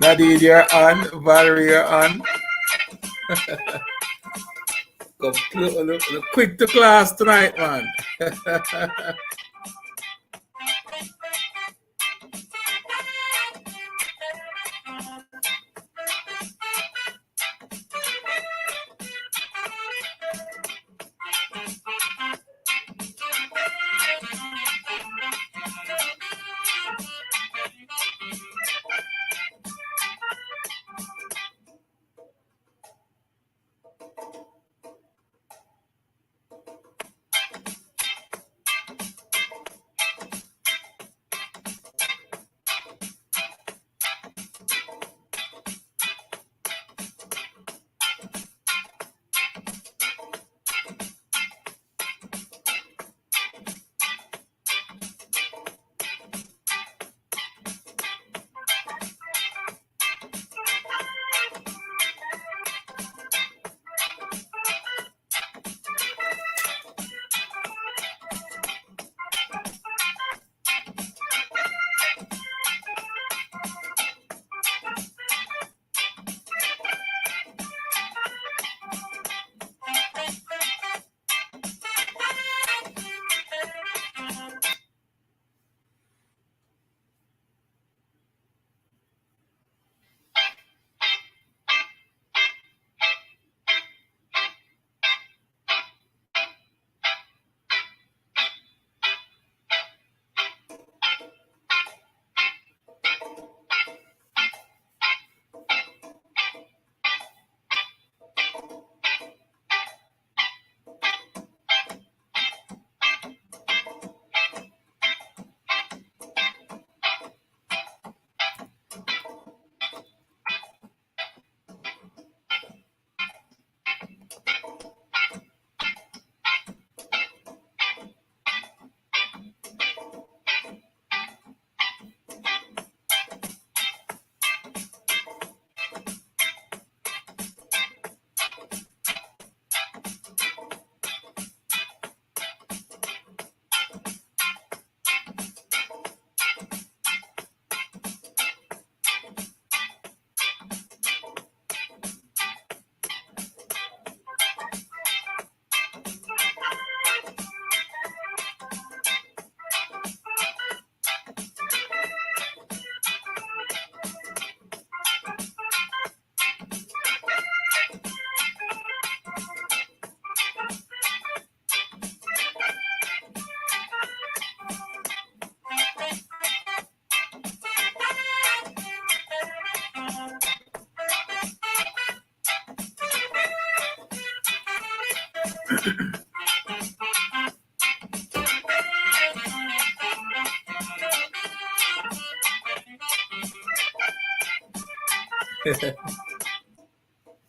Nadine, you're on. Valerie, you're on. Quick to class tonight, man.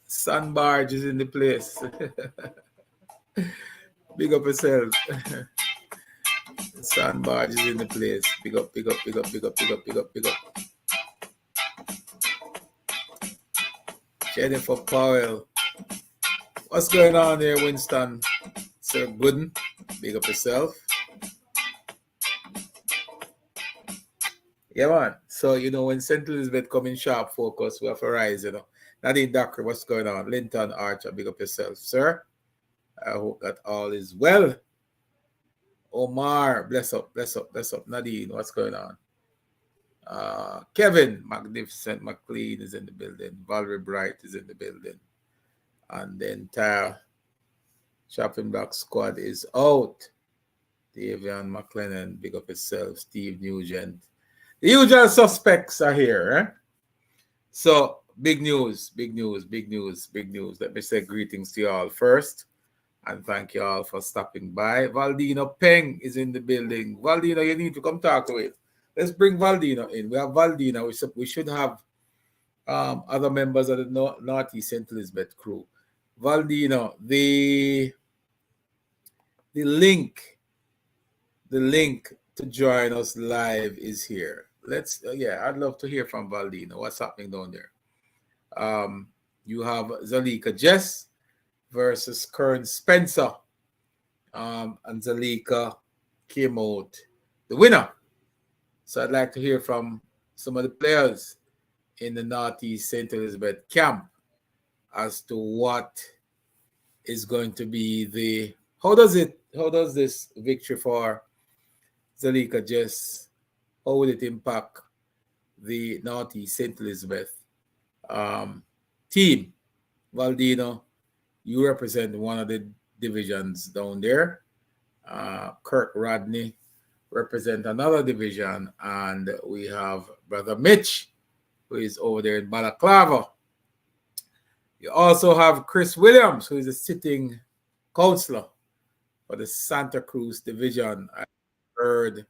Sun barge is in the place. Big up yourself. Sun barge is in the place. Big up, big up, big up, big up, big up, big up, big up. Jennifer Powell. What's going on here, Winston? Sir Gooden. Big up yourself. Yeah, man. So, when St. Elizabeth come in sharp focus, we have to rise, Nadine Doctor, what's going on? Linton Archer, big up yourself, sir. I hope that all is well. Omar, bless up, bless up, bless up. Nadine, what's going on? Kevin, Magnificent McLean is in the building. Valerie Bright is in the building. And the entire Chopping Block squad is out. Davian McLennan, big up yourself. Steve Nugent. The usual suspects are here. Eh? So, big news, big news, big news, big news. Let me say greetings to you all first. And thank you all for stopping by. Valdino Peng is in the building. Valdino, you need to come talk to it. Let's bring Valdino in. We have Valdino. We should have other members of the Northeast St. Elizabeth crew. Valdino, the link to join us live is here. I'd love to hear from Valdino. What's happening down there? You have Zalika Jess versus Kern Spencer. And Zalika came out the winner. So I'd like to hear from some of the players in the Northeast St. Elizabeth camp as to what is going to be how does this victory for Zalika Jess, how will it impact the Northeast St. Elizabeth team? Valdino, you represent one of the divisions down there. Kirk Rodney represent another division, and we have Brother Mitch, who is over there in Balaclava. You also have Chris Williams, who is a sitting counselor for the Santa Cruz division. I heard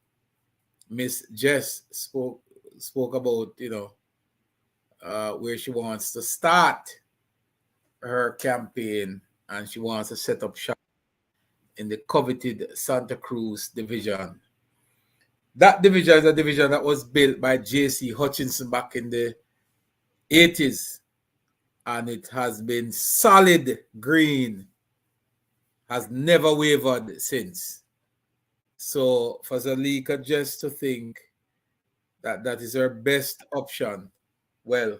Miss Jess spoke about, where she wants to start her campaign, and she wants to set up shop in the coveted Santa Cruz division. That division is a division that was built by J.C. Hutchinson back in the 80s, and it has been solid green, has never wavered since. So for Zalika just to think that that is her best option, well,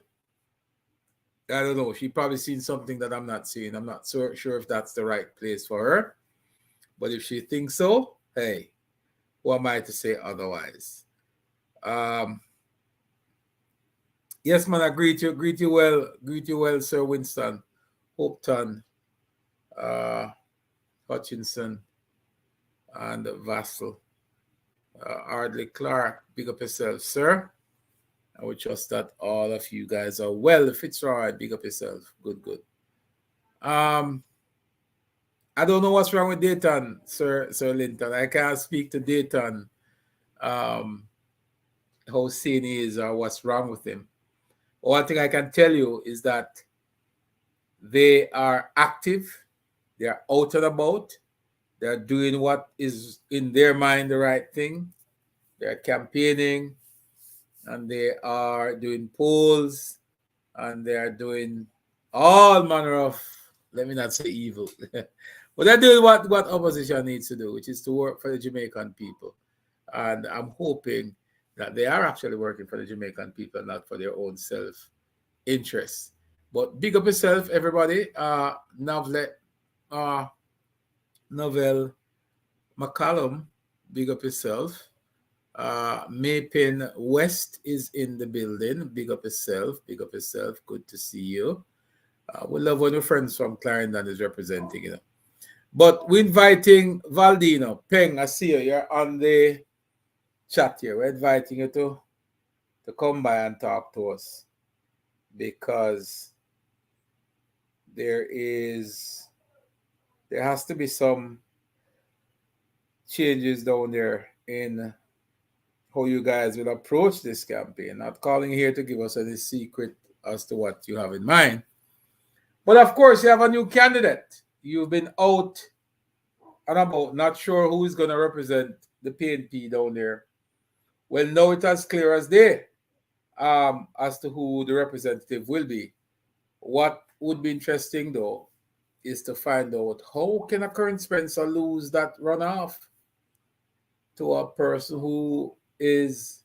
I don't know. She probably seen something that I'm not seeing. I'm not so sure if that's the right place for her. But if she thinks so, hey, who am I to say otherwise? Yes, man, I greet you well, Sir Winston, Hopeton, Hutchinson, and Vassal. Ardley Clark, big up yourself, sir. I would trust that all of you guys are well. Fitzroy, big up yourself. Good. I don't know what's wrong with Dayton, Sir Linton. I can't speak to Dayton, how sane he is or what's wrong with him. One thing I can tell you is that they are active, they are out and about, they're doing what is in their mind the right thing, they're campaigning, and they are doing polls, and they are doing all manner of, let me not say evil, but they're doing what opposition needs to do, which is to work for the Jamaican people. And I'm hoping that they are actually working for the Jamaican people, not for their own self-interest. But big up yourself, everybody. Novelle McCallum, big up yourself. Maypin West is in the building. Big up yourself. Good to see you. We love when your friends from Clarendon is representing, But we're inviting Valdino Peng. I see you. You're on the chat here. We're inviting you to come by and talk to us, because there has to be some changes down there in how you guys will approach this campaign. Not calling here to give us any secret as to what you have in mind. But of course, you have a new candidate. You've been out and about, not sure who is going to represent the PNP down there. Well, now it's as clear as day as to who the representative will be. What would be interesting, though, is to find out how can a Kern Spencer lose that runoff to a person who is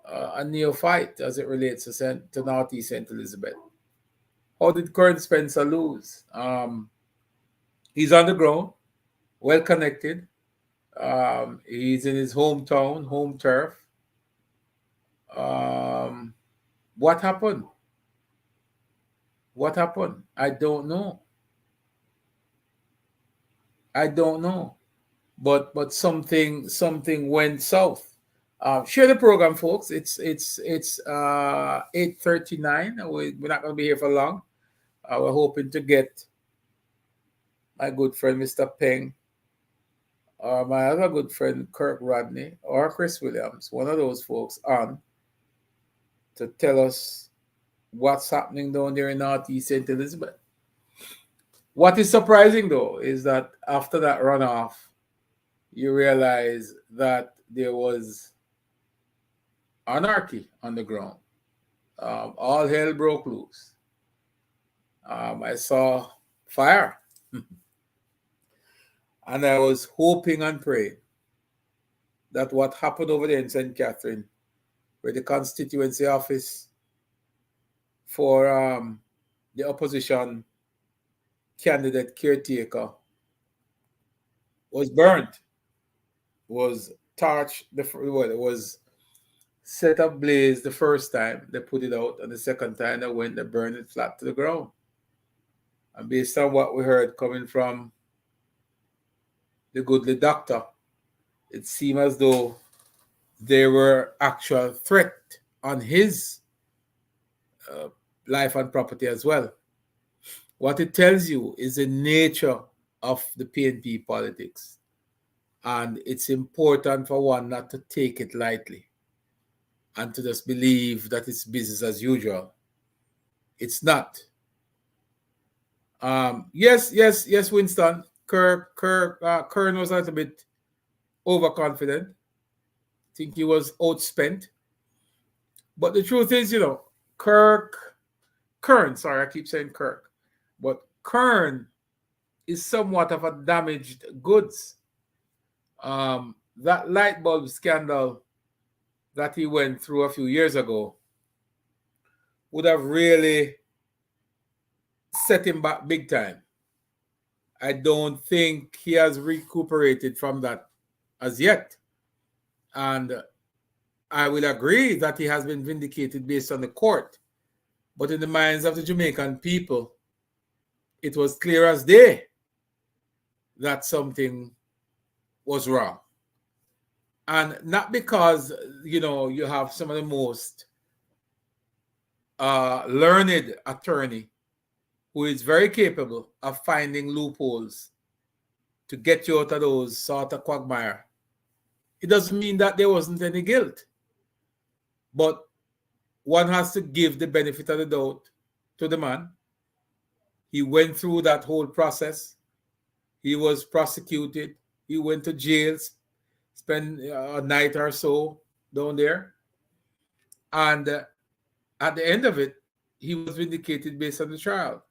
a neophyte as it relates to Northeast St. Elizabeth. How did Kern Spencer lose? He's on the ground, well connected. He's in his hometown, home turf. What happened? I don't know. But something went south. Share the program, folks. It's 8:39. We're not going to be here for long. We're hoping to get my good friend Mr. Peng, or my other good friend Kirk Rodney, or Chris Williams, one of those folks, on to tell us what's happening down there in Northeast St. Elizabeth. What is surprising, though, is that after that runoff, you realize that there was anarchy on the ground. All hell broke loose. I saw fire. And I was hoping and praying that what happened over there in St. Catherine where the constituency office for the opposition candidate caretaker was burnt, was torched, it was set ablaze the first time they put it out, and the second time they went, they burned it flat to the ground. And based on what we heard coming from the goodly doctor, it seemed as though there were actual threat on his life and property as well. What it tells you is the nature of the PNP politics. And it's important for one not to take it lightly and to just believe that it's business as usual. It's not. Yes, Winston. Kern was a little bit overconfident. I think he was outspent. But the truth is, Kern, sorry, I keep saying Kirk, but Kern is somewhat of a damaged goods. That light bulb scandal that he went through a few years ago would have really set him back big time. I don't think he has recuperated from that as yet. And I will agree that he has been vindicated based on the court. But in the minds of the Jamaican people, it was clear as day that something was wrong. And not because, you have some of the most learned attorney who is very capable of finding loopholes to get you out of those sort of quagmire. It doesn't mean that there wasn't any guilt. But one has to give the benefit of the doubt to the man. He went through that whole process. He was prosecuted. He went to jail, spent a night or so down there. And at the end of it, he was vindicated based on the trial.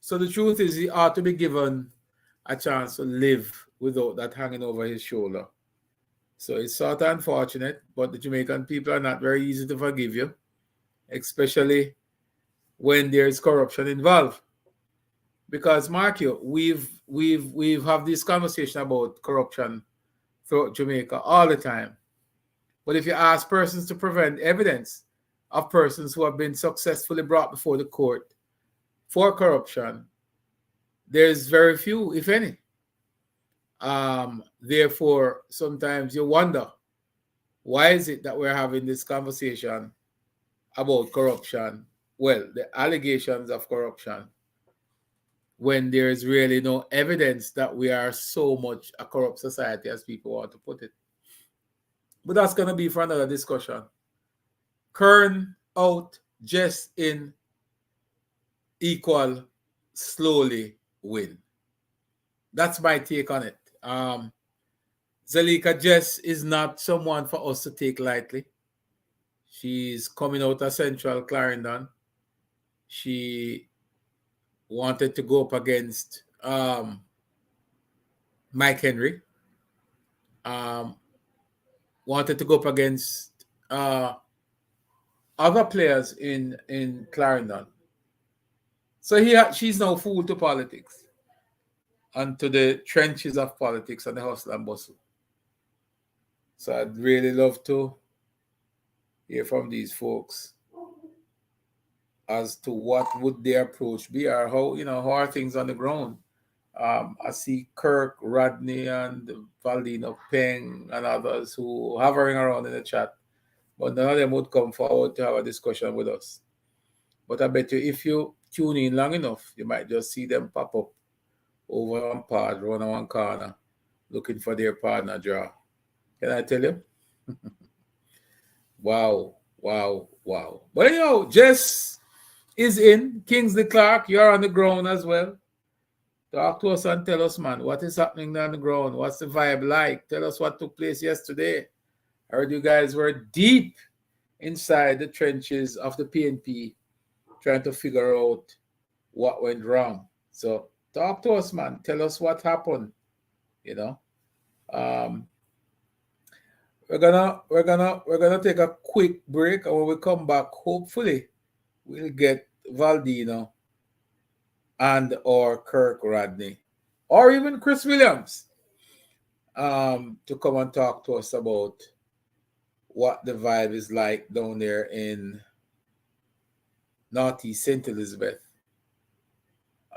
So the truth is, he ought to be given a chance to live without that hanging over his shoulder. So it's sort of unfortunate, but the Jamaican people are not very easy to forgive you, especially when there's corruption involved. Because, mark you, we've had this conversation about corruption throughout Jamaica all the time. But if you ask persons to prevent evidence of persons who have been successfully brought before the court for corruption, there's very few, if any. Therefore, sometimes you wonder, why is it that we're having this conversation about corruption? Well, the allegations of corruption, when there is really no evidence that we are so much a corrupt society as people want to put it. But that's going to be for another discussion. Kern out, Jess in, equal slowly win. That's my take on it. Zalika Jess is not someone for us to take lightly. She's coming out of Central Clarendon. She wanted to go up against Mike Henry. Wanted to go up against other players in Clarendon. So she's now fooled to politics and to the trenches of politics and the hustle and bustle. So I'd really love to hear from these folks as to what would their approach be, or how are things on the ground. I see Kirk Rodney and Valdino Peng and others who hovering around in the chat, but none of them would come forward to have a discussion with us. But I bet you if you tune in long enough, you might just see them pop up over on pod, run on one corner, looking for their partner draw. Can I tell you? Wow. But Jess is in. Kingsley Clark, you're on the ground as well. Talk to us and tell us, man, what is happening on the ground? What's the vibe like? Tell us what took place yesterday. I heard you guys were deep inside the trenches of the PNP trying to figure out what went wrong. So talk to us, man. Tell us what happened, We're gonna take a quick break, and when we come back, hopefully we'll get Valdino and or Kirk Rodney or even Chris Williams to come and talk to us about what the vibe is like down there in Northeast St. Elizabeth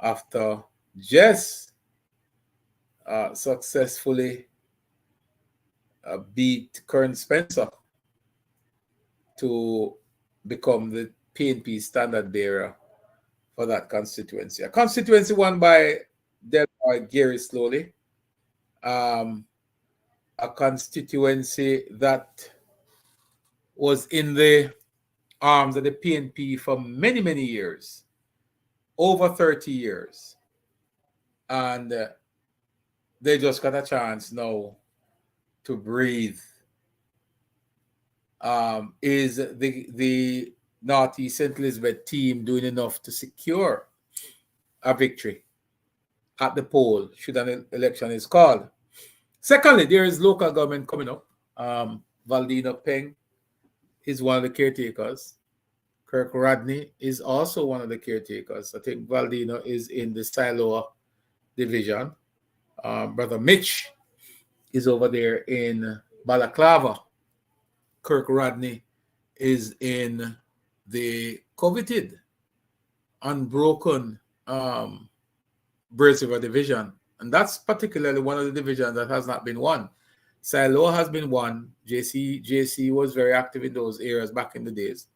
after Jess successfully beat Kern Spencer to become the PNP standard bearer for that constituency. A constituency won by Delroy Gary Slowly. A constituency that was in the arms of the PNP for many, many years, over 30 years. And they just got a chance now to breathe. Is the Northeast St. Elizabeth team doing enough to secure a victory at the poll should an election is called? Secondly, there is local government coming up. Valdino Peng is one of the caretakers. Kirk Rodney is also one of the caretakers. I think Valdino is in the Siloa division. Brother Mitch is over there in Balaclava. Kirk Rodney is in the coveted, unbroken Brace River division. And that's particularly one of the divisions that has not been won. Siloa has been won. JC was very active in those areas back in the days.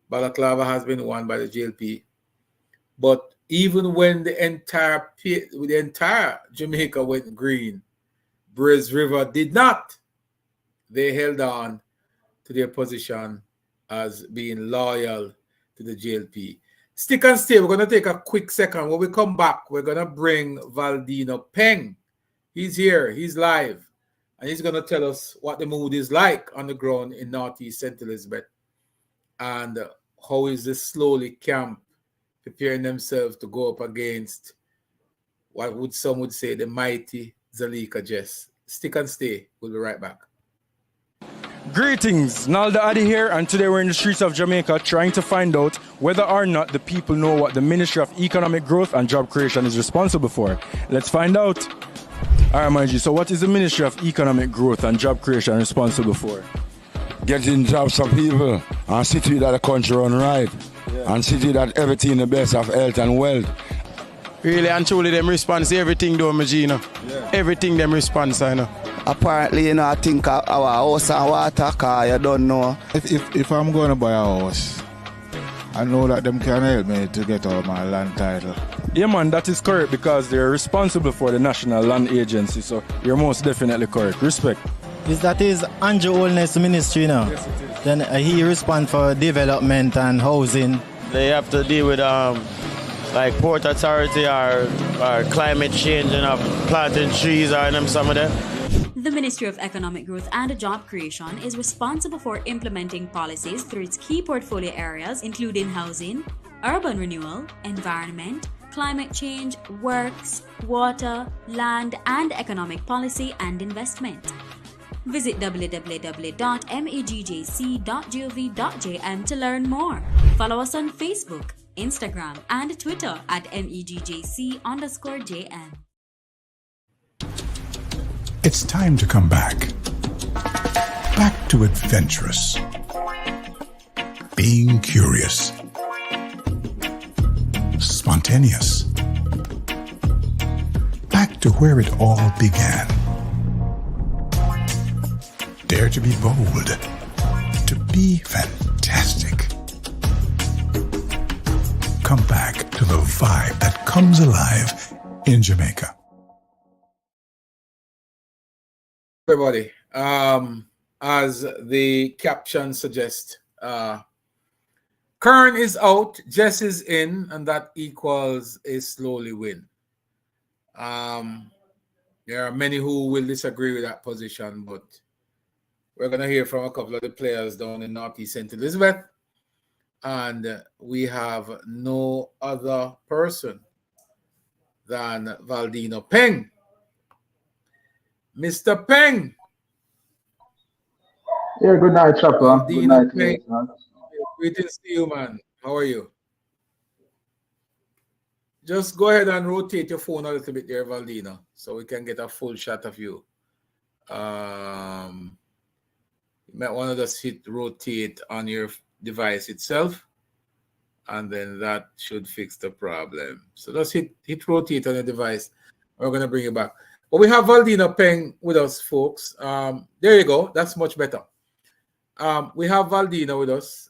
Balaclava has been won by the JLP. But even when the entire Jamaica went green, Brace River did not. They held on to their position as being loyal to the JLP. Stick and stay. We're going to take a quick second. When we come back, we're going to bring Valdino Peng. He's here. He's live. And he's going to tell us what the mood is like on the ground in Northeast St. Elizabeth and how is the Slowly camp preparing themselves to go up against what some would say the mighty Zalika Jess. Stick and stay. We'll be right back. Greetings, Nalda Addy here, and today we're in the streets of Jamaica trying to find out whether or not the people know what the Ministry of Economic Growth and Job Creation is responsible for. Let's find out. All right, Margie, so what is the Ministry of Economic Growth and Job Creation responsible for? Getting jobs for people and see to it that the country run right, and see to it that everything the best of health and wealth. Really and truly them response everything though, Magina. Everything them response, I know. Apparently, I think our house and water car, you don't know. If I'm going to buy a house, I know that them can help me to get all my land title. Yeah, man, that is correct because they're responsible for the National Land Agency, so you're most definitely correct. Respect. That is Andrew Holness Ministry now. Yes, it is. Then he responds for development and housing. They have to deal with like Port Authority or climate change and planting trees or them some of them. The Ministry of Economic Growth and Job Creation is responsible for implementing policies through its key portfolio areas, including housing, urban renewal, environment, climate change, works, water, land, and economic policy and investment. Visit www.megjc.gov.jm to learn more. Follow us on Facebook, Instagram, and Twitter at megjc_jm. It's time to come back. Back to adventurous. Being curious. Spontaneous. Back to where it all began. Dare to be bold. To be fantastic. Come back to the vibe that comes alive in Jamaica. Everybody, as the caption suggests, Kern is out, Jess is in, and that equals a Slowly win. There are many who will disagree with that position, but we're going to hear from a couple of the players down in Northeast St. Elizabeth, and we have no other person than Valdino Peng. Mr. Peng. Yeah, good night, Chopper. Good Valdino night to Peng. you, son. Greetings to you, man. How are you? Just go ahead and rotate your phone a little bit there, Valdino, so we can get a full shot of you. You might want to just hit rotate on your device itself, and then that should fix the problem. So just hit rotate on the device. We're going to bring you back. But we have Valdino Peng with us, folks. There you go. That's much better. We have Valdino with us.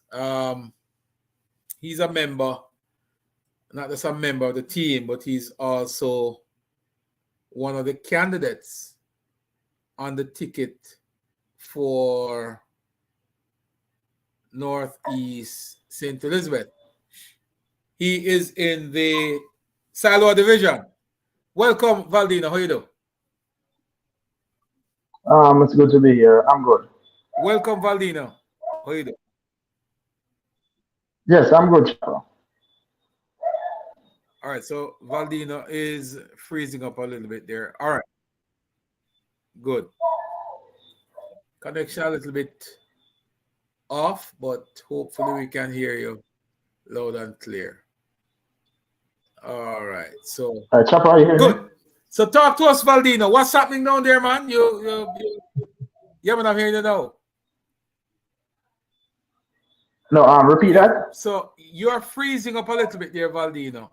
He's a member, not just a member of the team, but he's also one of the candidates on the ticket for Northeast St. Elizabeth. He is in the Silo division. Welcome, Valdino. How you doing? It's good to be here. I'm good. Welcome, Valdino. How you doing? Yes, I'm good, Chopper. All right, so Valdino is freezing up a little bit there. All right, good. Connection a little bit off, but hopefully we can hear you loud and clear. All right, so Chopper, are you hearing good. me? So talk to us, Valdino. What's happening down there, man? Yeah, man, I'm hearing you now. No, repeat that. So you're freezing up a little bit there, Valdino.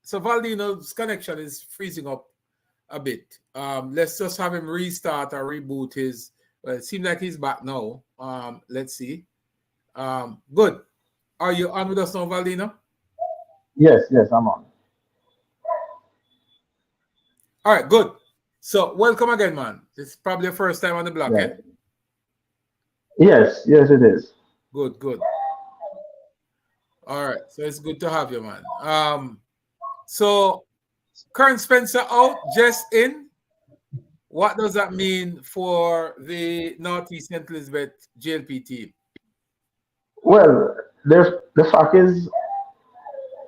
So Valdino's connection is freezing up a bit. Let's just have him restart or reboot his. Well, it seems like he's back now. Let's see. Good. Are you on with us now, Valdino? Yes, I'm on. All right, good. So welcome again, man. This is probably the first time on the block, Yeah. eh? Yes, it is. Good. All right, so it's good to have you, man. So Kern Spencer out, Jess in. What does that mean for the Northeast St. Elizabeth JLP team? Well, the fact is,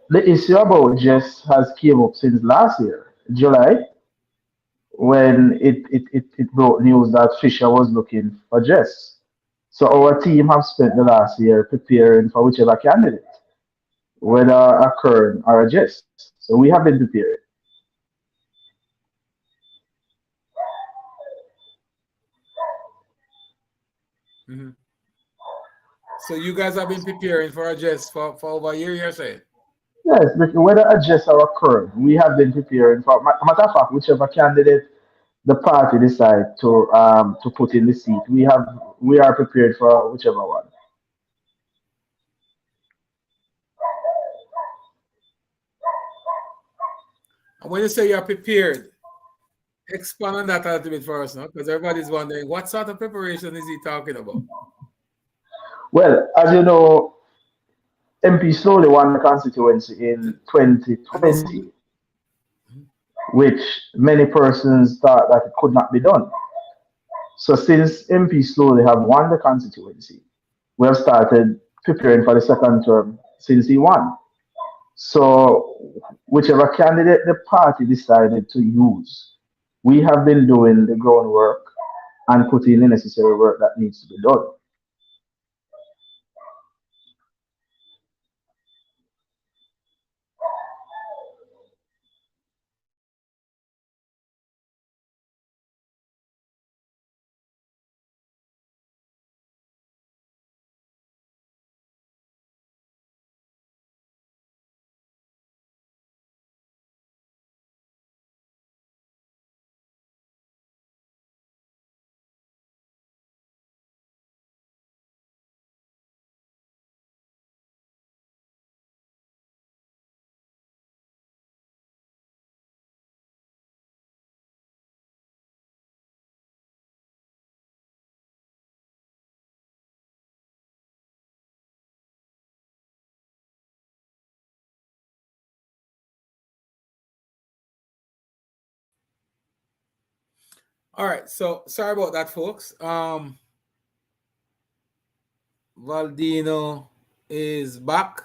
the issue about Jess has came up since last year, July, when it broke news that Fisher was looking for Jess. So our team have spent the last year preparing for whichever candidate, whether a Kern or a Jess. So we have been preparing. Mm-hmm. So you guys have been preparing for a Jess for over a year, you're saying? Yes, whether a Jess or a Kern, we have been preparing for. Matter of fact, whichever candidate the party decide to put in the seat, we are prepared for whichever one. And when you say you're prepared, expand on that a little bit for us now, because everybody's wondering what sort of preparation is he talking about? Well, as you know, MP slowly won the constituency in 2020, which many persons thought that it could not be done. So since MP slowly have won the constituency, we have started preparing for the second term since he won. So whichever candidate the party decided to use, we have been doing the groundwork and putting the necessary work that needs to be done. All right, so sorry about that, folks. Valdino is back.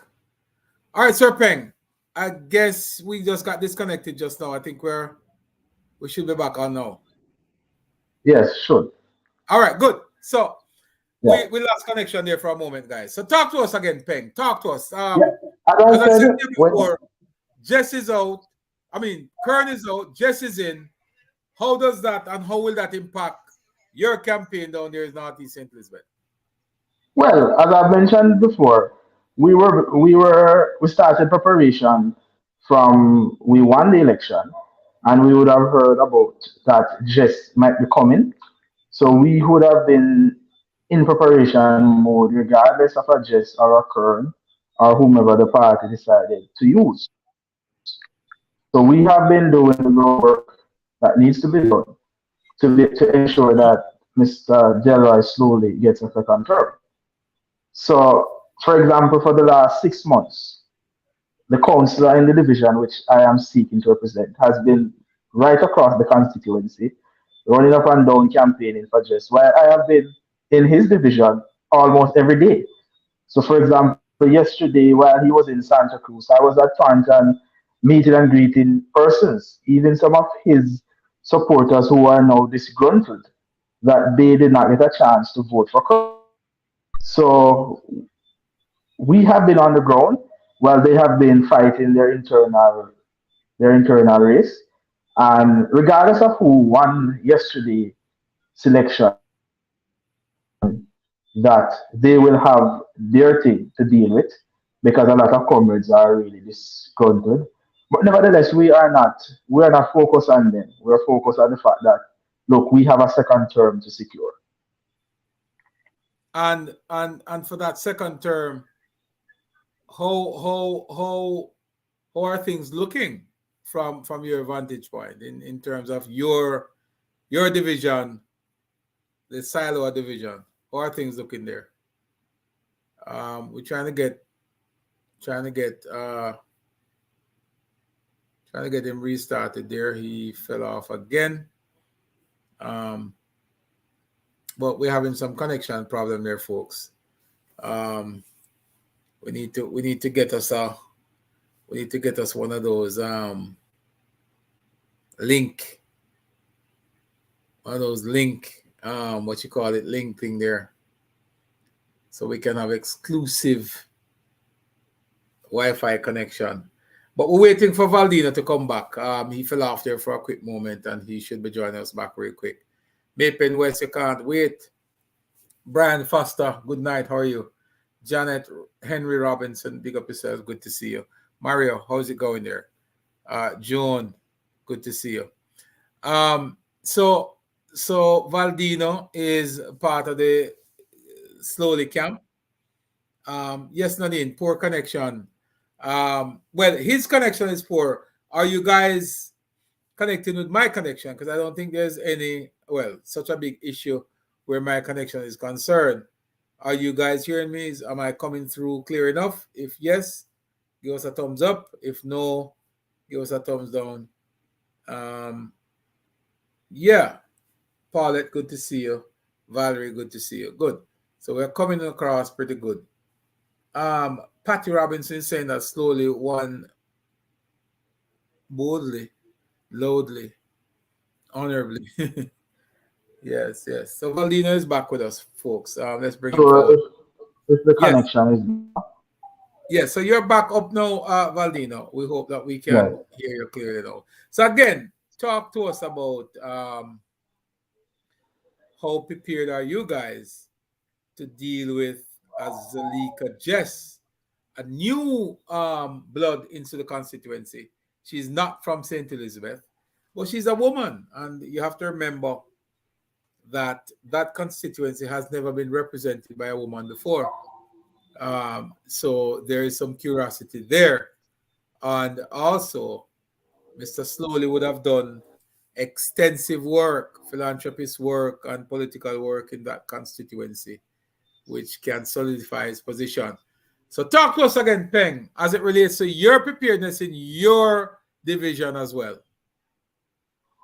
All right, Sir Peng. I guess we just got disconnected just now. I think we should be back on now. Yes, should. All right, good. So Yeah. we lost connection there for a moment, guys. So talk to us again, Peng. Talk to us. Yeah. As As I I said said, to you before, Jess is out. I mean, Kern is out. Jess is in. How does that and how will that impact your campaign down there in Northeast St. Elizabeth? well, as I mentioned before, we started preparation from we won the election, and we would have heard about that Jess might be coming. So we would have been in preparation mode, regardless of a Jess or a Kern or whomever the party decided to use. So we have been doing the work that needs to be done to ensure that Mr. Delroy slowly gets a second term. So, for example, for the last 6 months, the councillor in the division which I am seeking to represent has been right across the constituency, running up and down campaigning for Jess, while I have been in his division almost every day. So, for example, yesterday while he was in Santa Cruz, I was at Taunton meeting and greeting persons, even some of his supporters who are now disgruntled that they did not get a chance to vote for Kirk. So we have been on the ground while they have been fighting their internal race. And regardless of who won yesterday selection, that they will have their thing to deal with because a lot of comrades are really disgruntled. But nevertheless, we are not focused on them. We are focused on the fact that look, we have a second term to secure. And for that second term, how are things looking from your vantage point in terms of your division, the silo division? How are things looking there? We're trying to get him restarted there. He fell off again. But we're having some connection problem there, folks. We need to get us one of those link what you call it, link thing there, so we can have exclusive Wi-Fi connection. But we're waiting for Valdino to come back. He fell off there for a quick moment, and he should be joining us back real quick. Mapen West, you can't wait. Brian Foster, good night. How are you? Janet Henry Robinson, big up yourself. Good to see you. Mario, how's it going there? Joan, good to see you. So Valdino is part of the Slowly camp. Yes, Nadine, poor connection. Well, his connection is poor. Are you guys connecting with my connection? Because I don't think there's such a big issue where my connection is concerned. Are you guys hearing me? Am I coming through clear enough? If yes, give us a thumbs up. If no, give us a thumbs down. Yeah. Paulette, good to see you. Valerie, good to see you. Good. So we're coming across pretty good. Patty Robinson is saying that slowly won boldly, loudly, honorably. Yes. So Valdino is back with us, folks. Let's bring him forward. If the connection is... Yes, so you're back up now, Valdino. We hope that we can hear you clearly now. So again, talk to us about how prepared are you guys to deal with Azalika Jess, a new blood into the constituency. She's not from St. Elizabeth, but she's a woman, and you have to remember that constituency has never been represented by a woman before. So there is some curiosity there. And also, Mr. Slowly would have done extensive work, philanthropist work and political work in that constituency, which can solidify his position. So talk to us again, Peng, as it relates to your preparedness in your division as well.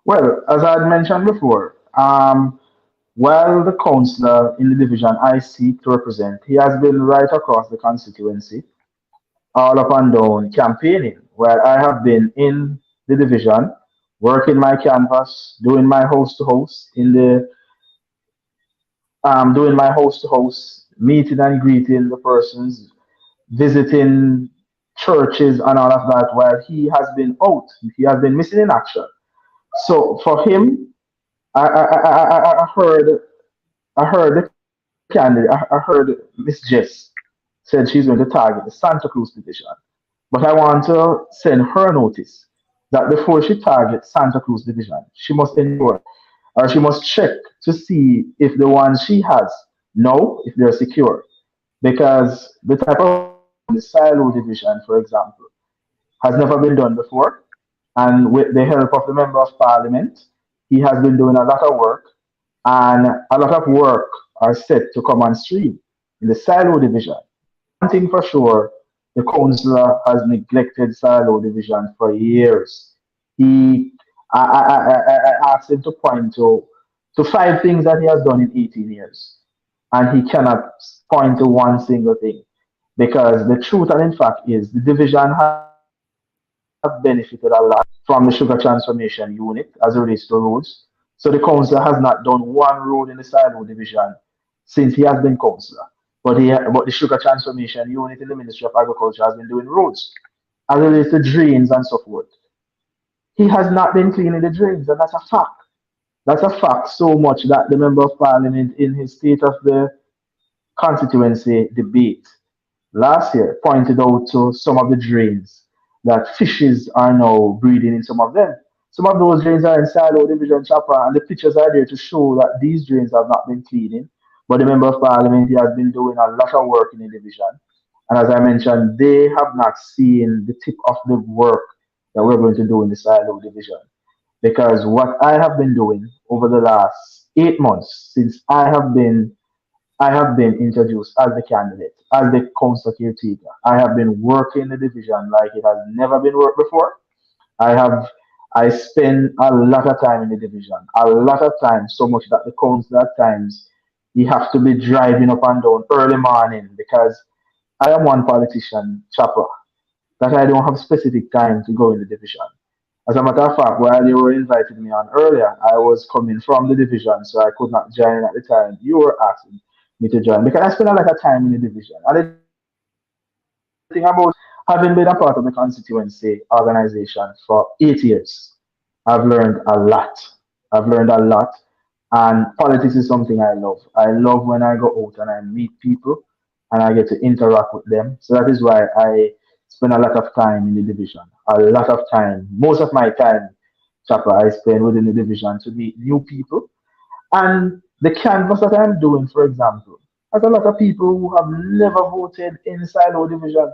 Well, as I had mentioned before, while the councillor in the division I seek to represent, he has been right across the constituency, all up and down campaigning, while I have been in the division working my canvas, doing my host to host in the doing my host to host, meeting and greeting the persons, visiting churches and all of that while he has been out. He has been missing in action. So for him, I heard the candidate, I heard Miss Jess said she's going to target the Santa Cruz division. But I want to send her notice that before she targets Santa Cruz division, she must ensure or she must check to see if the ones she has know if they're secure. Because the type of the silo division, for example, has never been done before. And with the help of the member of parliament, he has been doing a lot of work, and a lot of work are set to come on stream in the silo division. One thing for sure, the councillor has neglected silo division for years. He, I asked him to point to 5 things that he has done in 18 years, and he cannot point to one single thing. Because the truth and in fact is the division have benefited a lot from the sugar transformation unit as it relates to roads. So the councillor has not done one road in the silo division since he has been councillor. But the sugar transformation unit in the Ministry of Agriculture has been doing roads as it relates to drains and so forth. He has not been cleaning the drains, and that's a fact. That's a fact so much that the Member of Parliament in his State of the Constituency debate last year pointed out to some of the drains that fishes are now breeding in some of them. Some of those drains are in silo division chopper, and the pictures are there to show that these drains have not been cleaning. But the Member of Parliament, he has been doing a lot of work in the division. And as I mentioned, they have not seen the tip of the work that we're going to do in the silo division. Because what I have been doing over the last 8 months since I have been introduced as the candidate, as the council caretaker. I have been working the division like it has never been worked before. I spend a lot of time in the division, a lot of time, so much that the council at times you have to be driving up and down early morning because I am one politician, chopper, that I don't have specific time to go in the division. As a matter of fact, while you were inviting me on earlier, I was coming from the division, so I could not join at the time you were asking me to join because I spend a lot of time in the division. And the thing about having been a part of the constituency organization for 8 years, I've learned a lot. I've learned a lot. And politics is something I love. I love when I go out and I meet people and I get to interact with them. So that is why I spend a lot of time in the division. A lot of time. Most of my time, Chopper, I spend within the division to meet new people. And the canvas that I'm doing, for example, has a lot of people who have never voted in silo division.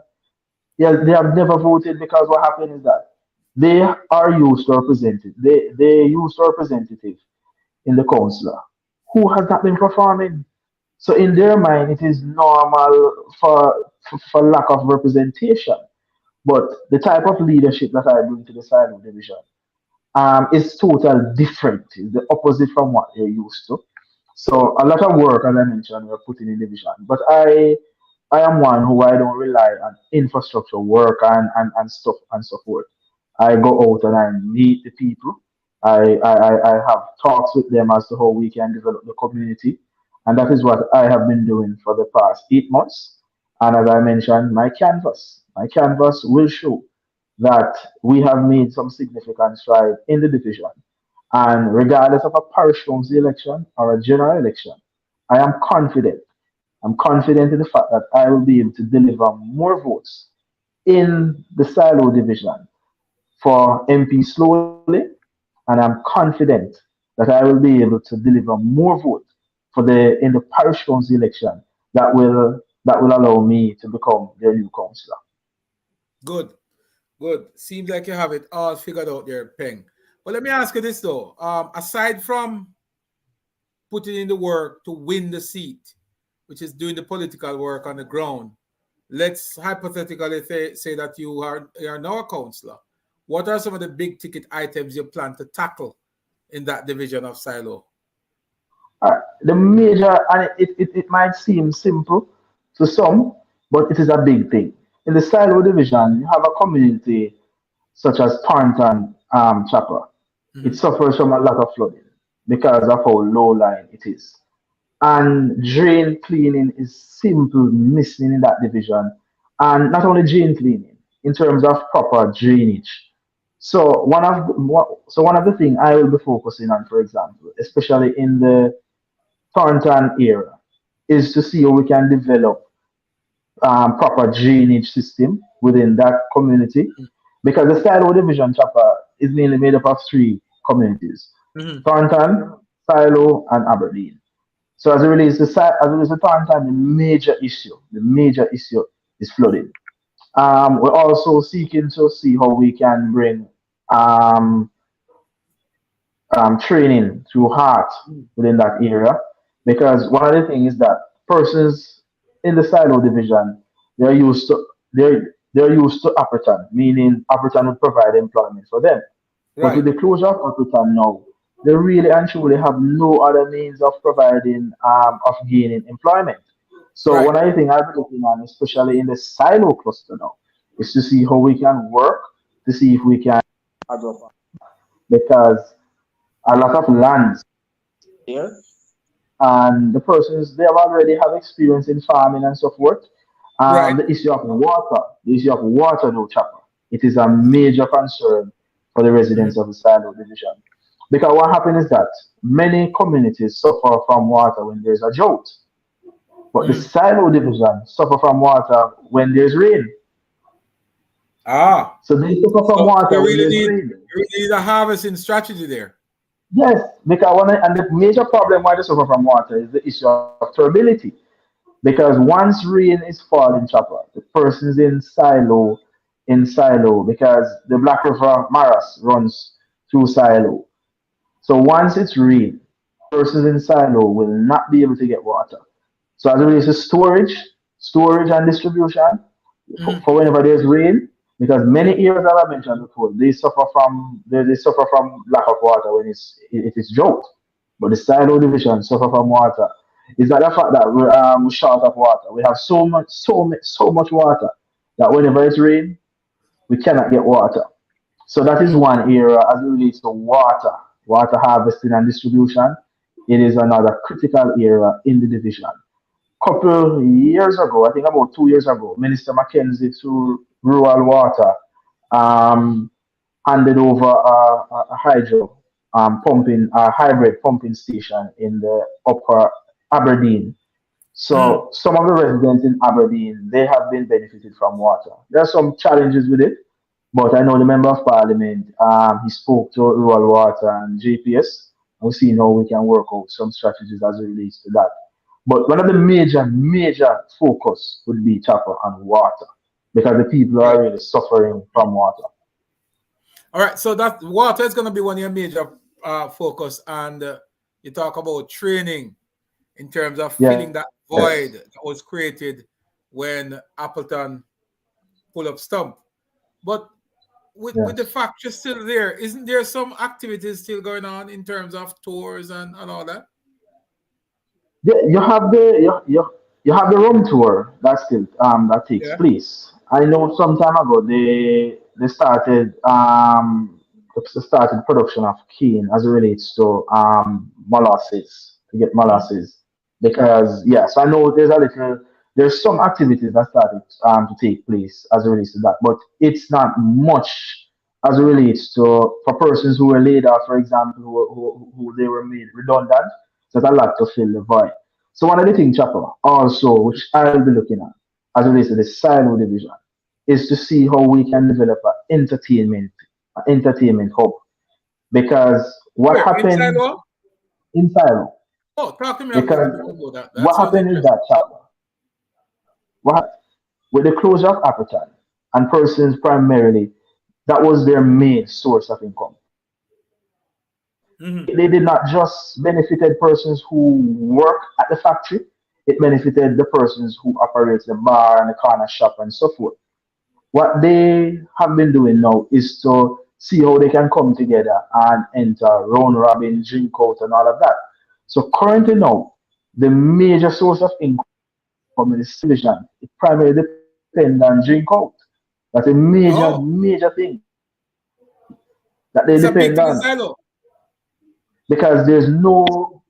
Yeah, they have never voted because what happened is that they are used to representative. They used a representative in the councillor who has not been performing. So in their mind, it is normal for lack of representation. But the type of leadership that I bring to the silo division is totally different. It's the opposite from what they're used to. So a lot of work, as I mentioned, we're putting in division. But I am one who I don't rely on infrastructure work and stuff and so forth. I go out and I meet the people. I have talks with them as to how we can develop the community. And that is what I have been doing for the past 8 months. And as I mentioned, my canvas will show that we have made some significant strides in the division. And regardless of a parish council election or a general election, I am confident. I'm confident in the fact that I will be able to deliver more votes in the silo division for MP slowly, and I'm confident that I will be able to deliver more votes in the parish council election that will allow me to become their new councillor. Good. Seems like you have it all figured out there, Peng. But let me ask you this though. Aside from putting in the work to win the seat, which is doing the political work on the ground, let's hypothetically say that you are now a councillor. What are some of the big ticket items you plan to tackle in that division of silo? The major, and it might seem simple to some, but it is a big thing. In the silo division, you have a community such as Thornton Chapel. it suffers from a lot of flooding because of how low lying it is. And drain cleaning is simple missing in that division. And not only drain cleaning, in terms of proper drainage. So one of the things I will be focusing on, for example, especially in the Thornton area, is to see how we can develop proper drainage system within that community, because the Silo division chapter is mainly made up of three communities: Thornton, Silo, and Aberdeen. So as it relates to Thornton, the major issue is flooding. We're also seeking to see how we can bring um, training through heart within that area, because one of the things is that persons in the silo division, they're used to they're used to Appleton, meaning Appleton would provide employment for them. But with Right. the closure of Appleton now, they really and truly have no other means of providing of gaining employment. So Right. one of the things I've been looking on, especially in the silo cluster now, is to see how we can work to see if we can adopt, because a lot of lands here, and the persons they have already have experience in farming and so forth. Right. The issue of water, though, Chopper, it is a major concern for the residents of the Silo division. Because what happens is that many communities suffer from water when there's a drought, but the Silo division suffer from water when there's rain. Ah. So they suffer from So water when there's rain. you really need a harvesting strategy there. Yes, because and the major problem why they suffer from water is the issue of turbidity. Because once rain is falling, chopper, the persons in silo, because the Black River Maras runs through silo. So once it's rain, persons in silo will not be able to get water. So as it relates to storage and distribution for whenever there's rain, because many areas that I mentioned before, they suffer from lack of water when it is drought. But the silo division suffer from water. Is that the fact that we're short of water? We have so much water that whenever it's rain, we cannot get water. So that is one area as it relates to water harvesting and distribution. It is another critical area in the division. Couple years ago, I think about 2 years ago, Minister Mackenzie to Rural Water um, handed over a hydro pumping, a hybrid pumping station in the upper Aberdeen. So some of the residents in Aberdeen, they have been benefited from water. There are some challenges with it, but I know the member of parliament, he spoke to Rural Water and JPS. We'll see how we can work out some strategies as it relates to that. But one of the major focus would be chopper on water, because the people are really suffering from water. All right. So that water is going to be one of your major focus, and you talk about training in terms of filling that void Yes. that was created when Appleton pull up stump. But with the Yes. factory still there, isn't there some activities still going on in terms of tours and all that? Yeah, you have the room tour that takes Yeah. place. I know some time ago they started production of cane as it relates to molasses, to get molasses, because yes, I know there's some activities that started to take place as it relates to that, but it's not much as it relates to for persons who were laid off, for example, who they were made redundant. So there's a lot to fill the void. So one of the things, Chopper, also, which I'll be looking at as it relates to the silo division, is to see how we can develop an entertainment hub. Because what Where? Inside happened what? in silo, Oh, talk to me a little because bit about that. That what sounds happened is interesting. that, Chopper, what with the closure of Appleton and persons primarily, that was their main source of income. They did not just benefited persons who work at the factory, it benefited the persons who operate the bar and the corner shop and so forth. What they have been doing now is to see how they can come together and enter round robin, drink out, and all of that. So currently now, the major source of income in this division, it primarily depends on drink out. That's a major, Oh, major thing that they it's a big depend thing in on. silo. because there's no.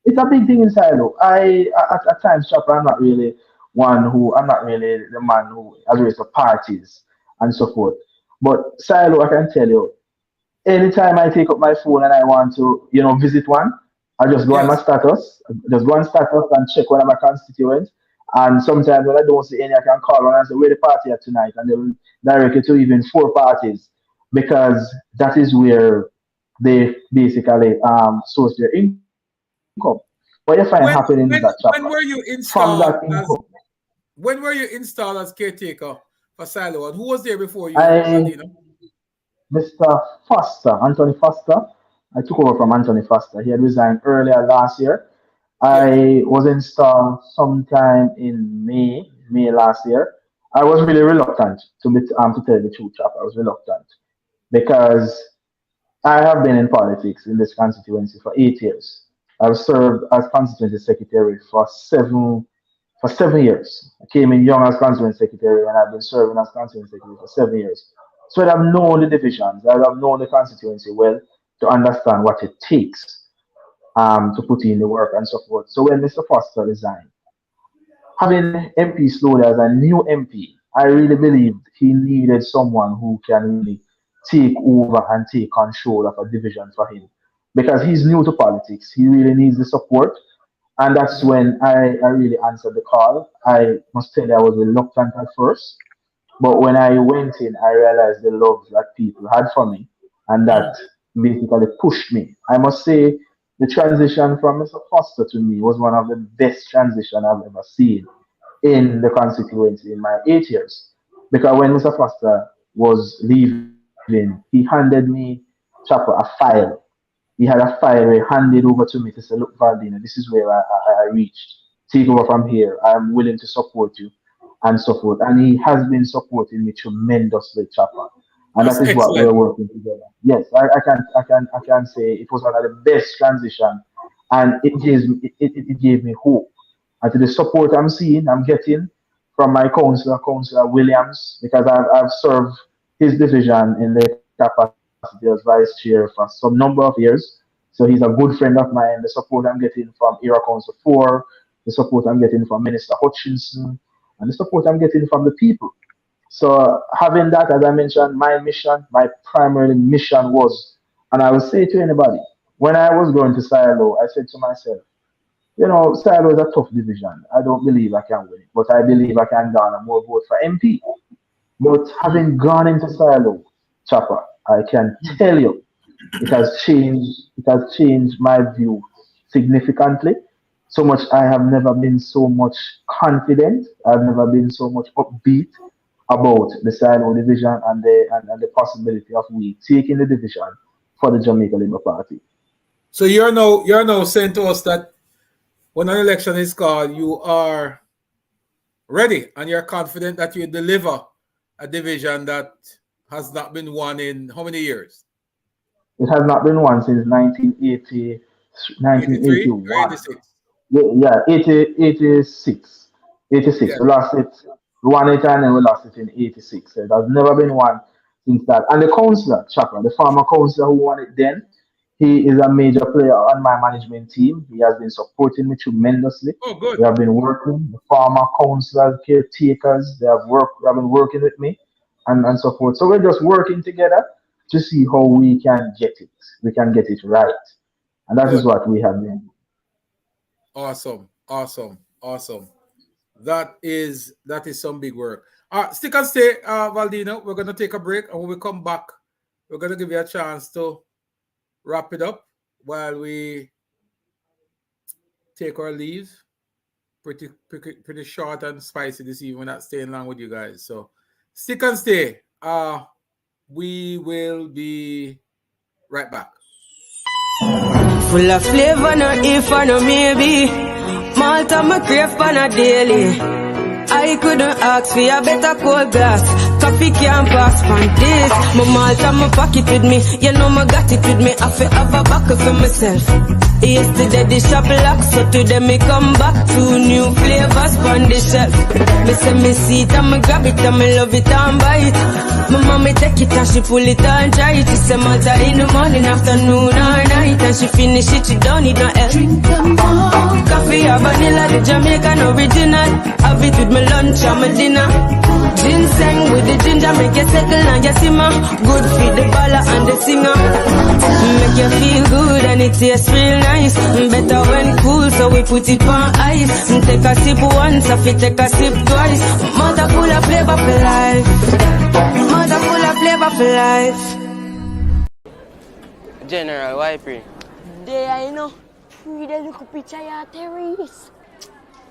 It's a big thing in silo. At times, Chopper, I'm not really the man who agrees to parties and so forth. But silo, I can tell you, anytime I take up my phone and I want to, visit one, I just go on my status, just go on status and check one of my constituents. And sometimes when I don't see any, I can call one and say, where the party at tonight? And they will direct you to even 4 parties, because that is where they basically source their income. What you find happening is that when were you installed when were you installed as caretaker for Silo? And who was there before you? Mr. Foster, Anthony Foster. I took over from Anthony Foster. He had resigned earlier last year. I was installed sometime in May last year. I was really reluctant to tell the truth, Chap. I was reluctant because I have been in politics in this constituency for 8 years. I've served as constituency secretary for seven years. I came in young as constituency secretary, and I've been serving as constituency secretary for 7 years. So I've known the divisions, I've known the constituency well to understand what it takes to put in the work and so forth. So when Mr. Foster resigned, having MP Slowly as a new MP, I really believed he needed someone who can really take over and take control of a division for him. Because he's new to politics, he really needs the support. And that's when I really answered the call. I must tell you, I was reluctant at first. But when I went in, I realized the love that people had for me. And that basically pushed me. I must say, the transition from Mr. Foster to me was one of the best transitions I've ever seen in the constituency in my 8 years. Because when Mr. Foster was leaving, he handed me, Chopper, a file. He had a file he handed over to me to say, look, Valdino, this is where I reached. Take over from here. I'm willing to support you and so forth. And he has been supporting me tremendously, Chopper. And that is what we're working together. Yes, I can say it was one of the best transitions, and it gave me hope. And to the support I'm getting from my councillor Williams, because I've served his division in the capacity as vice chair for some number of years. So he's a good friend of mine. The support I'm getting from Era Council 4, the support I'm getting from Minister Hutchinson, and the support I'm getting from the people. So having that, as I mentioned, my primary mission was, and I will say to anybody, when I was going to Silo, I said to myself, Silo is a tough division. I don't believe I can win it, but I believe I can garner more votes for MP. But having gone into Silo, Chopper, I can tell you, it has changed my view significantly. So much I have never been so much confident. I've never been so much upbeat about the Silo division and the possibility of we taking the division for the Jamaica Labour Party. So you're now saying to us that when an election is called, you are ready and you're confident that you deliver a division that has not been won in how many years? It has not been won since 1980, 1981. 86? Yeah, 86. 86. Yeah. We lost it. We won it and then we lost it in 86. So it has never been won since that. And the councillor, Chopper, the former councillor who won it then, he is a major player on my management team. He has been supporting me tremendously. Oh, good. We have been working. The former councillors, caretakers, they have been working with me and so forth. So we're just working together to see how we can get it. We can get it right. And that is what we have been. Awesome. That is some big work. Stick and stay, Valdino. We're going to take a break, and when we come back, we're going to give you a chance to wrap it up while we take our leave. Pretty short and spicy this evening. We're not staying long with you guys. So stick and stay. We will be right back. Full of flavor, no if or no maybe. Malta, my crave on a daily. I couldn't ask for a better cold glass. Coffee can't pass from this. My Malta, my pocket with me. You know I got it with me. I feel have a buckle for myself. Yesterday the shop locked, so today me come back. 2 new flavors on the shelf. Me say me see it and me grab it and me love it and buy it. My mama me take it and she pull it and try it. She say Malta in the morning, afternoon or night. And she finish it, she don't need no help. Drink them more. Coffee or vanilla, the Jamaican original. Have it with my lunch or my dinner. Ginseng with the ginger, make you settle and you simmer. Good for the baller and the singer. Make you feel good and it tastes real nice. Better when cool, so we put it on ice. Take a sip once, if you take a sip twice. Mother full of flavor for life. Mother full of flavor for life. General, why pray? There, you know. Free the little picture of terrorists.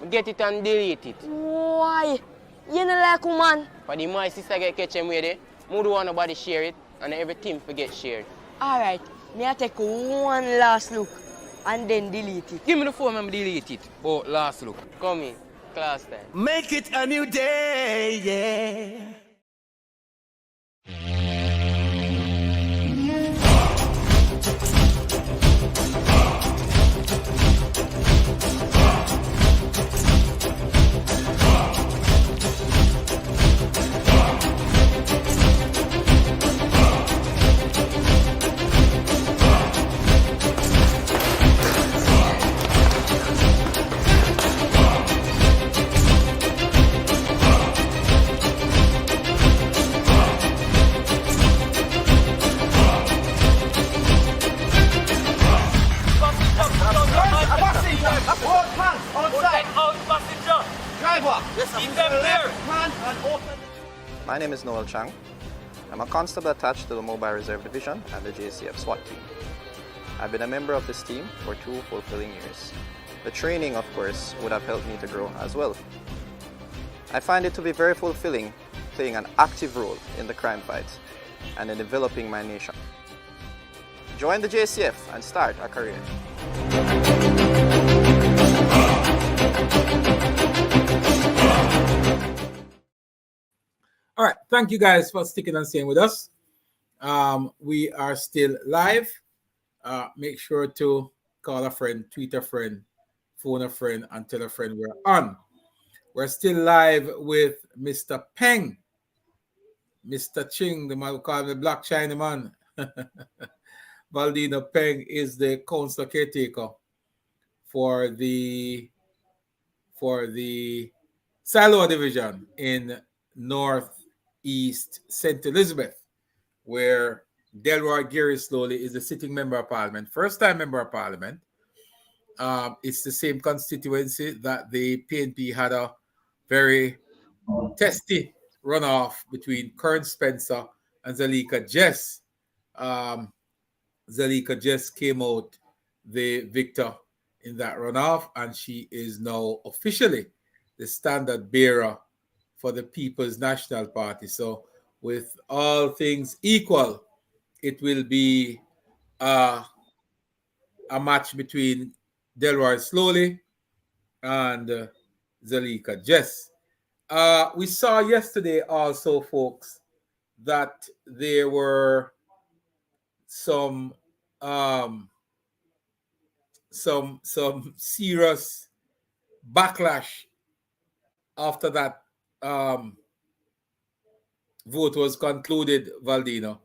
Get it and delete it. Why? You know like woman. For the my sister get catch him with it, I don't want nobody share it, and everything forget shared. Alright, me I take one last look and then delete it. Give me the phone and delete it. Oh, last look. Come in, class time. Make it a new day, yeah. My name is Noel Chang. I'm a constable attached to the Mobile Reserve Division and the JCF SWAT team. I've been a member of this team for 2 fulfilling years. The training, of course, would have helped me to grow as well. I find it to be very fulfilling playing an active role in the crime fight and in developing my nation. Join the JCF and start a career. All right, thank you guys for sticking and staying with us. We are still live. Make sure to call a friend, tweet a friend, phone a friend, and tell a friend we're on. We're still live with Mr. Peng, Mr. Ching, the man who called me Black China man. Valdino Peng is the council caretaker for the Silo Division in Northeast St. Elizabeth, where Delroy Gary Slowly is the sitting member of parliament, first-time member of parliament. It's the same constituency that the PNP had a very testy runoff between Kern Spencer and Zalika Jess. Zalika Jess came out the victor in that runoff, and she is now officially the standard bearer for the People's National Party. So with all things equal, it will be a match between Delroy Slowly and Zalika Jess. We saw yesterday also, folks, that there were some serious backlash after that vote was concluded, Valdino.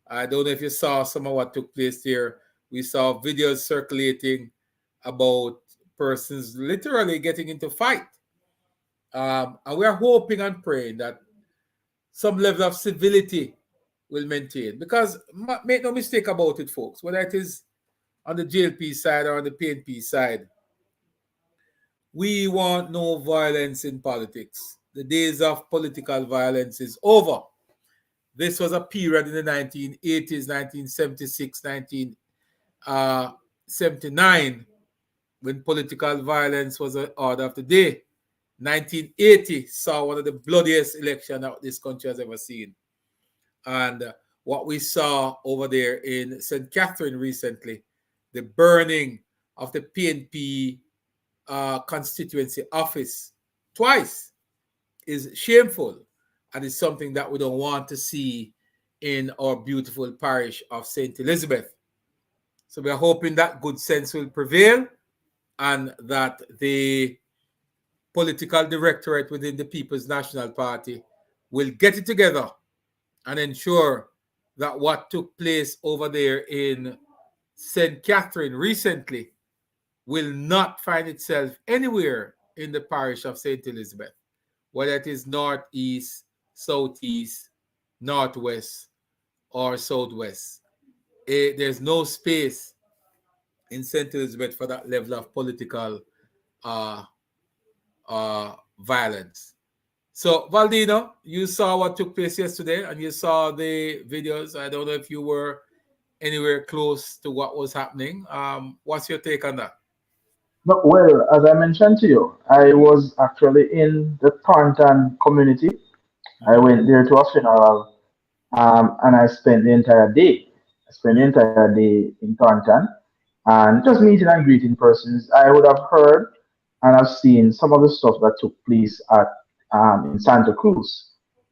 I don't know if you saw some of what took place there. We saw videos circulating about persons literally getting into fight. And we are hoping and praying that some level of civility will maintain. Because make no mistake about it, folks, whether it is on the JLP side or on the PNP side, we want no violence in politics. The days of political violence is over. This was a period in the 1980s, 1976, 1979, when political violence was an order of the day. 1980 saw one of the bloodiest elections that this country has ever seen. And what we saw over there in St. Catherine recently, the burning of the PNP constituency office twice, is shameful, and it's something that we don't want to see in our beautiful parish of St. Elizabeth. So we are hoping that good sense will prevail and that the political directorate within the People's National Party will get it together and ensure that what took place over there in St. Catherine recently will not find itself anywhere in the parish of St. Elizabeth, whether it is northeast, southeast, northwest, or southwest. There's no space in St. Elizabeth for that level of political uh, violence. So, Valdino, you saw what took place yesterday and you saw the videos. I don't know if you were anywhere close to what was happening. What's your take on that? No, well, as I mentioned to you, I was actually in the Thornton community. I went there to a funeral, and I spent the entire day. I spent the entire day in Thornton and just meeting and greeting persons. I would have heard and I've seen some of the stuff that took place at in Santa Cruz.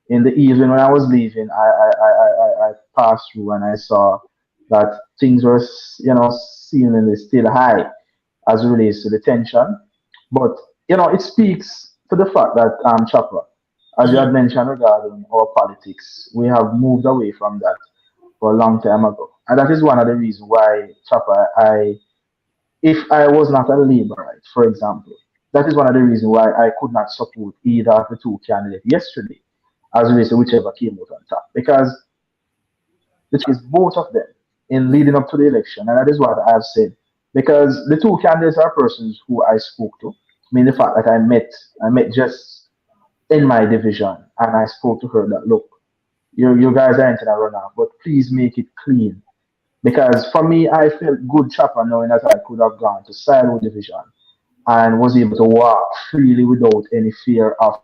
In the evening when I was leaving, I passed through and I saw that things were, seemingly still high as it relates to the tension. But, it speaks to the fact that, Chopper, as you had mentioned regarding our politics, we have moved away from that for a long time ago. And that is one of the reasons why, Chopper, if I was not a Labourite, for example, that is one of the reasons why I could not support either of the two candidates yesterday, as it relates to whichever came out on top. Because the choice is both of them in leading up to the election, and that is what I've said. Because the two candidates are persons who I spoke to. I mean, the fact that I met Jess in my division, and I spoke to her that, look, you guys are into a runoff, but please make it clean. Because for me, I felt good, Chopper, knowing that I could have gone to Silo division and was able to walk freely without any fear of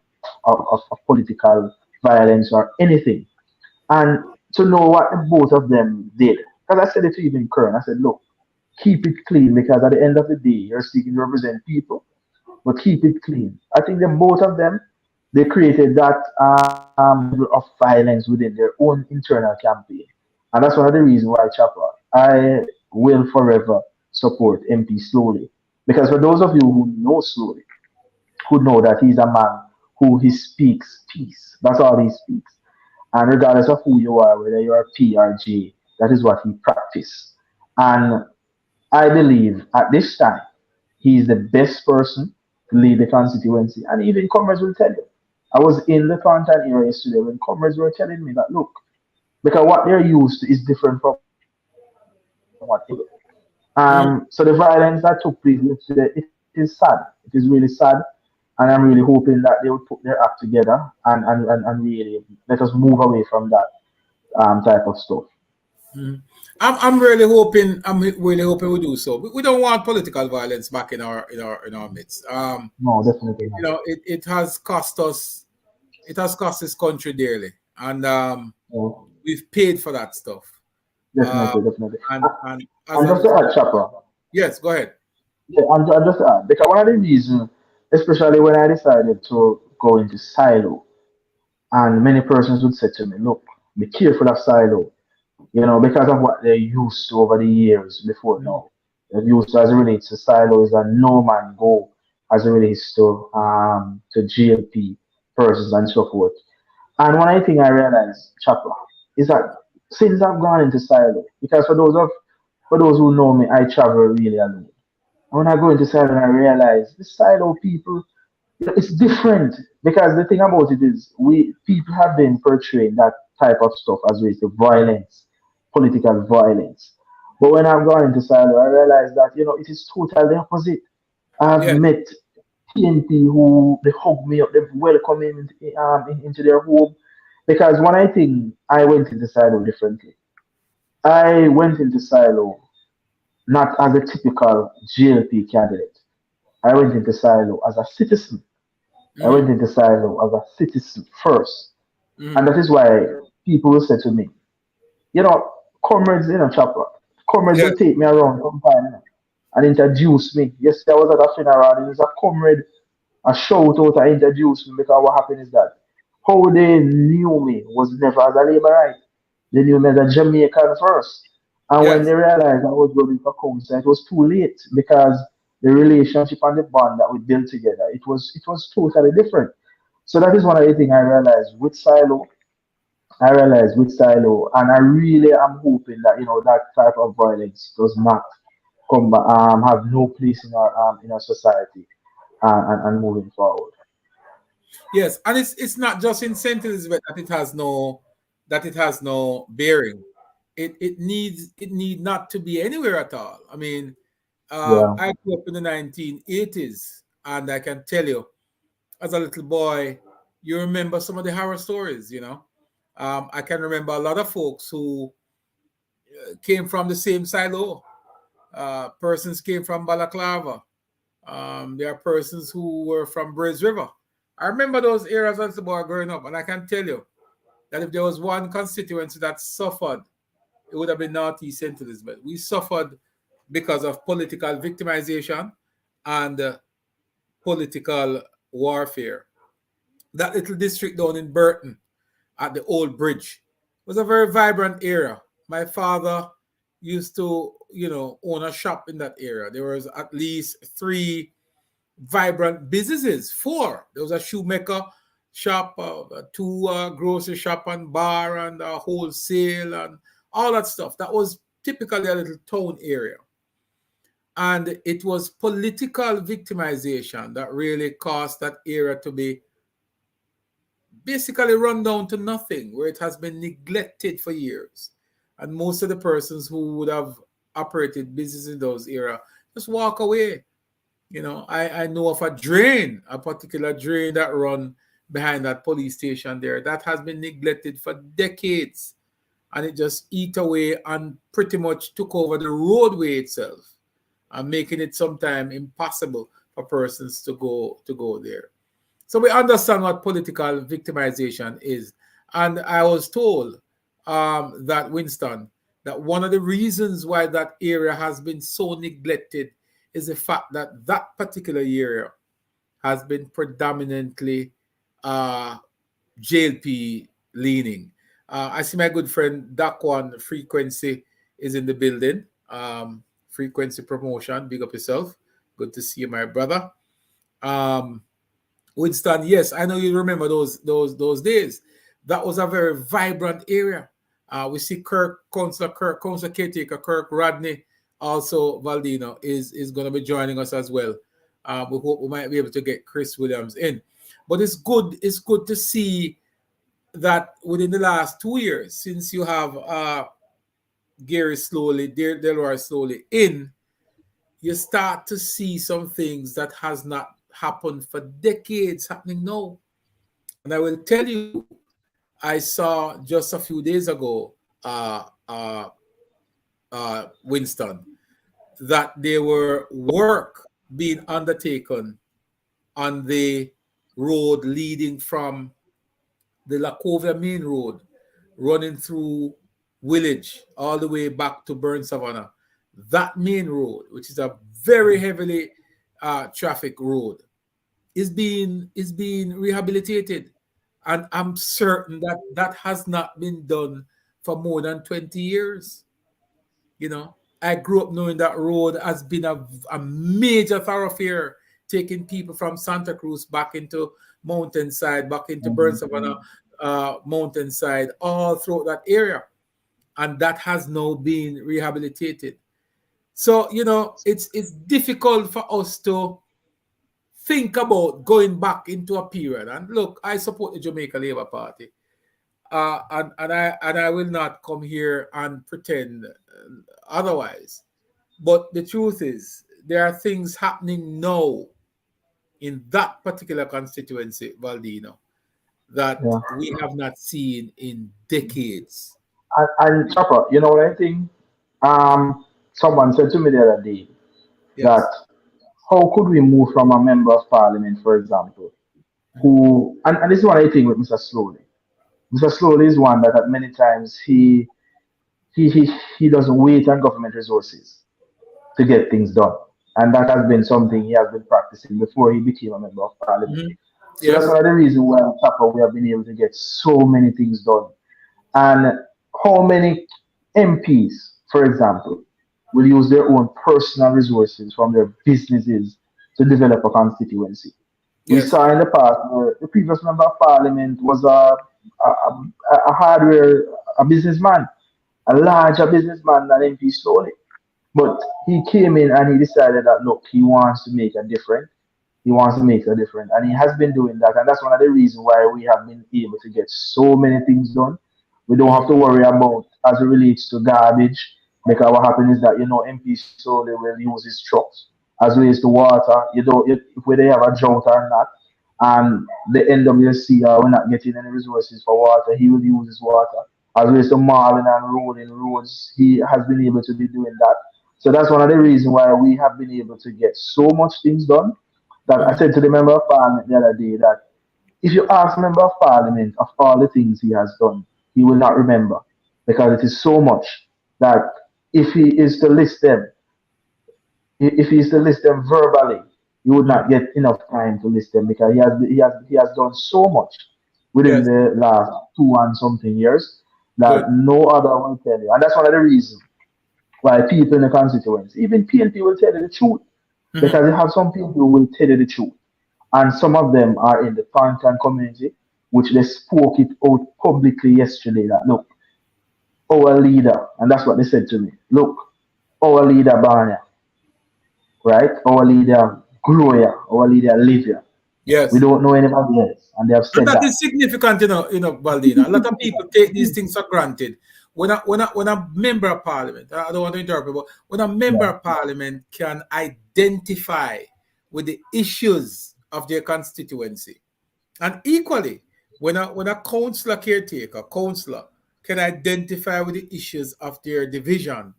political violence or anything. And to know what both of them did. Because I said it to even Kern. I said, look, keep it clean because at the end of the day, you're seeking to represent people, but keep it clean. I think that both of them, they created that level of violence within their own internal campaign. And that's one of the reasons why, Chopper, I will forever support MP Slowly. Because for those of you who know Slowly, who know that he's a man who he speaks peace. That's all he speaks. And regardless of who you are, whether you're a P or J, that is what he practices. And I believe at this time, he is the best person to lead the constituency. And even comrades will tell you. I was in the Thornton area yesterday when comrades were telling me that, look, because what they're used to is different from what they do. So the violence that took place yesterday, it is sad. It is really sad. And I'm really hoping that they will put their act together and really let us move away from that type of stuff. I'm really hoping we do so. We don't want political violence back in our midst. No, definitely not. It has cost us. It has cost this country dearly, and we've paid for that stuff. Definitely. And just to add, Chopper. Yes, go ahead. Yeah, and just to add, because one of the reasons, especially when I decided to go into Silo, and many persons would say to me, look, be careful of Silo, because of what they're used to over the years before now. They're used to, as it relates to Silo, is a no man go as it relates to GLP persons and so forth. And one thing I realized, Chopper, is that since I've gone into Silo, because for those who know me, I travel really alone. And when I go into Silo, I realize the Silo people, it's different because the thing about it is people have been portraying that type of stuff as relates to violence, political violence. But when I've gone into Silo, I realize that it is totally the opposite. I've met PNP who they hug me up, they welcome me into their home. Because when I think I went into Silo differently, I went into Silo not as a typical GLP candidate. I went into Silo as a citizen. I went into Silo as a citizen first. And that is why people will say to me, comrades, Chopper, comrades will take me around sometime and introduce me. Yesterday I was at a funeral and there's a comrade, a shout out and introduce me because what happened is that how they knew me was never as a Labourite. They knew me as a Jamaican first. And when they realized I was running for council, it was too late because the relationship and the bond that we built together, it was totally different. So that is one of the things I realized with Silo. I realize with Silo, and I really am hoping that that type of violence does not have no place in our society, and moving forward. Yes, and it's not just in St. Elizabeth that it has no bearing. It need not to be anywhere at all. I mean, Yeah. I grew up in the 1980s, and I can tell you, as a little boy, you remember some of the horror stories. I can remember a lot of folks who came from the same silo. Persons came from Balaclava. There are persons who were from Braze River. I remember those areas as a boy growing up, and I can tell you that if there was one constituency that suffered, it would have been Northeast St. Elizabeth. We suffered because of political victimization and political warfare. That little district down in Burton at the old bridge was a very vibrant area. My father used to, own a shop in that area. There was at least 3 vibrant businesses. 4. There was a shoemaker shop, 2 grocery shop and bar, and a wholesale and all that stuff. That was typically a little town area. And it was political victimization that really caused that area to be basically run down to nothing, where it has been neglected for years. And most of the persons who would have operated business in those areas just walk away. I know of a particular drain that run behind that police station there that has been neglected for decades, and it just eat away and pretty much took over the roadway itself, and making it sometimes impossible for persons to go there. So we understand what political victimization is. And I was told that, Winston, that one of the reasons why that area has been so neglected is the fact that that particular area has been predominantly JLP leaning. I see my good friend Dakwan Frequency is in the building. Frequency Promotion, big up yourself. Good to see you, my brother. Winston, yes, I know you remember those days. That was a very vibrant area. We see Council Caretaker Kirk Rodney, also Valdino, is going to be joining us as well. We hope we might be able to get Chris Williams in. But it's good to see that within the last 2 years, since you have Delroy slowly in, you start to see some things that has not happened for decades happening now. And I will tell you, I saw just a few days ago, Winston, that there were work being undertaken on the road leading from the Lacovia main road, running through Village all the way back to Burn Savannah. That main road, which is a very heavily traffic road, is being rehabilitated. And I'm certain that has not been done for more than 20 years. I grew up knowing that road has been a major thoroughfare, taking people from Santa Cruz back into Mountainside, back into Burn Savannah Mountainside, all throughout that area. And that has now been rehabilitated. So, it's difficult for us to think about going back into a period. And look, I support the Jamaica Labour Party. And I will not come here and pretend otherwise. But the truth is, there are things happening now in that particular constituency, Valdino, that we have not seen in decades. And Chopper, you know what I think? Someone said to me the other day that how could we move from a member of parliament, for example, who, and this is what I think with Mr. Slowly. Mr. Slowly is one that at many times he doesn't wait on government resources to get things done. And that has been something he has been practicing before he became a member of parliament. So that's one of the reasons why on Chopper we have been able to get so many things done. And how many MPs, for example, will use their own personal resources from their businesses to develop a constituency? We saw in the past where the previous member of parliament was a hardware, a businessman, a larger businessman than MP Slowly. But he came in and he decided that look, he wants to make a difference. He wants to make a difference, and he has been doing that, and that's one of the reasons why we have been able to get so many things done. We don't have to worry about as it relates to garbage, because what happens is that MP Slowly will use his trucks as relates to water. Whether they have a drought or not, and the NWC we're not getting any resources for water, he will use his water. As relates to marling and rolling roads, he has been able to be doing that. So that's one of the reasons why we have been able to get so much things done. That I said to the member of parliament the other day that if you ask the member of parliament of all the things he has done, he will not remember, because it is so much that if he is to list them, verbally, he would not get enough time to list them, because he has done so much within the last 2 and something years that no other will tell you, and that's one of the reasons why people in the constituency, even PNP, will tell you the truth. Because you have some people who will tell you the truth. And some of them are in the Thornton community, which they spoke it out publicly yesterday that, look, our leader, and that's what they said to me, look, our leader Barnia, right? Our leader Gloria, our leader Livia. Yes. We don't know anybody else. And they have said and that is significant, Valdino. A lot of people take these things for granted. When a member of parliament, I don't want to interrupt you, but when a member of parliament can identify with the issues of their constituency, and equally, when a councillor can identify with the issues of their division,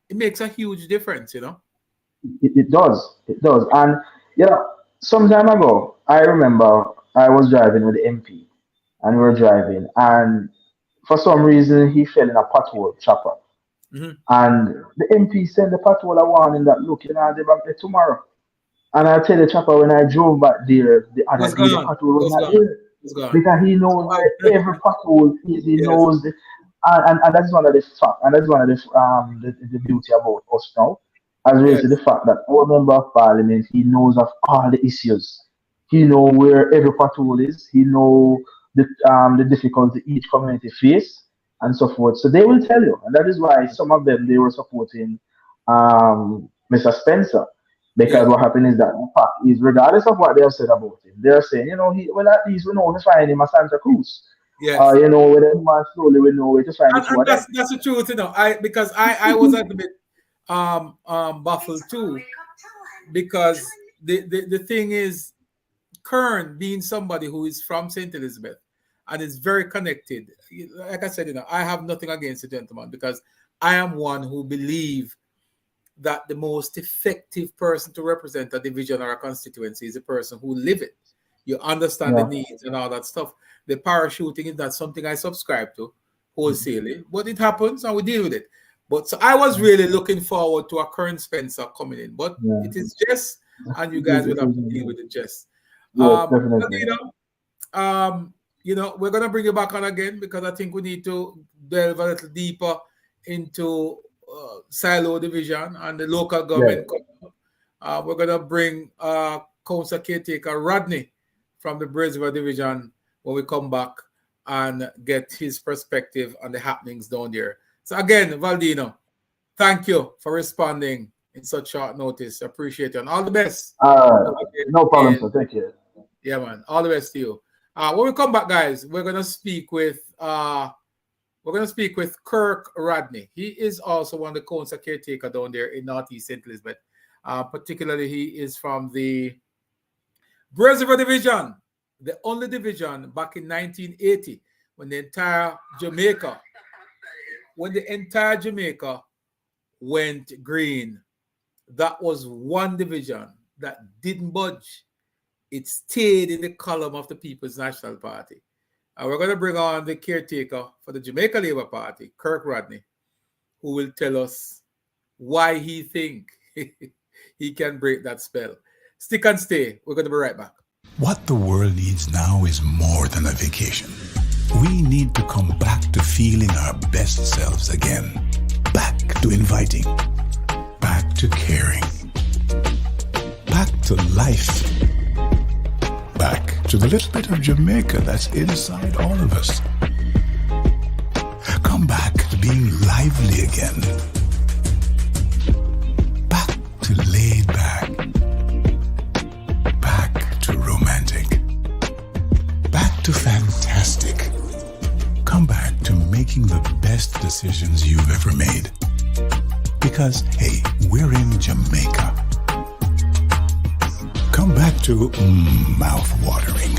it makes a huge difference, It does. And some time ago, I remember I was driving with the MP, and we were driving, and for some reason, he fell in a pothole, chopper. And the MP sent the pothole a warning that, look, they're back there tomorrow. And I tell the chopper, when I drove back there, the other day, the pothole was not there. Because he knows every pothole, he knows, and that's one of the facts, and that's one of the beauty about us now, as well as the fact that our member of parliament, he knows of all the issues. He knows where every pothole is. He knows the difficulty each community face and so forth. So they will tell you, and that is why some of them, they were supporting Mr. Spencer, because what happened is that the fact is, regardless of what they have said about him, they are saying, at least we know to find him at Santa Cruz. Yes. Whether he wants slowly, we know where to find him. That's the truth, because I was a bit baffled too, because the thing is, Kern, being somebody who is from St. Elizabeth and is very connected, like I said, I have nothing against the gentleman, because I am one who believe that the most effective person to represent a division or a constituency is a person who live it. You understand the needs and all that stuff. The parachuting is not something I subscribe to wholesalely, but it happens and we deal with it. But so I was really looking forward to a Kern Spencer coming in, but it is Jess, and you guys will have to deal with it, Jess. Yes, definitely. We're gonna bring you back on again, because I think we need to delve a little deeper into silo division and the local government. We're gonna bring Council Caretaker Rodney from the Brisbane division when we come back and get his perspective on the happenings down there. So again, Valdino, thank you for responding in such short notice. Appreciate it, and all the best. No problem, sir. Thank you. Yeah, man. All the best to you. When we come back, guys, we're gonna speak with Kirk Rodney. He is also one of the council caretaker down there in Northeast St. Elizabeth. Particularly, he is from the Brisbane division, the only division back in 1980 when the entire Jamaica went green. That was one division that didn't budge. It stayed in the column of the People's National Party. And we're going to bring on the caretaker for the Jamaica Labour Party, Kirk Rodney, who will tell us why he thinks he can break that spell. Stick and stay. We're going to be right back. What the world needs now is more than a vacation. We need to come back to feeling our best selves again. Back to inviting. Back to caring. Back to life. Back to the little bit of Jamaica that's inside all of us. lively again. Back to laid back. Back to romantic. Back to fantastic. Come back to making the best decisions you've ever made. Because, hey, we're in Jamaica. Come back to mouth-watering,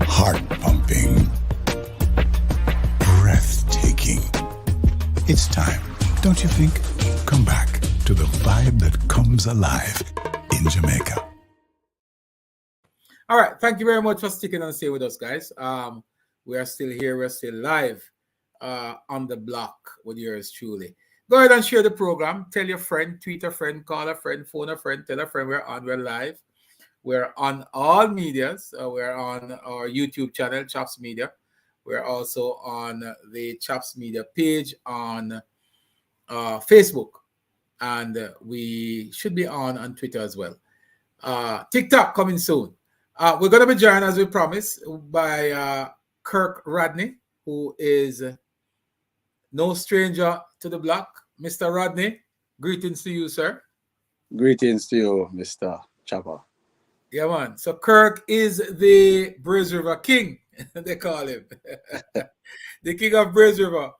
heart-pumping, breathtaking. It's time, don't you think? Come back to the vibe that comes alive in Jamaica. All right. Thank you very much for sticking and staying with us, guys. We are still here. We're still live on the block with yours truly. Go ahead and share the program. Tell your friend, tweet a friend, call a friend, phone a friend, tell a friend we're on. We're live. We're on all medias. We're on our YouTube channel, Chops Media. We're also on the Chops Media page on Facebook. And we should be on Twitter as well. TikTok coming soon. We're going to be joined, as we promised, by Kirk Rodney, who is no stranger to the block. Mr. Rodney, greetings to you, sir. Greetings to you, Mr. Chopper. Yeah, man. So Kirk is the Braze River King, they call him. The King of Braze River.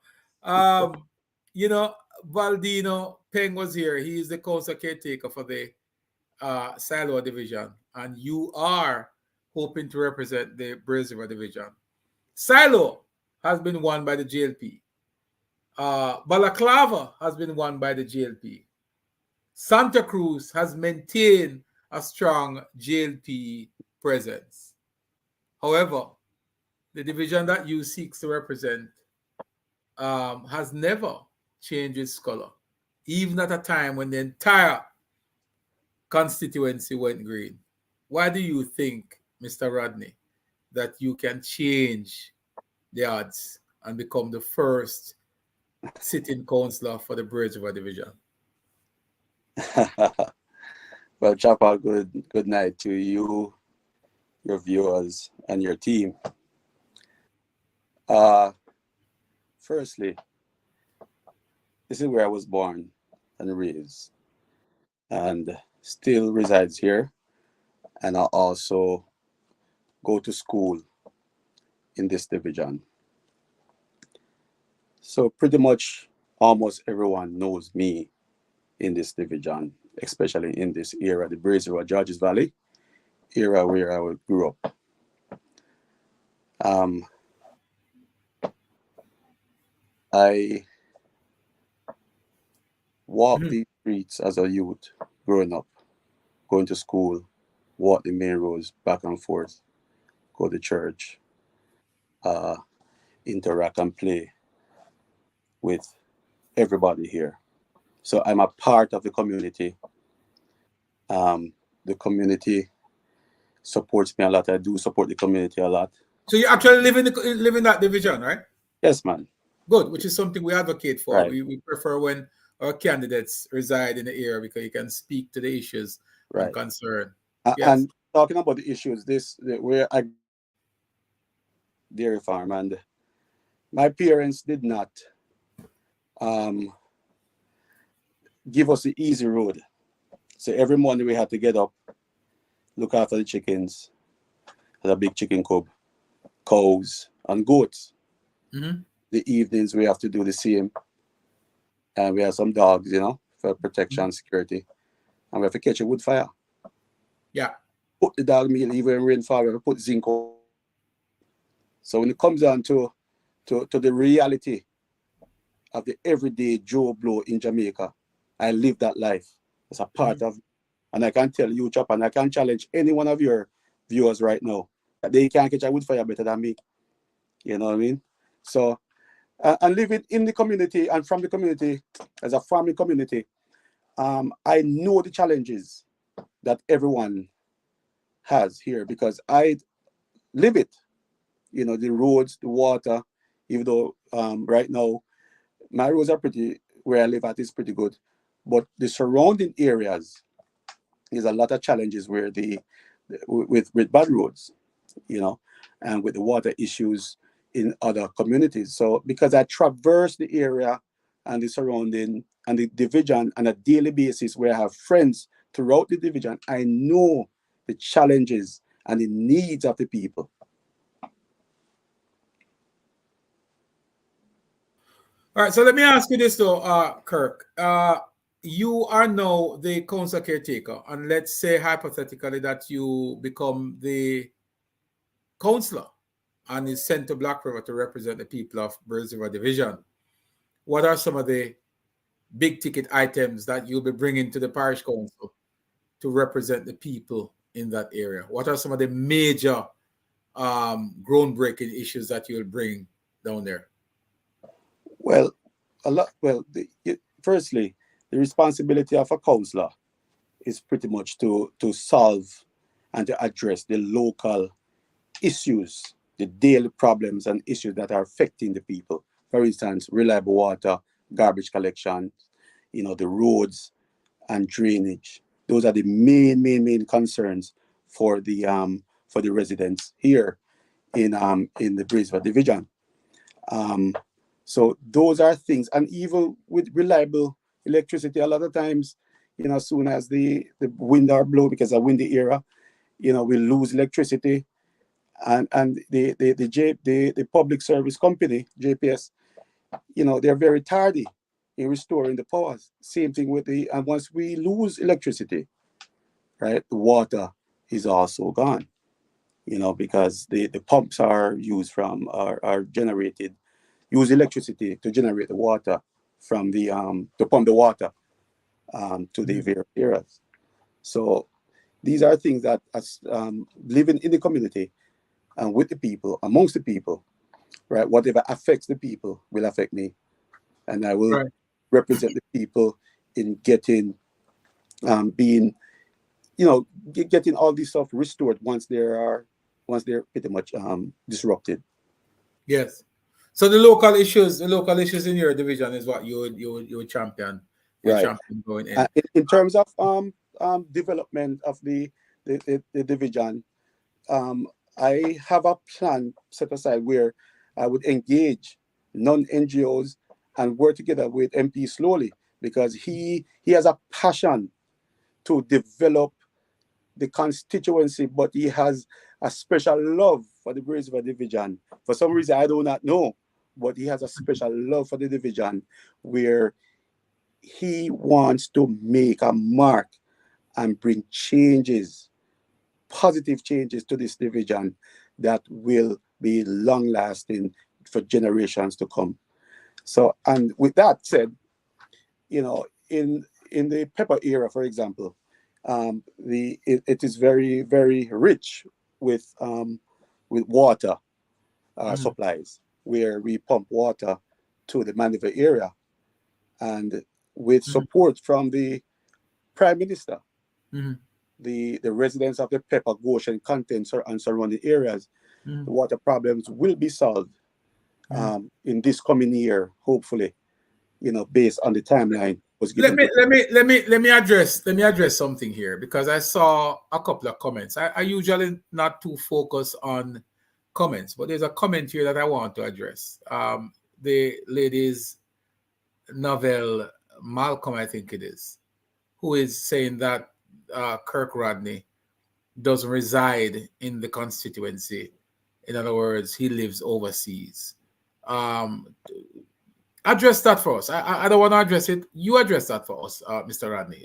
You know, Valdino Peng was here. He is the council caretaker for the Silo Division. And you are hoping to represent the Braze River Division. Silo has been won by the JLP. Balaclava has been won by the JLP. Santa Cruz has maintained a strong JLP presence. However, the division that you seek to represent has never changed its color, even at a time when the entire constituency went green. Why do you think, Mr. Rodney, that you can change the odds and become the first sitting councillor for the Braze River Division? Well, Chopper, good night to you, your viewers, and your team. Firstly, this is where I was born and raised, and still resides here. And I also go to school in this division. So pretty much almost everyone knows me in this division, especially in this era, the Braze River, Georges Valley era where I grew up. I walked these streets as a youth growing up, going to school, walk the main roads back and forth, go to church, interact and play with everybody here. So I'm a part of the community. The community supports me a lot. I do support the community a lot. So you actually live in that division, right? Yes, man. Good, which is something we advocate for. Right. We prefer when our candidates reside in the area because you can speak to the issues and concern. Yes. And talking about the issues, where I dairy farm, and my parents did not give us the easy road. So every morning we had to get up, look after the chickens, had a big chicken coop, cows, and goats. Mm-hmm. The evenings we have to do the same. And we have some dogs, for protection and security. And we have to catch a wood fire. Yeah. Put the dog meal, even when rain fall, we have to put zinc on. So when it comes down to the reality of the everyday Joe Blow in Jamaica, I live that life as a part of, and I can tell you, Chop, and I can challenge any one of your viewers right now that they can't catch a wood fire better than me. You know what I mean? So, and living in the community and from the community as a farming community, I know the challenges that everyone has here because I live it. The roads, the water, even though right now my roads are where I live at is pretty good. But the surrounding areas is a lot of challenges where with bad roads, and with the water issues, in other communities. So because I traverse the area and the surrounding and the division on a daily basis, where I have friends throughout the division, I know the challenges and the needs of the people. All right, so let me ask you this though, Kirk. You are now the council caretaker, and let's say hypothetically that you become the councillor and is sent to Black River to represent the people of Birds River Division. What are some of the big ticket items that you'll be bringing to the parish council to represent the people in that area? What are some of the major groundbreaking issues that you'll bring down there? Well, firstly, the responsibility of a councillor is pretty much to solve and to address the local issues, the daily problems and issues that are affecting the people. For instance, reliable water, garbage collection, the roads and drainage. Those are the main concerns for the residents here in the Birds River Division. So those are things, and even with reliable electricity, a lot of times, as soon as the wind are blow, because of windy era, we lose electricity, and the public service company, JPS, they're very tardy in restoring the power. Same thing with and once we lose electricity, right, the water is also gone, because the pumps are used from, are generated, use electricity to generate the water from to pump the water to the various areas. So these are things that, as living in the community and with the people, amongst the people, right, whatever affects the people will affect me. And I will represent the people in getting, getting all this stuff restored once they're pretty much disrupted. Yes. So the local issues in your division is what you would champion. Right. Champion going in. In terms of development of the division, I have a plan set aside where I would engage non-NGOs and work together with MP Slowly, because he has a passion to develop the constituency, but he has a special love for the Birds River Division. For some reason, I do not know, but he has a special love for the division, where he wants to make a mark and bring changes, positive changes to this division that will be long-lasting for generations to come. So, and with that said, in the pepper era, for example, it is very, very rich with water supplies, where we pump water to the Mandeville area, and with support from the Prime Minister, the residents of the Pepper, Goshen, Contents and surrounding areas, the water problems will be solved in this coming year, hopefully, based on the timeline was given. Let me address something here, because I saw a couple of comments. I usually not too focused on comments, but there's a comment here that I want to address. The lady's novel Malcolm, I think it is, who is saying that Kirk Rodney doesn't reside in the constituency. In other words, he lives overseas. Address that for us. I don't want to address it. You address that for us, Mr. Rodney.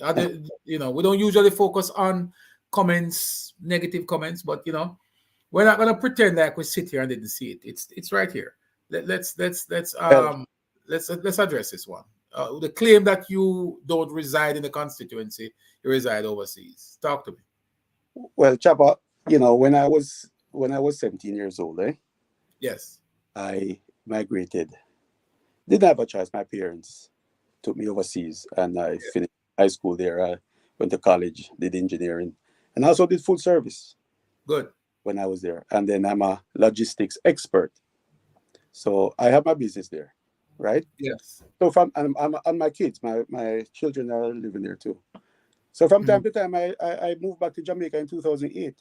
We don't usually focus on comments, negative comments, but we're not going to pretend like we sit here and didn't see it. It's right here. Let's address this one. The claim that you don't reside in the constituency, you reside overseas. Talk to me. Well, Chapa, when I was 17 years old, yes, I migrated. Didn't have a choice. My parents took me overseas, and I finished high school there. I went to college, did engineering, and also did full service. Good. When I was there, and then I'm a logistics expert, so I have my business there, right? Yes. So and my kids, my children are living there too. So from time to time, I moved back to Jamaica in 2008.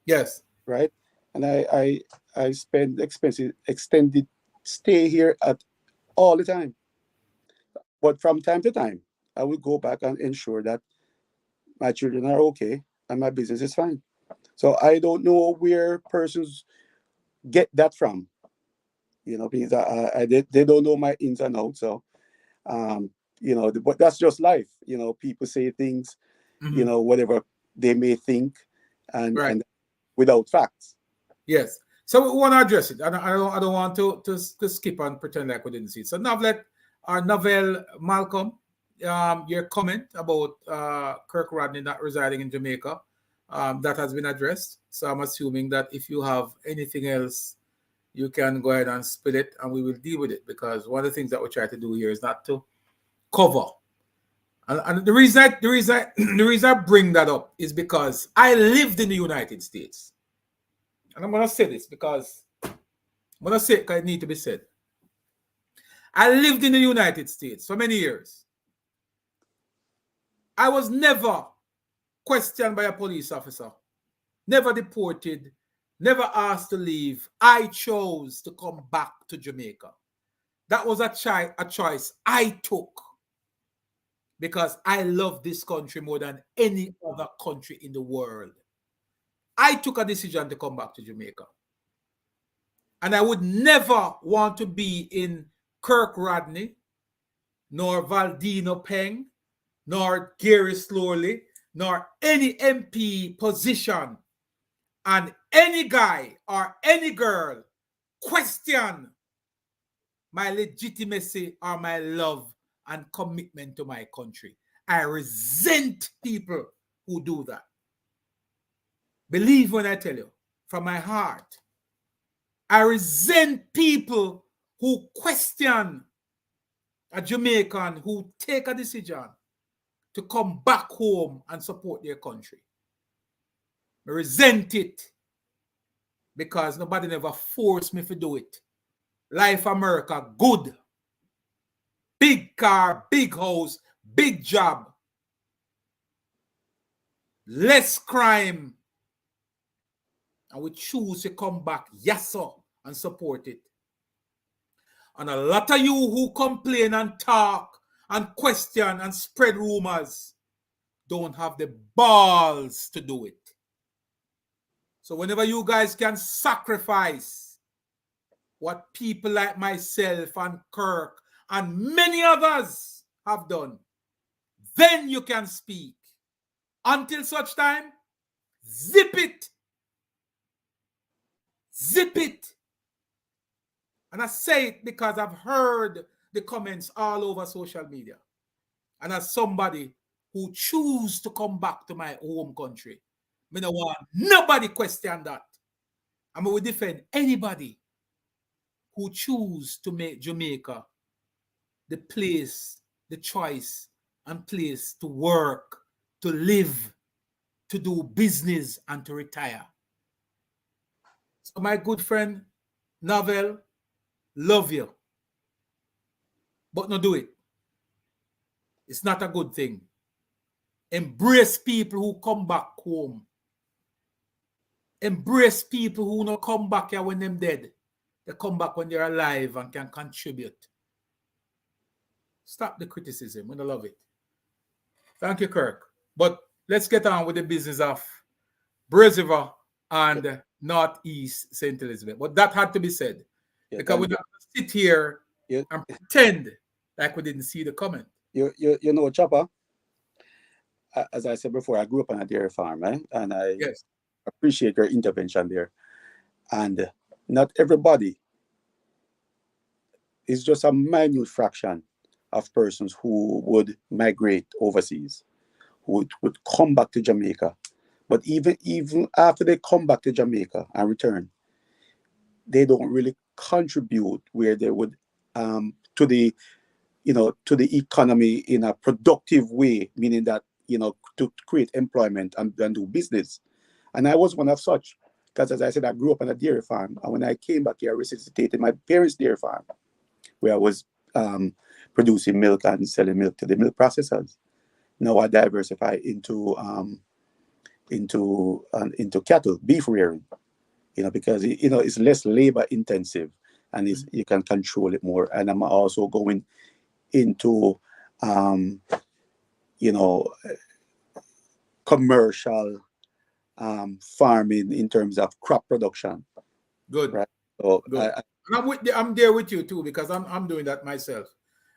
Yes. Right. and I spend extended stay here at all the time. But from time to time, I will go back and ensure that my children are okay and my business is fine. So I don't know where persons get that from, because they don't know my ins and outs. So, but that's just life. People say things, whatever they may think, and without facts. Yes. So we want to address it. I don't want to skip and pretend like we didn't see it. So Novel Malcolm, your comment about Kirk Rodney not residing in Jamaica, that has been addressed. So I'm assuming that if you have anything else, you can go ahead and spill it and we will deal with it, because one of the things that we try to do here is not to cover. And the reason I bring that up is because I lived in the United States. And I'm going to say this because it needs to be said. I lived in the United States for many years. I was never questioned by a police officer, never deported, never asked to leave. I chose to come back to Jamaica. That was a choice I took because I love this country more than any other country in the world. I took a decision to come back to Jamaica. And I would never want to be in Kirk Rodney, nor Valdino Peng, nor Gary Slowly, nor any MP position, and any guy or any girl question my legitimacy or my love and commitment to my country. I resent people who do that. Believe when I tell you, from my heart, I resent people who question a Jamaican who take a decision to come back home and support their country. I resent it because nobody never forced me to do it. Life America, good. Big car, big house, big job. Less crime. And we choose to come back, yes sir, and support it. And a lot of you who complain and talk and question and spread rumors don't have the balls to do it. So whenever you guys can sacrifice what people like myself and Kirk and many others have done, then you can speak. Until such time, zip it. Zip it. And I say it because I've heard the comments all over social media. And as somebody who choose to come back to my home country, I don't want nobody question that. I will defend anybody who choose to make Jamaica the place, the choice and place to work, to live, to do business and to retire. So my good friend, Novel, love you. But no do it. It's not a good thing. Embrace people who come back home. Embrace people who not come back here when they're dead. They come back when they're alive and can contribute. Stop the criticism. We don't love it. Thank you, Kirk. But let's get on with the business of Braziver and Northeast St. Elizabeth. But that had to be said. Because we don't sit here and pretend like we didn't see the comment. You know, Chopper, as I said before, I grew up on a dairy farm, right? And I appreciate your intervention there. And not everybody is just a minute fraction of persons who would migrate overseas, who would come back to Jamaica. But even after they come back to Jamaica and return, they don't really contribute where they would to the economy in a productive way, meaning that, to create employment and do business. And I was one of such, because as I said, I grew up on a dairy farm. And when I came back here, I resuscitated my parents' dairy farm, where I was producing milk and selling milk to the milk processors. Now I diversify into cattle, beef rearing. because it's less labor intensive, and you can control it more. And I'm also going into commercial farming in terms of crop production. Good. Right. So good. I'm there with you too, because I'm doing that myself.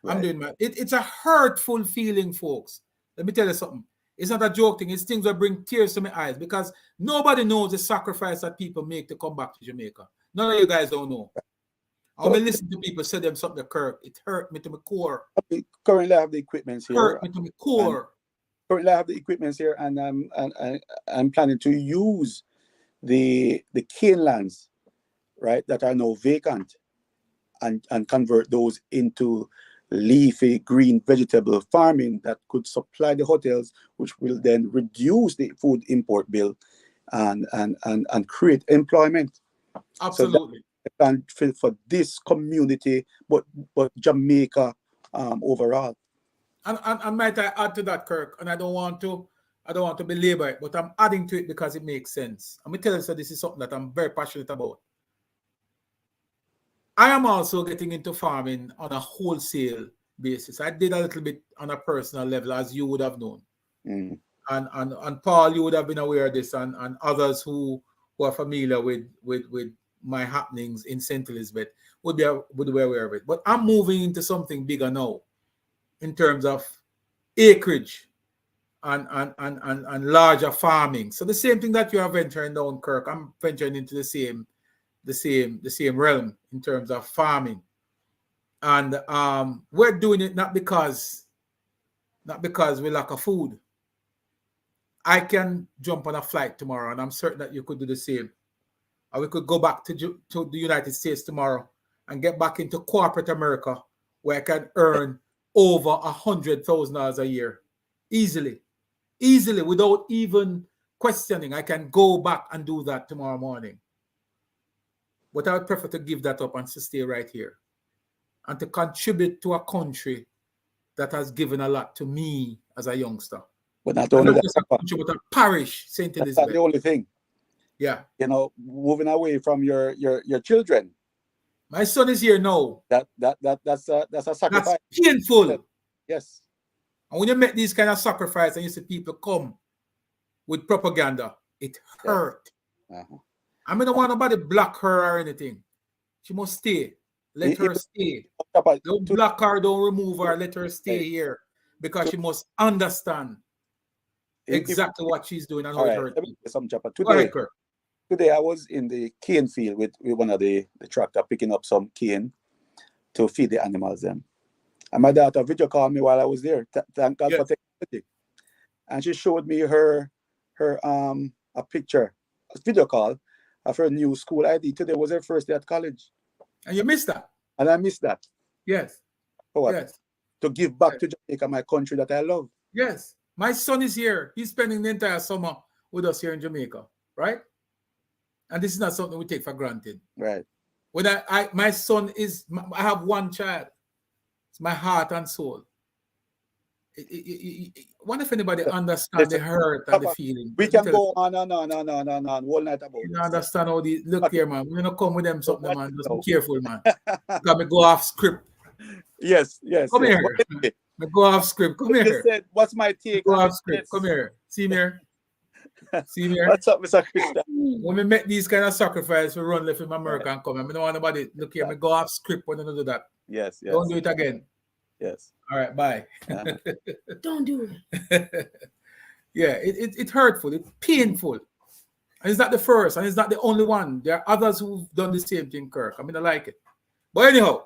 Right. I'm doing it's a hurtful feeling, folks. Let me tell you something. It's not a joke thing. It's things that bring tears to my eyes, because nobody knows the sacrifice that people make to come back to Jamaica. None of you guys don't know. I will listen to people say them something to Kirk. It hurt me to my core. Currently, I have the equipment here. Hurt me to my core. Currently, I have the equipment here, and I'm planning to use the cane lands, right, that are now vacant, and convert those into leafy green vegetable farming that could supply the hotels, which will then reduce the food import bill and create employment. Absolutely. So for this community, but Jamaica overall. And might I add to that, Kirk? And I don't want to belabor it, but I'm adding to it because it makes sense. I'm going to tell you, so this is something that I'm very passionate about. I am also getting into farming on a wholesale basis. I did a little bit on a personal level, as you would have known. Mm. And Paul, you would have been aware of this, and others who are familiar with my happenings in St. Elizabeth would be aware of it. But I'm moving into something bigger now in terms of acreage and larger farming. So the same thing that you are venturing down, Kirk, I'm venturing into the same realm in terms of farming. And we're doing it not because we lack of food. I can jump on a flight tomorrow, and I'm certain that you could do the same. Or we could go back to the United States tomorrow and get back into corporate America, where I can earn over $100,000 a year easily, without even questioning. I can go back and do that tomorrow morning. But I would prefer to give that up and to stay right here and to contribute to a country that has given a lot to me as a youngster. But not only that, but a parish, St. Elizabeth. That's not the only thing. Yeah. Moving away from your children. My son is here now. That's a sacrifice. That's painful. Yes. And when you make these kind of sacrifice and you see people come with propaganda, it hurt. Yeah. Uh-huh. I mean, I don't want nobody block her or anything. She must stay. Let her stay. Don't block her, don't remove her. Let her stay here, because she must understand exactly what she's doing and how it hurts. Today I was in the cane field with one of the tractor picking up some cane to feed the animals them. And my daughter video called me while I was there. Thank God for technology. And she showed me her a picture, a video call of her new school ID. Today was her first day at college. And you missed that. And I missed that. Yes. For what? Yes. To give back to Jamaica, my country that I love. Yes. My son is here. He's spending the entire summer with us here in Jamaica, right? And this is not something we take for granted. Right. When my son is, I have one child. It's my heart and soul. I wonder if anybody understands the hurt and the feeling. We can go on all night about you understand all these. Look here, man. We're not come with them something, man. Just be careful, man. Because me go off script. Yes. Come here. Me go off script. Come here. Said, what's my take? Go off script. Come here. See me here. See me here. What's up, Mr. Christian? When we make these kind of sacrifices, we run left in America and come. I don't want nobody. Look here. Me go off script when I do that. Yes. Don't do it again. Yes. All right, bye. Don't do it. Yeah, it's hurtful, it's painful. And it's not the first, and it's not the only one. There are others who've done the same thing, Kirk. I mean, I like it. But anyhow,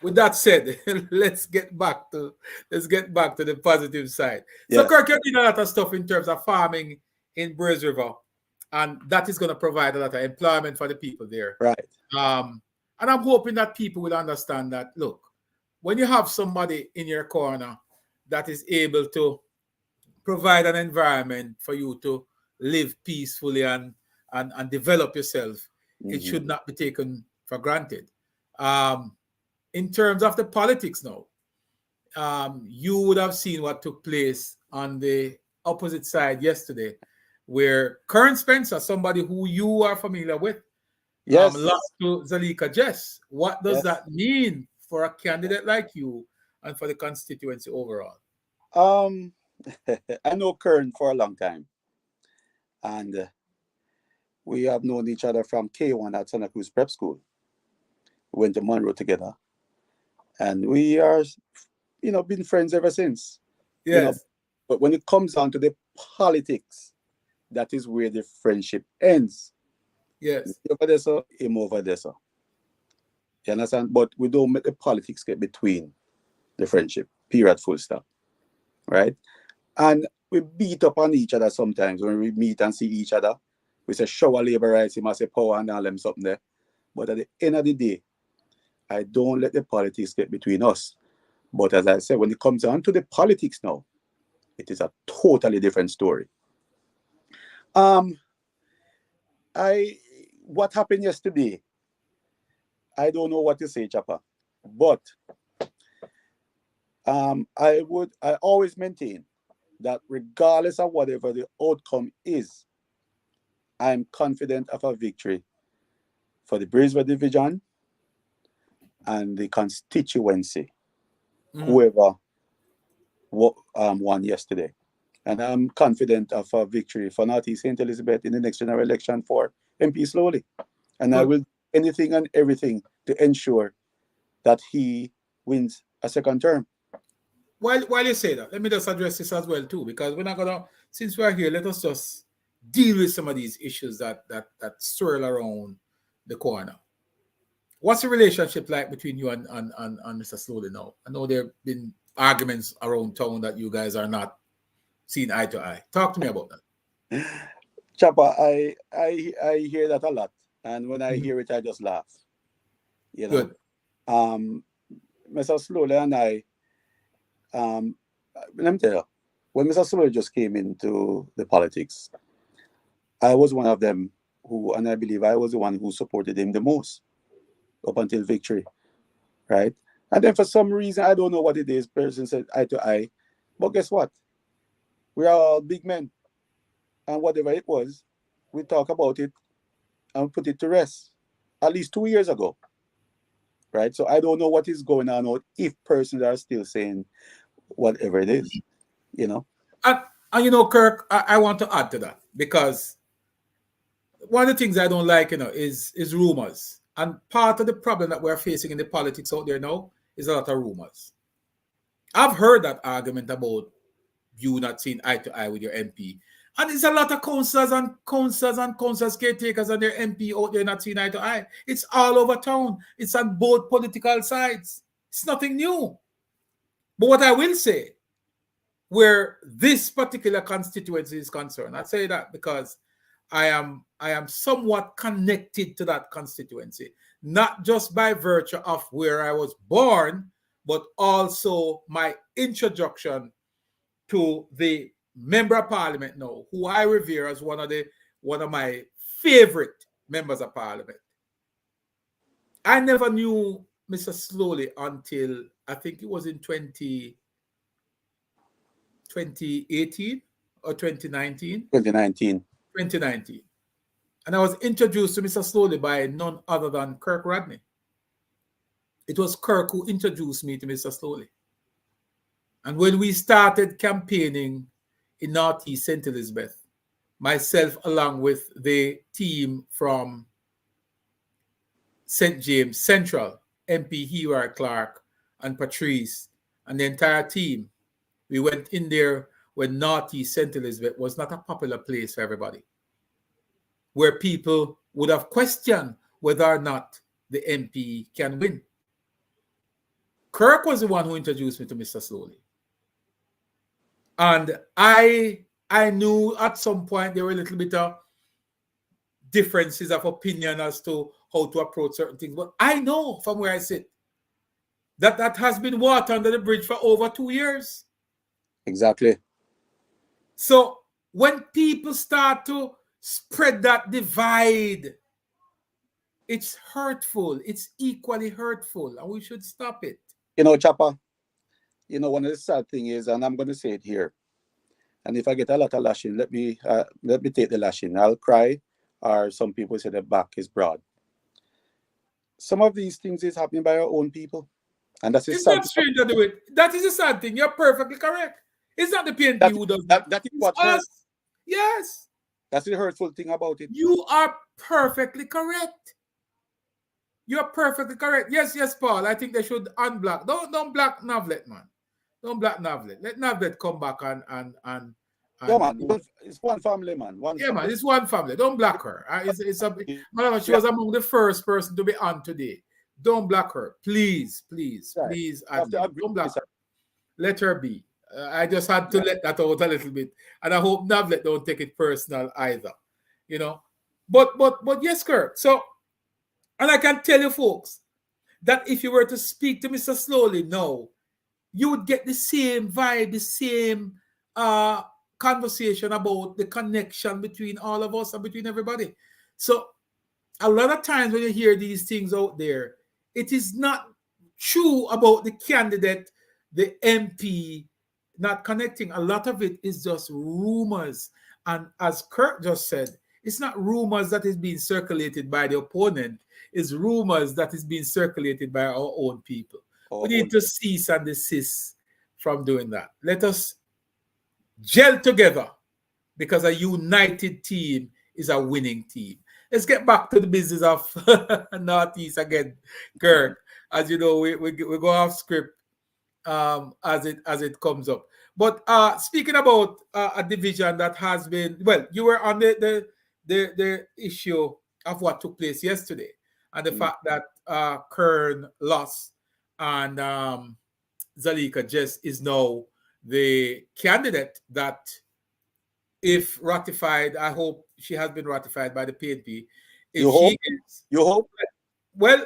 with that said, let's get back to the positive side. Yes. So, Kirk, you're doing a lot of stuff in terms of farming in Braze River, and that is going to provide a lot of employment for the people there. Right. And I'm hoping that people will understand that, look, when you have somebody in your corner that is able to provide an environment for you to live peacefully and develop yourself, it should not be taken for granted. In terms of the politics now, you would have seen what took place on the opposite side yesterday where Kern Spencer, somebody who you are familiar with, Yes. lost to Zalika Jess. What does Yes. that mean for a candidate like you and for the constituency overall? I know Kern for a long time, and we have known each other from K1 at Santa Cruz Prep School. We went to Monroe together, and we are, been friends ever since. Yes. But when it comes down to the politics, that is where the friendship ends. Yes. Over there, so him over there, so. You understand? But we don't make the politics get between the friendship. Period. Full stop. Right? And we beat up on each other sometimes when we meet and see each other. We say shower labor rights, he must say power and all them something there. But at the end of the day, I don't let the politics get between us. But as I said, when it comes down to the politics now, it is a totally different story. What happened yesterday, I don't know what to say, Chopper. But I always maintain that regardless of whatever the outcome is, I'm confident of a victory for the Brisbane division and the constituency, whoever won yesterday. And I'm confident of a victory for Northeast St. Elizabeth in the next general election for MP Slowly. And I will do anything and everything to ensure that he wins a second term. While you say that, let me just address this as well too, because we're not gonna, since we're here, let us just deal with some of these issues that swirl around the corner. What's the relationship like between you and Mr. Slowly now? I know there have been arguments around town that you guys are not seeing eye to eye. Talk to me about that. Chapa, I hear that a lot, and when I hear it, I just laugh. Good. Mr. Slowly and I, let me tell you, when Mr. Slowly just came into the politics, I was one of them who, and I believe I was the one who supported him the most up until victory, right? And then for some reason, I don't know what it is, person said eye to eye, but guess what? We are all big men, and whatever it was, we talk about it and put it to rest at least 2 years ago, right? So I don't know what is going on or if persons are still saying whatever it is, And Kirk, I want to add to that, because one of the things I don't like, is rumors. And part of the problem that we're facing in the politics out there now is a lot of rumors. I've heard that argument about you not seeing eye to eye with your MP. And there's a lot of councillors and councillors caretakers and their MP out there not seeing eye to eye. It's all over town. It's on both political sides. It's nothing new. But what I will say, where this particular constituency is concerned, I say that because I am somewhat connected to that constituency, not just by virtue of where I was born, but also my introduction to the member of parliament now, who I revere as one of my favorite members of parliament. I never knew Mr. Slowly until I think it was in 2018 or 2019. 2019. And I was introduced to Mr. Slowly by none other than Kirk Rodney. It was Kirk who introduced me to Mr. Slowly. And when we started campaigning in Northeast St. Elizabeth, myself along with the team from St. James Central, MP Heward Clark and Patrice, and the entire team, we went in there when Northeast St. Elizabeth was not a popular place for everybody, where people would have questioned whether or not the MP can win. Kirk was the one who introduced me to Mr. Slowly. And I knew at some point there were a little bit of differences of opinion as to how to approach certain things. But I know from where I sit that has been water under the bridge for over 2 years. Exactly. So when people start to spread that divide, it's hurtful. It's equally hurtful, and we should stop it. Chapa, one of the sad things is, and I'm going to say it here, And if I get a lot of lashing, let me take the lashing. I'll cry, or some people say the back is broad. Some of these things is happening by our own people. And that's it's not strange to do it. That is a sad thing. You're perfectly correct. It's not the PNP who does that. That is what hurts. Us. Yes. That's the hurtful thing about it. You are perfectly correct. You're perfectly correct. Yes, Paul. I think they should unblock. Don't block Navlet, man. Don't block Navlet. Let Navlet come back and yeah, man. It's one family, man. Man. It's one family. Don't block her. She was among the first person to be on today. Don't block her, please. Don't block her. Let her be. I just had to let that out a little bit, and I hope Navlet don't take it personal either. You know, but yes, Kirk. So, and I can tell you, folks, that if you were to speak to Mr. Slowly now, you would get the same vibe, the same conversation about the connection between all of us and between everybody. So, a lot of times when you hear these things out there, it is not true about the candidate, the MP not connecting. A lot of it is just rumors. And as Kirk just said, it's not rumors that is being circulated by the opponent. It's rumors that is being circulated by our own people. We need to cease and desist from doing that. Let us gel together, because a united team is a winning team. Let's get back to the business of Northeast again, Kirk. As you know, we go off script as it comes up. But speaking about a division that has been, well, you were on the issue of what took place yesterday, and the fact that Kern lost and Zalika Jess is now the candidate that, if ratified, I hope she has been ratified by the PNP. You hope? Well,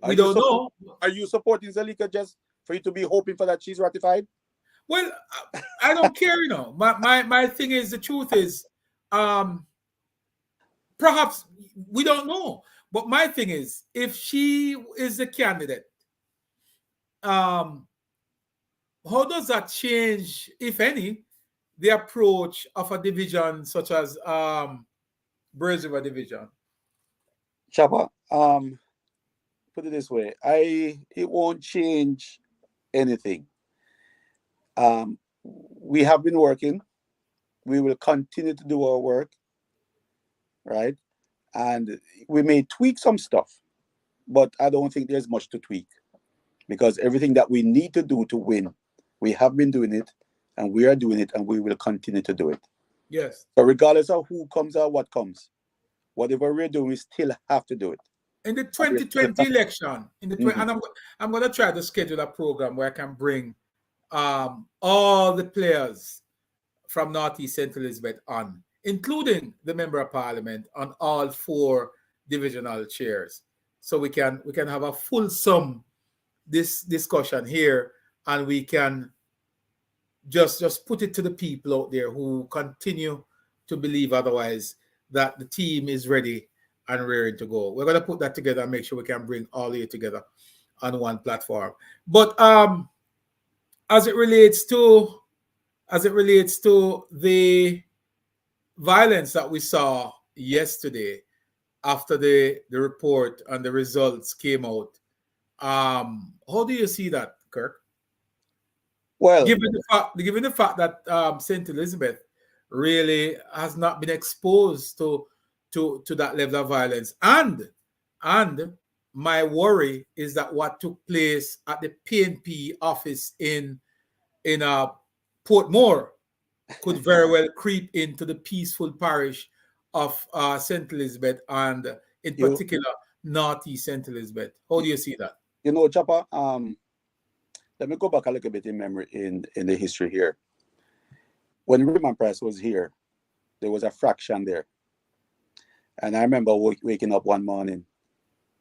we don't know. Are you supporting Zalika just for you to be hoping for that she's ratified? Well, I don't care, you know. My thing is, the truth is, perhaps we don't know. But my thing is, if she is the candidate, how does that change, if any, the approach of a division such as Braves River division? Chapa, put it this way, it won't change anything. We have been working. We will continue to do our work, right? And we may tweak some stuff, but I don't think there's much to tweak, because everything that we need to do to win, we have been doing it, and we are doing it, and we will continue to do it. Yes. So regardless of who comes or what comes, whatever we're doing, we still have to do it. In the 2020 election, and I'm going to try to schedule a program where I can bring all the players from Northeast St. Elizabeth on, including the Member of Parliament, on all 4 divisional chairs, so we can have a fulsome discussion here, and we can just put it to the people out there who continue to believe otherwise, that the team is ready and ready to go. We're going to put that together and make sure we can bring all of you together on one platform. But as it relates to the violence that we saw yesterday after the report and the results came out, how do you see that, Kirk? Well, given the fact that St. Elizabeth really has not been exposed to that level of violence, and my worry is that what took place at the PNP office in Portmore could very well creep into the peaceful parish of St. Elizabeth, and in particular Northeast St. Elizabeth. How do you see that? You know, Chapa, let me go back a little bit in memory in the history here. When Raymond Price was here, there was a fraction there. And I remember waking up one morning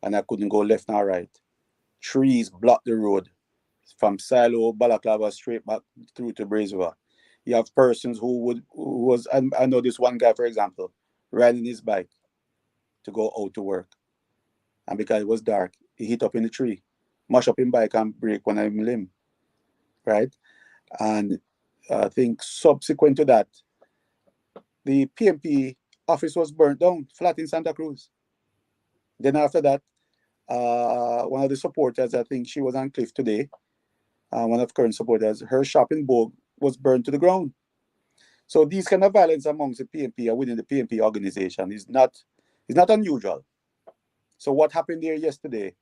and I couldn't go left nor right. Trees blocked the road from Silo, Balaclava, straight back through to Braves River. You have persons who was, I know this one guy, for example, riding his bike to go out to work. And because it was dark, he hit up in the tree, mash up his bike and break one of his limb, right? And I think subsequent to that, the PMP office was burnt down, flat in Santa Cruz. Then after that, one of the supporters, I think she was on Cliff today, one of Kern's supporters, her shop in Bogue was burned to the ground. So these kind of violence amongst the PMP or within the PMP organization is not unusual. So what happened there yesterday,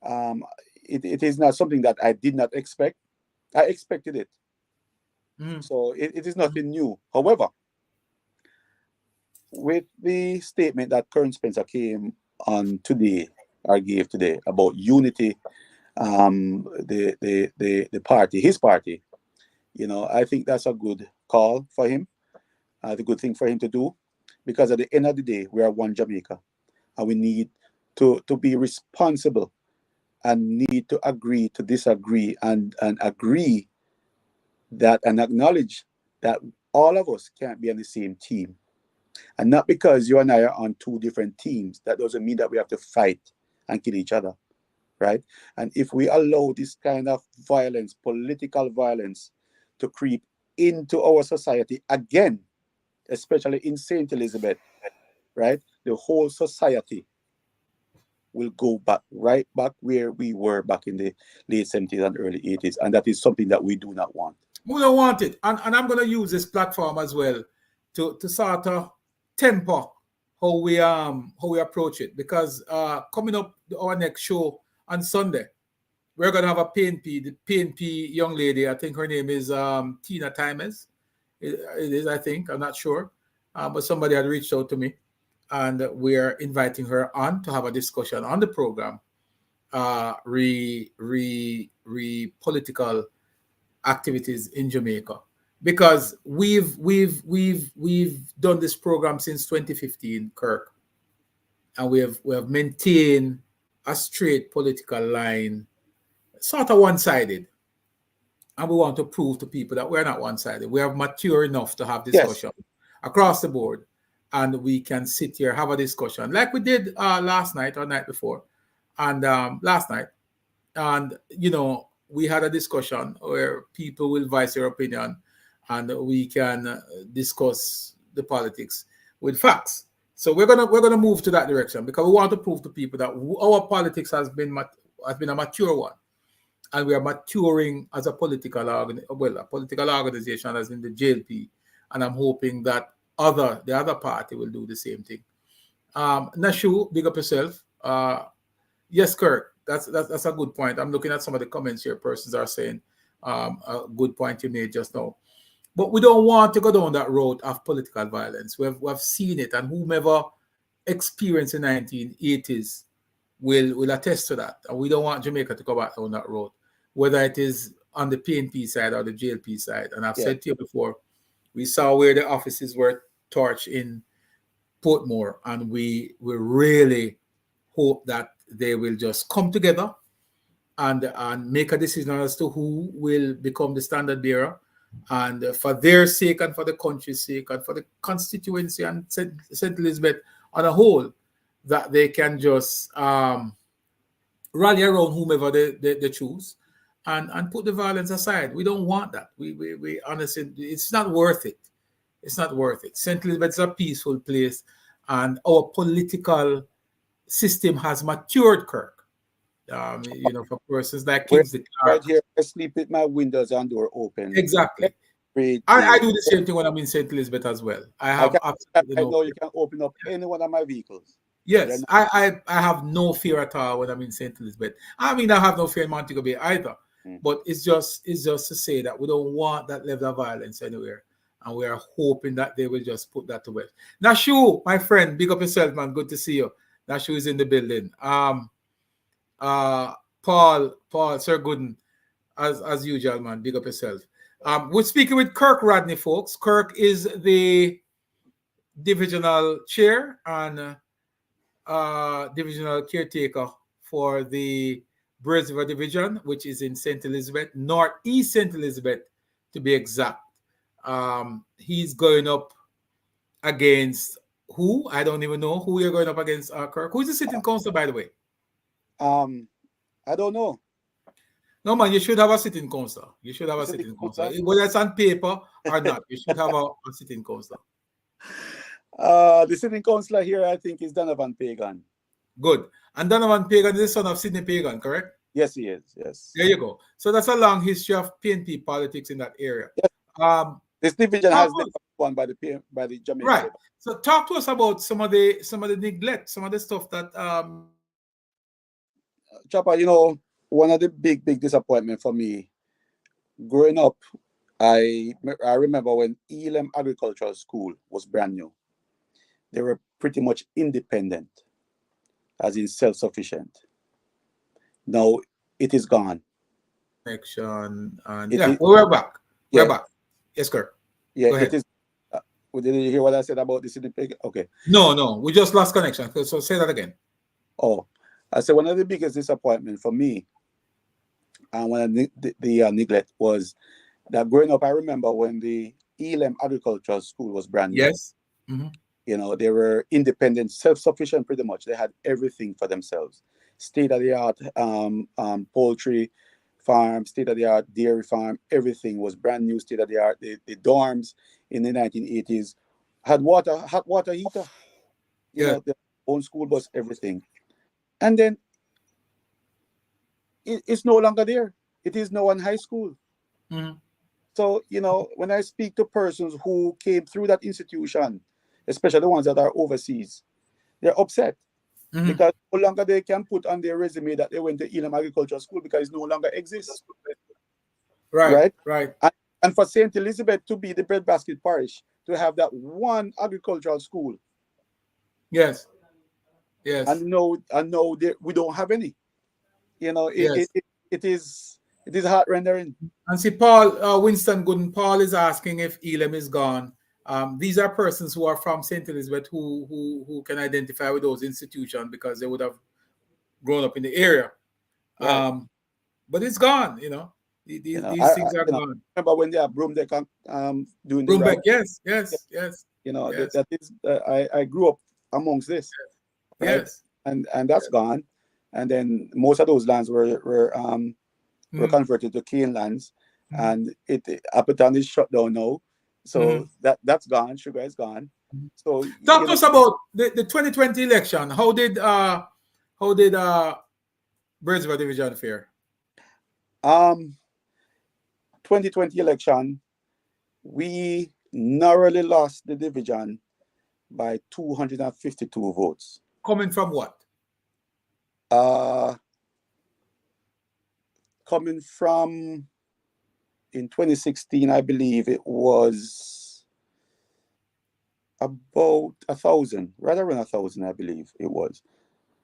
it is not something that I did not expect. I expected it. So it is nothing new. However, with the statement that Kern Spencer came on today or gave today about unity, the party, his party, I think that's a good call for him. The good thing for him to do, because at the end of the day, we are one Jamaica, and we need to be responsible and need to agree to disagree and agree that and acknowledge that all of us can't be on the same team. And not because you and I are on two different teams, that doesn't mean that we have to fight and kill each other, right? And if we allow this kind of violence, political violence, to creep into our society again, especially in St. Elizabeth, right? The whole society will go back, right back where we were back in the late 70s and early 80s. And that is something that we do not want. We don't want it. And I'm going to use this platform as well to sort of temper how we approach it. Because coming up our next show on Sunday, we're going to have a PNP, the PNP young lady. I think her name is Tina Timers. It is, I think. I'm not sure. But somebody had reached out to me. And we're inviting her on to have a discussion on the program, political activities in Jamaica, because we've done this program since 2015, Kirk, and we have maintained a straight political line, sort of one-sided, and we want to prove to people that we're not one-sided. We are mature enough to have discussion across the board, and we can sit here, have a discussion like we did last night or night before, and last night, and we had a discussion where people will voice their opinion, and we can discuss the politics with facts. So we're gonna move to that direction, because we want to prove to people that our politics has been a mature one, and we are maturing as a political organization, as in the JLP, and I'm hoping that the other party will do the same thing. Nashu, big up yourself. Yes, Kirk. That's a good point. I'm looking at some of the comments here. Persons are saying a good point you made just now. But we don't want to go down that road of political violence. We've seen it, and whomever experienced the 1980s will attest to that. And we don't want Jamaica to go back down that road, whether it is on the PNP side or the JLP side. And I've said to you before, we saw where the offices were torched in Portmore, and we really hope that they will just come together and make a decision as to who will become the standard bearer, and for their sake and for the country's sake and for the constituency and St. Elizabeth on a whole, that they can just rally around whomever they choose and put the violence aside. We don't want that. We honestly, it's not worth it. It's not worth it. St. Elizabeth is a peaceful place, and our political system has matured, Kirk. For persons like Kingsley Clark. Right here, I sleep with my windows and door open. Exactly. I do the same thing when I'm in St. Elizabeth as well. I know you can open up any one of my vehicles. Yes, I have no fear at all when I'm in St. Elizabeth. I mean, I have no fear in Montego Bay either. But it's just to say that we don't want that level of violence anywhere. And we are hoping that they will just put that to rest. Nashu, my friend, big up yourself, man. Good to see you. Nashu is in the building. Paul, Sir Gooden, as usual, man. Big up yourself. We're speaking with Kirk Rodney, folks. Kirk is the divisional chair and divisional caretaker for the Brace River Division, which is in St. Elizabeth, Northeast St. Elizabeth, to be exact. He's going up against who? I don't even know who you're going up against, Kirk. Who's the sitting council, by the way? I don't know. No, man, you should have a sitting councillor. You should have a sitting councillor. Whether it's on paper or not, you should have a sitting councillor. The sitting councillor here, I think, is Donovan Pagan. Good. And Donovan Pagan is the son of Sidney Pagan, correct? Yes, he is. Yes. There you go. So that's a long history of PNP politics in that area. Yes. This division has been won by the Jamaican. Right. So talk to us about some of the neglect, some of the stuff that Chopper, you know, one of the big disappointment for me growing up, I remember when Elam Agricultural School was brand new. They were pretty much independent, as in self-sufficient. Now it is gone. Connection and we're back. We're back. Yes, Kirk. Yeah, it is. Did you hear what I said about this? Okay. No, we just lost connection. So say that again. Oh, I said one of the biggest disappointment for me, and one of the neglect was that growing up, I remember when the Elam Agricultural School was brand new. Yes. Mm-hmm. You know, they were independent, self-sufficient pretty much. They had everything for themselves. State-of-the-art poultry farm, state-of-the-art dairy farm, everything was brand new, state-of-the-art. The dorms in the 1980s had hot water heater. You know, their own school bus, everything. And then it's no longer there. It is now in high school. Mm-hmm. So, you know, when I speak to persons who came through that institution, especially the ones that are overseas, they're upset because no longer they can put on their resume that they went to Elam Agricultural School because it no longer exists. Right. And for St. Elizabeth to be the breadbasket parish, to have that one agricultural school. Yes. And no, we don't have any. You know, it is heart-rendering. And see, Paul, Winston Gooden, Paul is asking if Elam is gone. These are persons who are from St. Elizabeth who can identify with those institutions because they would have grown up in the area. Right. But it's gone, you know. These things are gone. Remember when they are Broomdeck doing the Broomdeck, route? yes. You know, that is. I grew up amongst this. Right? Yes. And that's gone. And then most of those lands were converted to cane lands, and Appleton is shut down now. So that's gone. Sugar is gone. So talk to us about the 2020 election. How did Birdsville Division fare? 2020 election, we narrowly lost the division by 252 votes. Coming from what? Coming from, in 2016, I believe it was about 1,000, right around 1,000, I believe it was.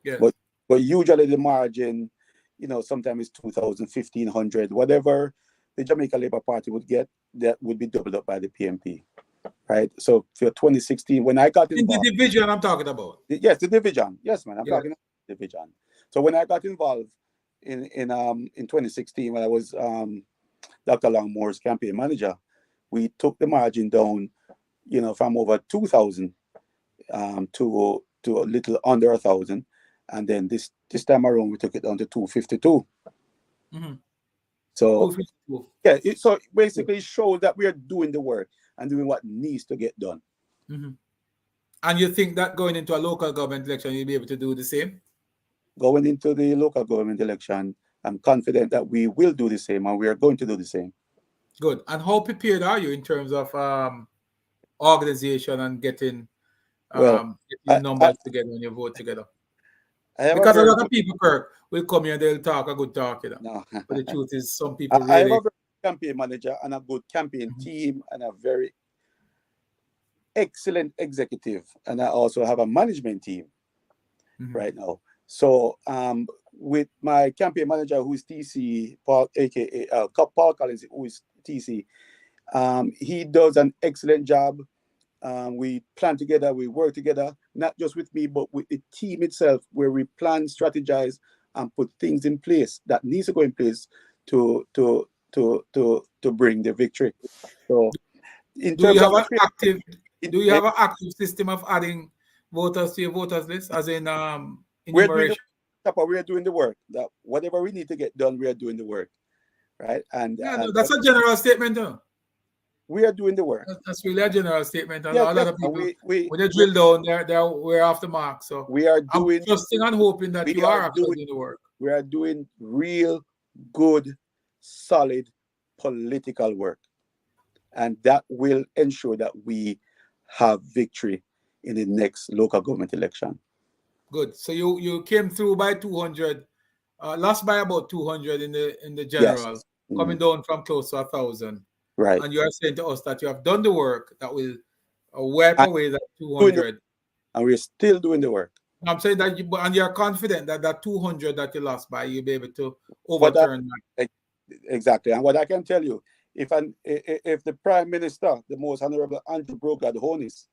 Yes. But usually the margin, you know, sometimes it's 2,000, 1,500, whatever the Jamaica Labour Party would get, that would be doubled up by the PMP, right? So for 2016, when I got involved, in the division I'm talking about. Yes, the division. Yes, man, I'm talking about the division. So when I got involved in 2016, when I was Dr. Longmore's campaign manager, we took the margin down, you know, from over 2,000 to a little under 1,000, and then this time around we took it down to 252. So 252. So basically it shows that we are doing the work and doing what needs to get done. And you think that going into a local government election you'll be able to do the same? Going into the local government election, I'm confident that we will do the same, and we are going to do the same. Good. And how prepared are you in terms of organization and getting numbers together and your vote together? Because a lot of people, Kirk, will come here and they'll talk a good talk, you know. No. But the truth is, some people really... I have a very campaign manager and a good campaign team and a very excellent executive, and I also have a management team right now. So with my campaign manager, who is TC, Paul, aka Paul Collins, who is TC, he does an excellent job. We plan together, we work together, not just with me, but with the team itself, where we plan, strategize, and put things in place that needs to go in place to bring the victory. So, do you have an active system of adding voters to your voters list, as in we're doing the work. That whatever we need to get done, we are doing the work. right? And that's a general statement, though. We are doing the work. That's really a general statement, and Yeah, a lot of people, when they drill down, we're off the mark. So we are doing. I'm trusting and hoping that you are actually doing the work. We are doing real, good, solid political work, and that will ensure that we have victory in the next local government election. Good. So you came through by 200, lost by about 200 in the general, Yes. coming down from close to 1,000. Right. And you are saying to us that you have done the work that will wipe away that 200. And we're still doing the work. I'm saying that you're confident that that 200 that you lost by, you'll be able to overturn that. Exactly. And what I can tell you, if the Prime Minister, the Most Honorable Andrew Brogadhonis,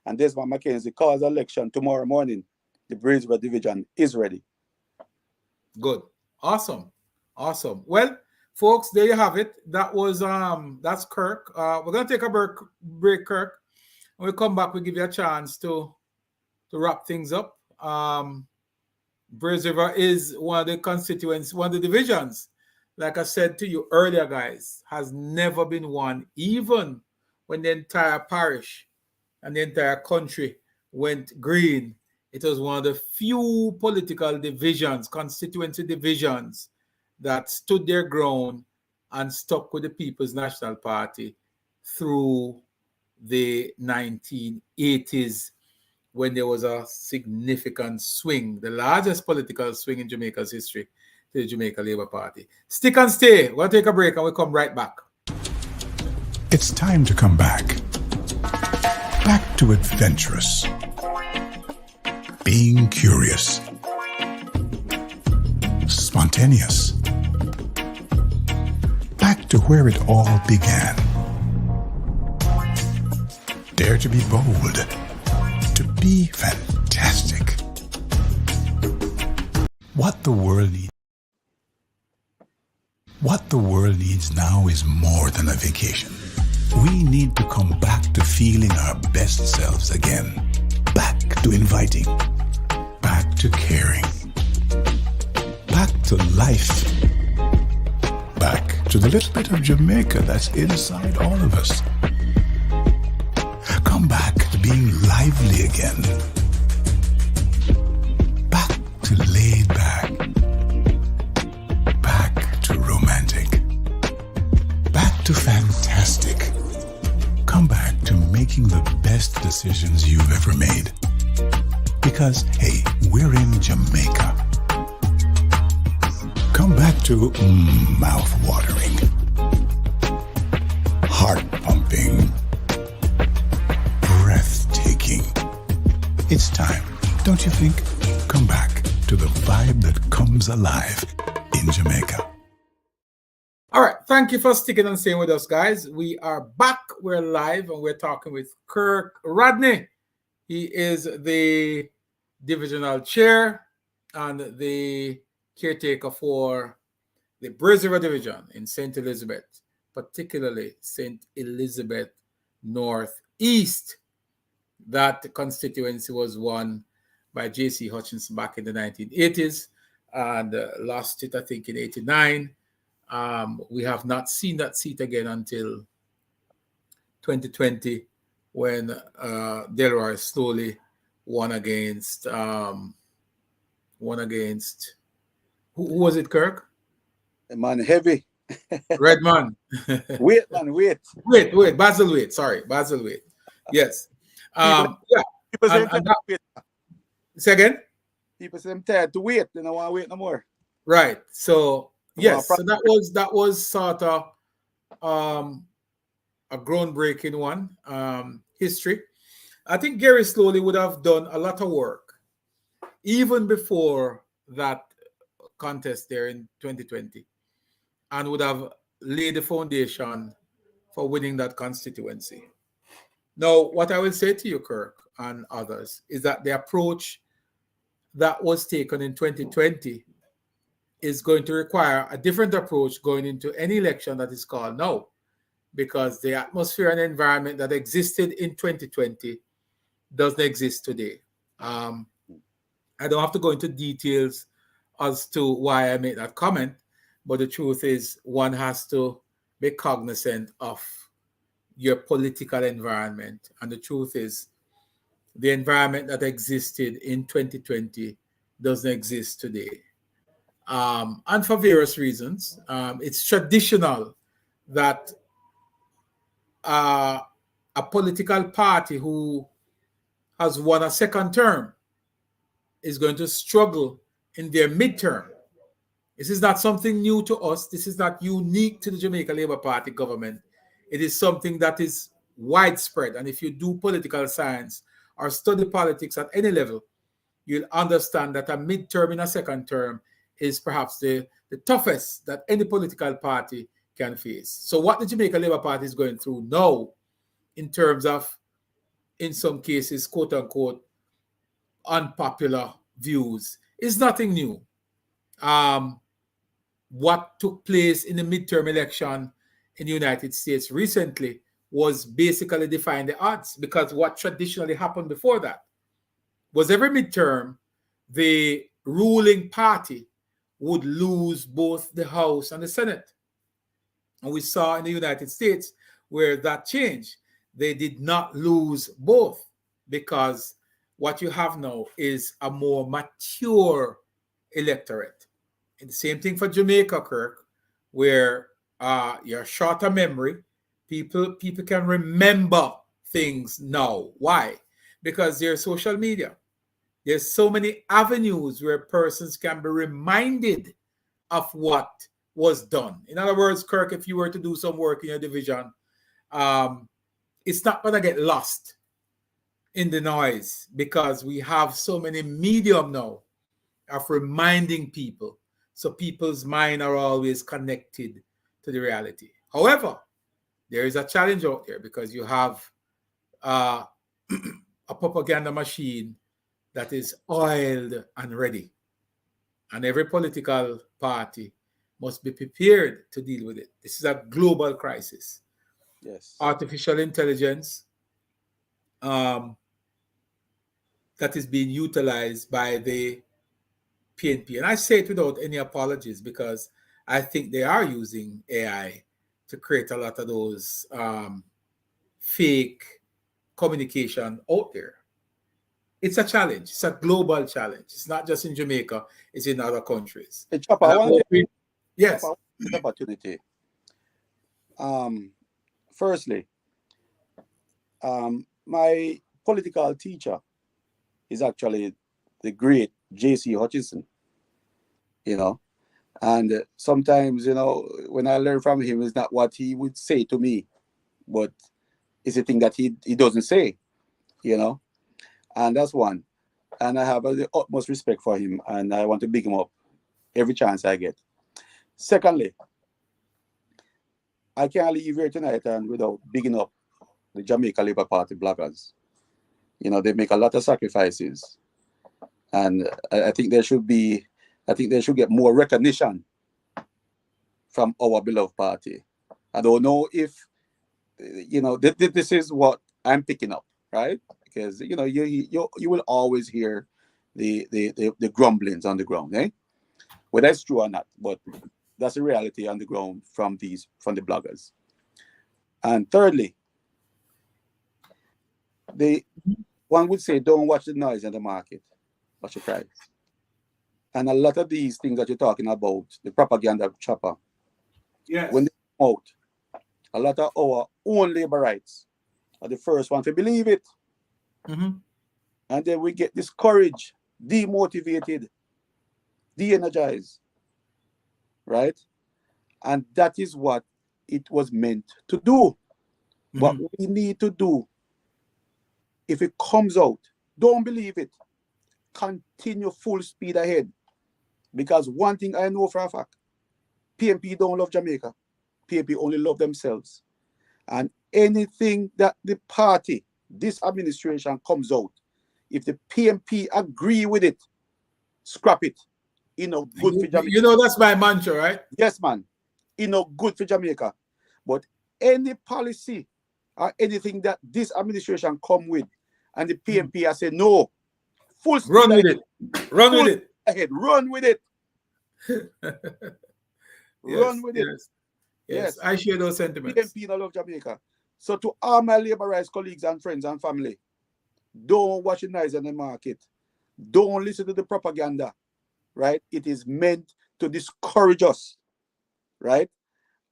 and Desmond McKenzie calls election tomorrow morning, the Brisbane division is ready. Good. Awesome. Well, folks, there you have it. That was that's Kirk. We're gonna take a break, Kirk. When we come back, we'll give you a chance to wrap things up. Brace River is one of the constituents, one of the divisions. Like I said to you earlier, guys, has never been won, even when the entire parish and the entire country went green. It was one of the few political divisions, constituency divisions, that stood their ground and stuck with the People's National Party through the 1980s, when there was a significant swing, the largest political swing in Jamaica's history, to the Jamaica Labour Party. Stick and stay. We'll take a break and we'll come right back. It's time to come back. Back to adventurous. Being curious. Spontaneous. Back to where it all began. Dare to be bold. To be fantastic. What the world needs now is more than a vacation. We need to come back to feeling our best selves again. Back to inviting. Back to caring. Back to life. Back to the little bit of Jamaica that's inside all of us. Come back to being lively again. Back to laid back. Back to romantic. Back to fantastic. Come back to making the best decisions you've ever made. Because, hey, we're in Jamaica. Come back to mouth-watering, heart-pumping, breathtaking. It's time, don't you think? Come back to the vibe that comes alive in Jamaica. All right. Thank you for sticking and staying with us, guys. We are back. We're live and we're talking with Kirk Rodney. He is the divisional chair and the caretaker for the Brace River division in St. Elizabeth, particularly St. Elizabeth Northeast. That constituency was won by J.C. Hutchinson back in the 1980s and lost it, I think, in 89. We have not seen that seat again until 2020, when Delroy slowly won against who was it, Kirk? Man, heavy. Red man. Wait, man, wait. Basil Wait. Sorry, Basil Wait. Yes. People say say again? People say I'm tired to wait. They don't want to wait no more. Right. So yes, so that was sort of a groundbreaking one. History. I think Gary Slowly would have done a lot of work even before that contest there in 2020, and would have laid the foundation for winning that constituency. Now, what I will say to you, Kirk, and others, is that the approach that was taken in 2020 is going to require a different approach going into any election that is called now, because the atmosphere and environment that existed in 2020 doesn't exist today. I don't have to go into details as to why I made that comment, But the truth is, one has to be cognizant of your political environment. And the truth is, the environment that existed in 2020 doesn't exist today. And for various reasons. It's traditional that a political party who has won a second term is going to struggle in their midterm. This is not something new to us. This is not unique to the Jamaica Labour Party government. It is something that is widespread. And if you do political science or study politics at any level, you'll understand that a midterm in a second term is perhaps the toughest that any political party can face. So what the Jamaica Labour Party is going through now, in terms of, in some cases, quote unquote, unpopular views, is nothing new. What took place in the midterm election in the United States recently was basically defying the odds, because what traditionally happened before that was every midterm, the ruling party would lose both the House and the Senate. And we saw in the United States where that changed. They did not lose both, because what you have now is a more mature electorate. And the same thing for Jamaica, Kirk, where you're shorter memory. People can remember things now. Why? Because there's social media. There's so many avenues where persons can be reminded of what was done. In other words, Kirk, if you were to do some work in your division, it's not going to get lost in the noise, because we have so many medium now of reminding people. So people's mind are always connected to the reality. However, there is a challenge out there, because you have a propaganda machine that is oiled and ready. And every political party must be prepared to deal with it. This is a global crisis. Yes. Artificial intelligence that is being utilized by the PNP. And I say it without any apologies, because I think they are using AI to create a lot of those fake communication out there. It's a challenge. It's a global challenge. It's not just in Jamaica. It's in other countries. Hey, Chopper, I want to yes. Chopper, opportunity. Firstly, my political teacher is actually the great J.C. Hutchinson, and sometimes, when I learn from him, it's not what he would say to me, but it's a thing that he doesn't say, and that's one. And I have the utmost respect for him, and I want to big him up every chance I get. Secondly, I can't leave here tonight and without bigging up the Jamaica Labour Party bloggers. They make a lot of sacrifices, and I think they should get more recognition from our beloved party. I don't know if this is what I'm picking up, right? Because you will always hear the grumblings on the ground, whether it's true or not, but that's the reality on the ground from the bloggers. And thirdly, one would say, don't watch the noise in the market, watch the price. And a lot of these things that you're talking about, the propaganda of Chopper, yes, when they come out, a lot of our own labor rights are the first one to believe it. Mm-hmm. And then we get discouraged, demotivated, de-energized, right? And that is what it was meant to do. Mm-hmm. What we need to do, if it comes out, don't believe it. Continue full speed ahead. Because one thing I know for a fact, PNP don't love Jamaica. PNP only love themselves. And anything that the party, this administration comes out, if the PNP agree with it, scrap it. Good for Jamaica. That's my mantra, right? Yes, man. Good for Jamaica. But any policy or anything that this administration come with, and the PNP I say no, full speed run with ahead. it. Run with it. Ahead. Run with it. Run with it. Yes. I share those sentiments. PNP love Jamaica. So to all my labor rights colleagues and friends and family, don't watch the noise in the market. Don't listen to the propaganda, right? It is meant to discourage us, right?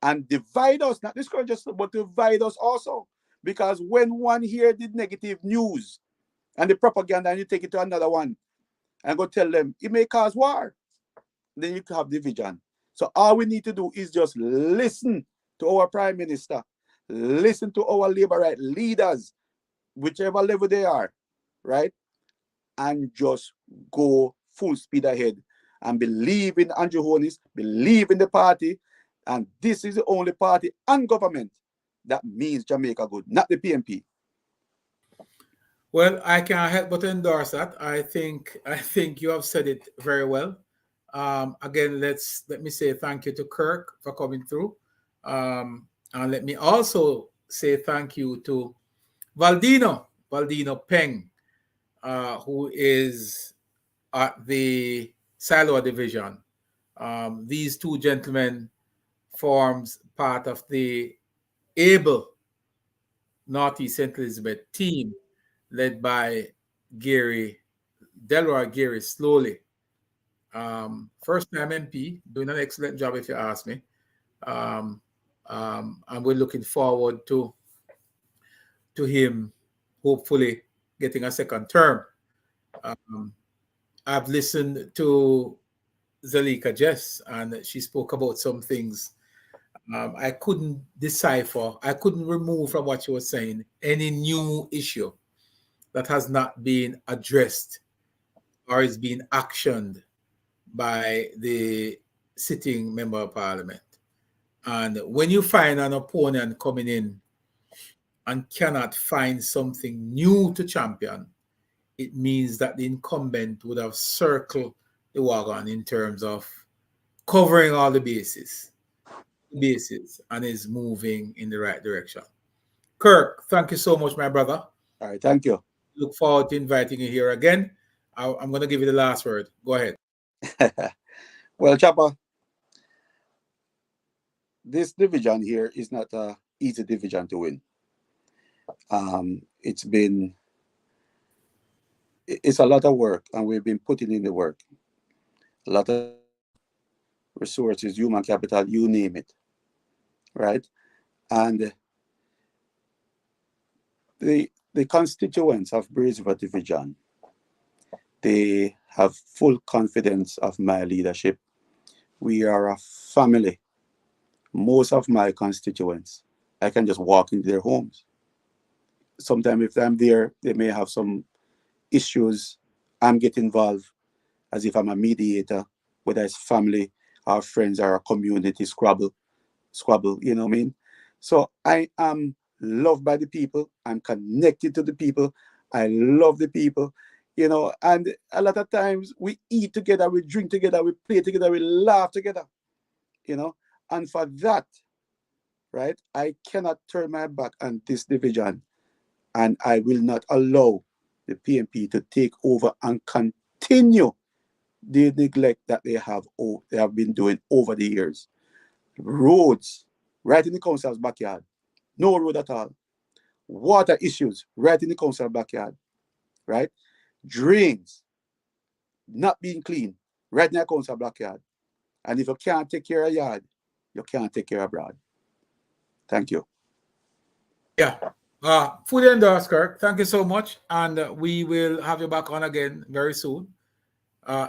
And divide us, not discourage us, but divide us also. Because when one hears the negative news and the propaganda and you take it to another one and go tell them, it may cause war, then you can have division. So all we need to do is just listen to our Prime Minister, listen to our labor right leaders, whichever level they are, right? And just go full speed ahead and believe in Andrew Holness, believe in the party, and this is the only party and government that means Jamaica good, not the PNP. Well, I can't help but endorse that. I think you have said it very well. Again, let me say thank you to Kirk for coming through, and let me also say thank you to Valdino Peng, who is at the Silo Division. These two gentlemen forms part of the able Northeast St. Elizabeth team led by Delroy Gary Slowly. First time MP, doing an excellent job if you ask me. And we're looking forward to him hopefully getting a second term. I've listened to Zalika Jess, and she spoke about some things. I couldn't decipher, I couldn't remove from what she was saying any new issue that has not been addressed or is being actioned by the sitting member of parliament. And when you find an opponent coming in and cannot find something new to champion, it means that the incumbent would have circled the wagon in terms of covering all the bases and is moving in the right direction. Kirk, thank you so much, my brother. All right, thank you. Look forward to inviting you here again. I'm going to give you the last word. Go ahead. Well, Chapa, this division here is not an easy division to win. It's a lot of work, and we've been putting in the work. A lot of resources, human capital, you name it, right? And the constituents of Bracewood Division, they have full confidence of my leadership. We are a family. Most of my constituents, I can just walk into their homes. Sometimes if I'm there, they may have some issues. I'm getting involved as if I'm a mediator, whether it's family, our friends, or a community squabble, you know what I mean? So I am loved by the people. I'm connected to the people. I love the people, you know, and a lot of times we eat together, we drink together, we play together, we laugh together, you know, and for that, right, I cannot turn my back on this division, and I will not allow the PNP to take over and continue the neglect that they have been doing over the years. Roads, right in the council's backyard, no road at all. Water issues, right in the council's backyard, right? Drains, not being clean, right in the council's backyard. And if you can't take care of yard, you can't take care of broad. Thank you. Yeah. Fully endorsed, Kirk. Thank you so much. And we will have you back on again very soon.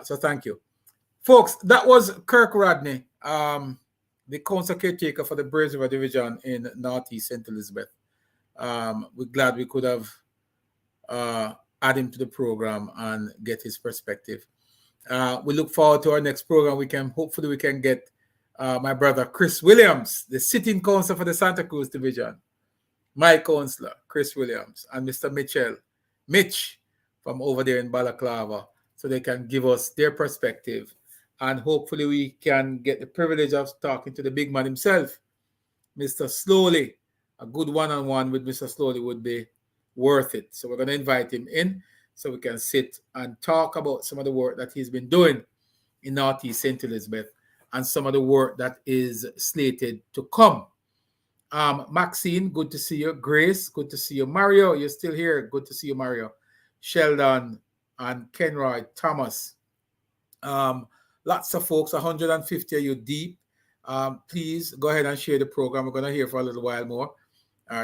So thank you. Folks, that was Kirk Rodney, the council caretaker for the Bracewood Division in Northeast St. Elizabeth. We're glad we could have add him to the program and get his perspective. We look forward to our next program. Hopefully we can get my brother Chris Williams, the sitting council for the Santa Cruz Division, my counselor, Chris Williams, and Mr. Mitch from over there in Balaclava, so they can give us their perspective. And hopefully we can get the privilege of talking to the big man himself, Mr. Slowly. A good one-on-one with Mr. Slowly would be worth it. So we're going to invite him in so we can sit and talk about some of the work that he's been doing in Northeast St. Elizabeth and some of the work that is slated to come. Maxine, good to see you. Grace, good to see you. Mario, you're still here. Good to see you, Mario. Sheldon and Kenroy, Thomas. Lots of folks, 150 of you deep. Please go ahead and share the program. We're going to hear for a little while more.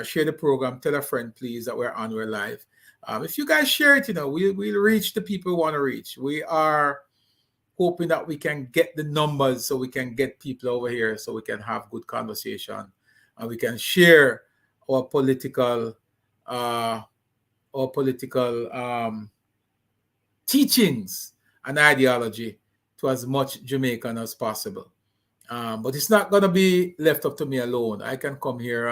Share the program. Tell a friend, please, that we're live. If you guys share it, we'll reach the people we want to reach. We are hoping that we can get the numbers so we can get people over here so we can have good conversation and we can share our political teachings and ideology to as much Jamaican as possible. But it's not going to be left up to me alone. I can come here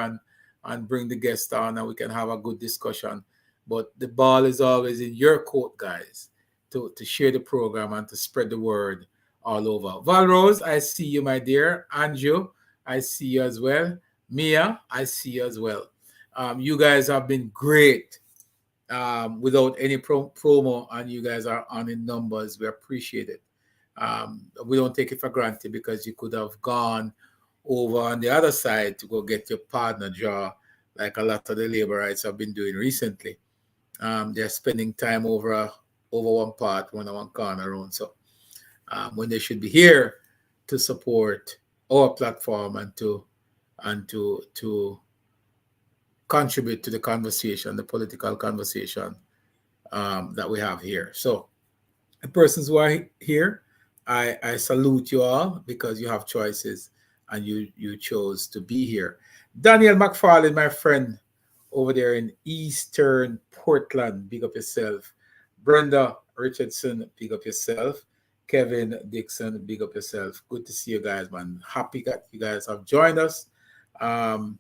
and bring the guests on and we can have a good discussion. But the ball is always in your court, guys, to share the program and to spread the word all over. Val Rose, I see you, my dear. Anjo, I see you as well. Mia, I see you as well. You guys have been great without any promo, and you guys are on in numbers. We appreciate it. We don't take it for granted because you could have gone over on the other side to go get your partner draw, like a lot of the labor rights have been doing recently. They're spending time over one part, one corner around. So when they should be here to support our platform and to contribute to the conversation, the political conversation that we have here. So the persons who are here, I salute you all because you have choices and you chose to be here. Daniel McFarlane, my friend over there in Eastern Portland, big up yourself. Brenda Richardson, big up yourself. Kevin Dixon, big up yourself. Good to see you guys, man. Happy that you guys have joined us. And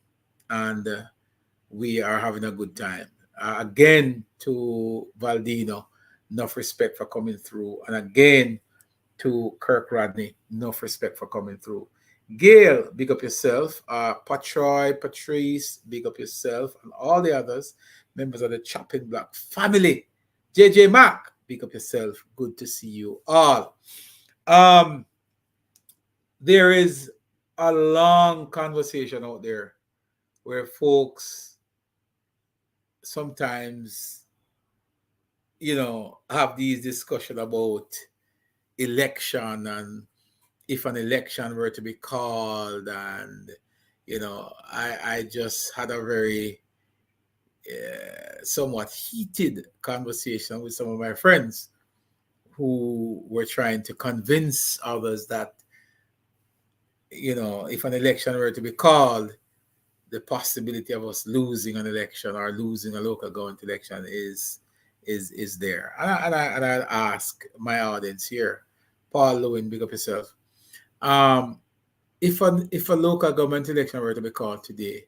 we are having a good time. Again, to Valdino, enough respect for coming through. And again, to Kirk Rodney, enough respect for coming through. Gail, big up yourself. Patroy, Patrice, big up yourself. And all the others, members of the Chopping Block family. JJ Mack, big up yourself. Good to see you all. There is a long conversation out there where folks sometimes, have these discussions about election and if an election were to be called. And, I just had a very somewhat heated conversation with some of my friends who were trying to convince others that, if an election were to be called, the possibility of us losing an election or losing a local government election is there. And I ask my audience here, Paul Lewin, big up yourself. If a local government election were to be called today,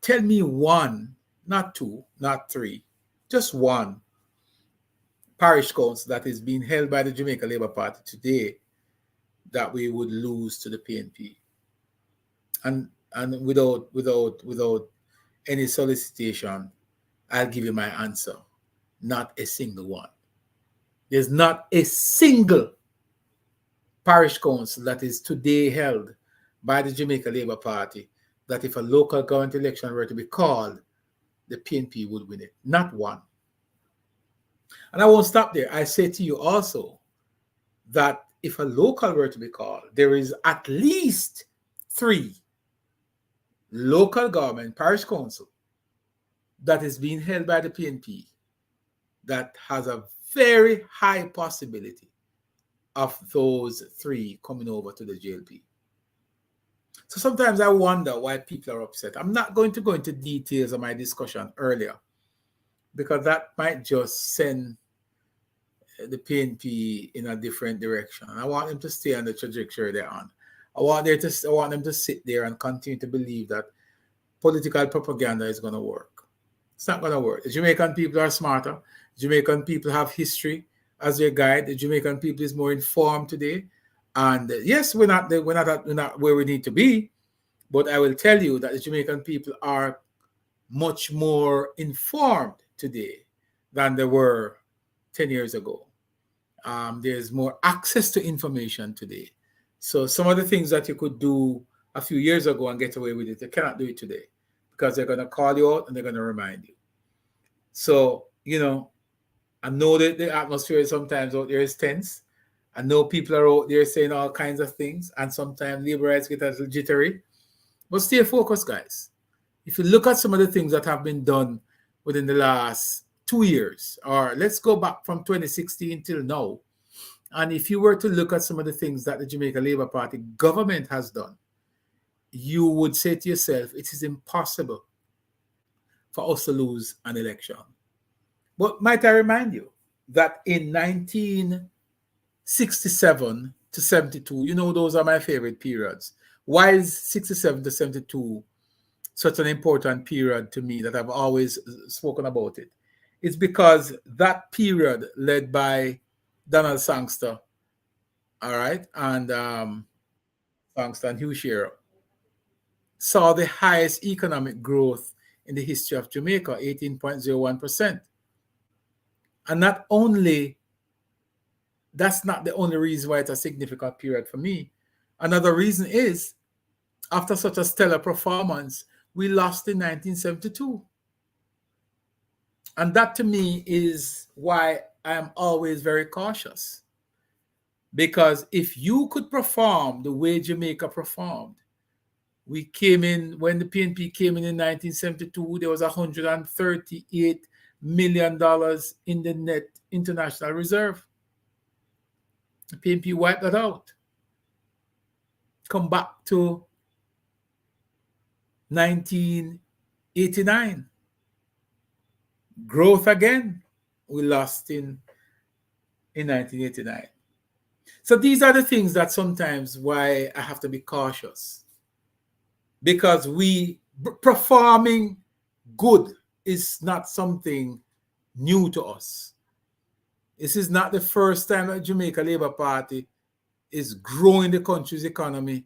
tell me one, not two, not three, just one parish council that is being held by the Jamaica Labour Party today that we would lose to the PNP. And without any solicitation, I'll give you my answer. Not a single one. There's not a single parish council that is today held by the Jamaica Labour Party that if a local government election were to be called, the PNP would win it. Not one. And I won't stop there. I say to you also that if a local were to be called, there is at least 3 local government parish council that is being held by the PNP that has a very high possibility of those 3 coming over to the JLP. So sometimes I wonder why people are upset. I'm not going to go into details of my discussion earlier because that might just send the PNP in a different direction. I want them to stay on the trajectory they're on. I want them to sit there and continue to believe that political propaganda is going to work. It's not going to work. The Jamaican people are smarter. Jamaican people have history as their guide. The Jamaican people is more informed today. And yes, we're not where we need to be, but I will tell you that the Jamaican people are much more informed today than they were 10 years ago. There's more access to information today So some of the things that you could do a few years ago and get away with it, you cannot do it today because they're going to call you out and they're going to remind you. So, I know that the atmosphere sometimes out there is tense. I know people are out there saying all kinds of things, and sometimes labor rights get a little jittery. But stay focused, guys. If you look at some of the things that have been done within the last 2 years, or let's go back from 2016 till now, and if you were to look at some of the things that the Jamaica Labour Party government has done, you would say to yourself, it is impossible for us to lose an election. But might I remind you that in 1967 to 72, those are my favorite periods. Why is 67 to 72 such an important period to me that I've always spoken about it? It's because that period led by Donald Sangster, all right, and Sangster and Hugh Shearer, saw the highest economic growth in the history of Jamaica, 18.01%. And that's not the only reason why it's a significant period for me. Another reason is, after such a stellar performance, we lost in 1972. And that to me is why I am always very cautious. Because if you could perform the way Jamaica performed, we came in, when the PNP came in 1972, there was $138 million in the net international reserve. The PNP wiped that out. Come back to 1989. Growth again. We lost in 1989. So these are the things that sometimes why I have to be cautious. Because performing good is not something new to us. This is not the first time that Jamaica Labour Party is growing the country's economy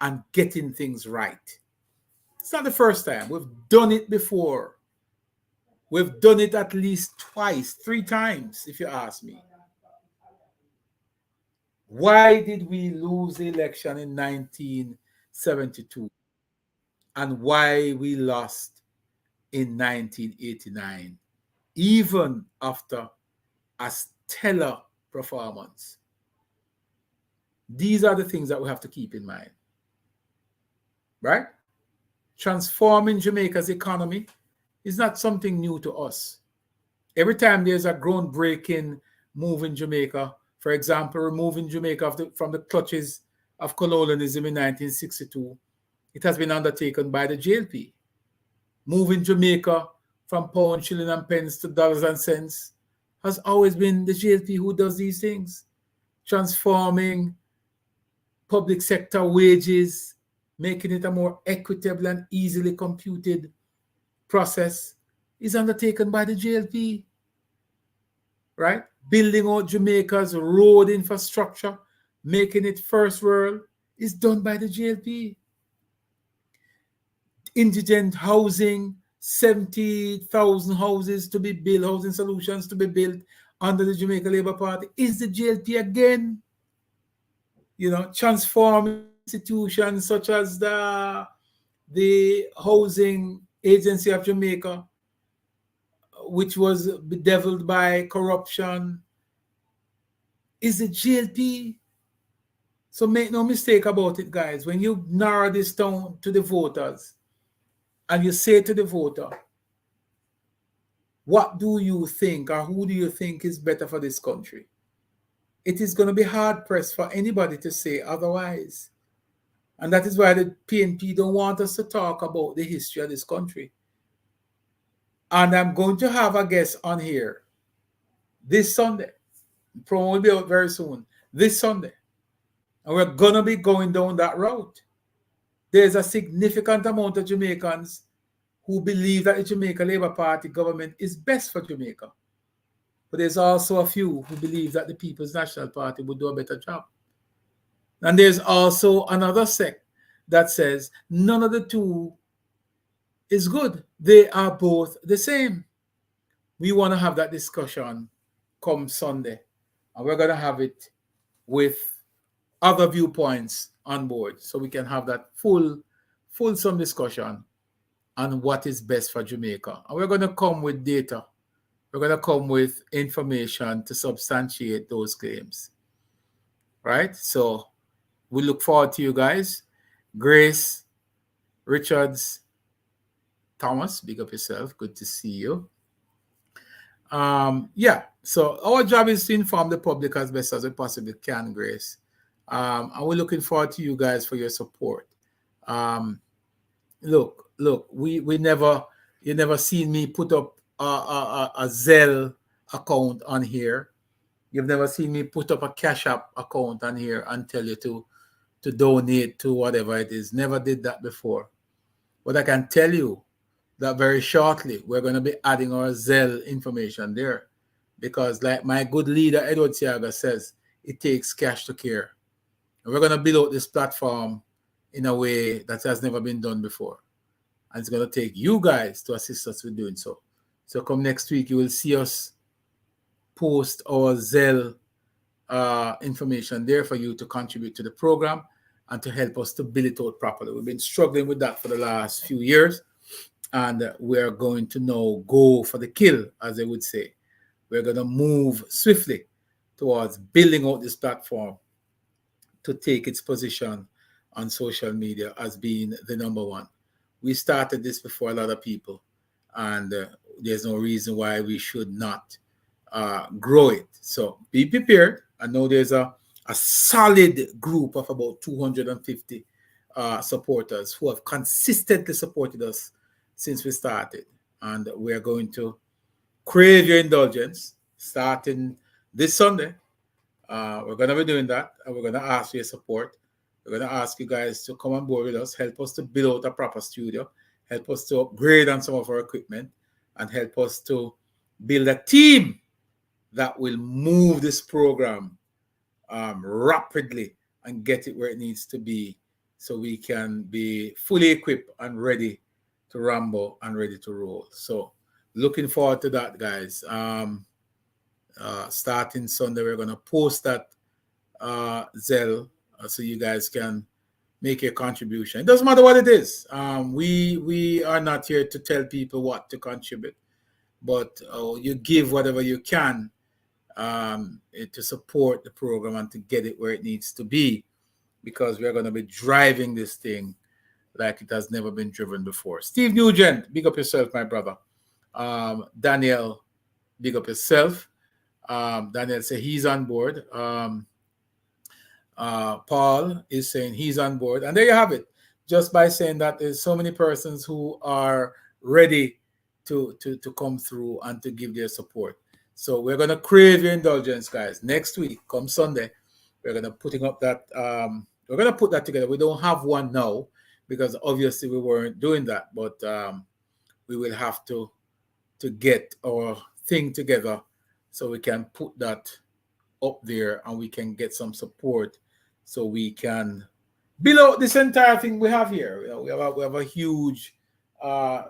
and getting things right. It's not the first time. We've done it before. We've done it at least twice, 3 times, if you ask me. Why did we lose the election in 1972? And why we lost in 1989, even after a stellar performance? These are the things that we have to keep in mind, right? Transforming Jamaica's economy is not something new to us. Every time there's a groundbreaking move in Jamaica, for example, removing Jamaica from the clutches of colonialism in 1962, it has been undertaken by the JLP. Moving Jamaica from pound, shilling, and pence to dollars and cents has always been the JLP who does these things. Transforming public sector wages, making it a more equitable and easily computed process is undertaken by the JLP, right? Building out Jamaica's road infrastructure, making it first world, is done by the JLP. Indigent housing, 70,000 houses to be built, housing solutions to be built under the Jamaica Labour Party, is the JLP again. Transforming institutions such as the Housing Agency of Jamaica, which was bedeviled by corruption, is the JLP. So make no mistake about it, guys. When you narrow this down to the voters, and you say to the voter, what do you think, or who do you think is better for this country? It is going to be hard-pressed for anybody to say otherwise. And that is why the PNP don't want us to talk about the history of this country. And I'm going to have a guest on here this Sunday. The promo will be out very soon. This Sunday. And we're going to be going down that route. There's a significant amount of Jamaicans who believe that the Jamaica Labour Party government is best for Jamaica. But there's also a few who believe that the People's National Party would do a better job. And there's also another sect that says none of the two is good. They are both the same. We want to have that discussion come Sunday. And we're going to have it with other viewpoints on board so we can have that fulsome discussion on what is best for Jamaica. And we're going to come with data. We're going to come with information to substantiate those claims. Right? So we look forward to you guys. Grace, Richards, Thomas, big up yourself. Good to see you. Yeah, so our job is to inform the public as best as we possibly can, Grace. And we're looking forward to you guys for your support. Look, you never seen me put up a Zelle account on here. You've never seen me put up a Cash App account on here and tell you to donate to whatever it is. Never did that before. But I can tell you that very shortly we're going to be adding our Zelle information there, because like my good leader Edward Siaga says, it takes cash to care. And we're going to build out this platform in a way that has never been done before. And it's going to take you guys to assist us with doing so. So come next week, you will see us post our Zelle information there for you to contribute to the program and to help us to build it out properly. We've been struggling with that for the last few years, and we're going to now go for the kill, as they would say. We're going to move swiftly towards building out this platform to take its position on social media as being the number one. We started this before a lot of people, and there's no reason why we should not grow it. So be prepared. I know there's a solid group of about 250 supporters who have consistently supported us since we started. And we're going to crave your indulgence starting this Sunday. We're going to be doing that, and we're going to ask for your support. We're going to ask you guys to come on board with us, help us to build out a proper studio, help us to upgrade on some of our equipment, and help us to build a team that will move this program rapidly and get it where it needs to be so we can be fully equipped and ready to rumble and ready to roll. So looking forward to that, guys. Starting Sunday, we're going to post that Zelle so you guys can make your contribution. It doesn't matter what it is. We are not here to tell people what to contribute, but you give whatever you can to support the program and to get it where it needs to be, because we're going to be driving this thing like it has never been driven before. Steve Nugent, big up yourself, my brother. Daniel, big up yourself. Daniel said he's on board. Paul is saying he's on board. And there you have it. Just by saying that, there's so many persons who are ready to come through and to give their support. So we're going to crave your indulgence, guys. Next week, come Sunday, we're going to putting up that. We're going to put that together. We don't have one now because obviously we weren't doing that, but we will have to get our thing together so we can put that up there and we can get some support so we can build out this entire thing we have here. You know, we have a huge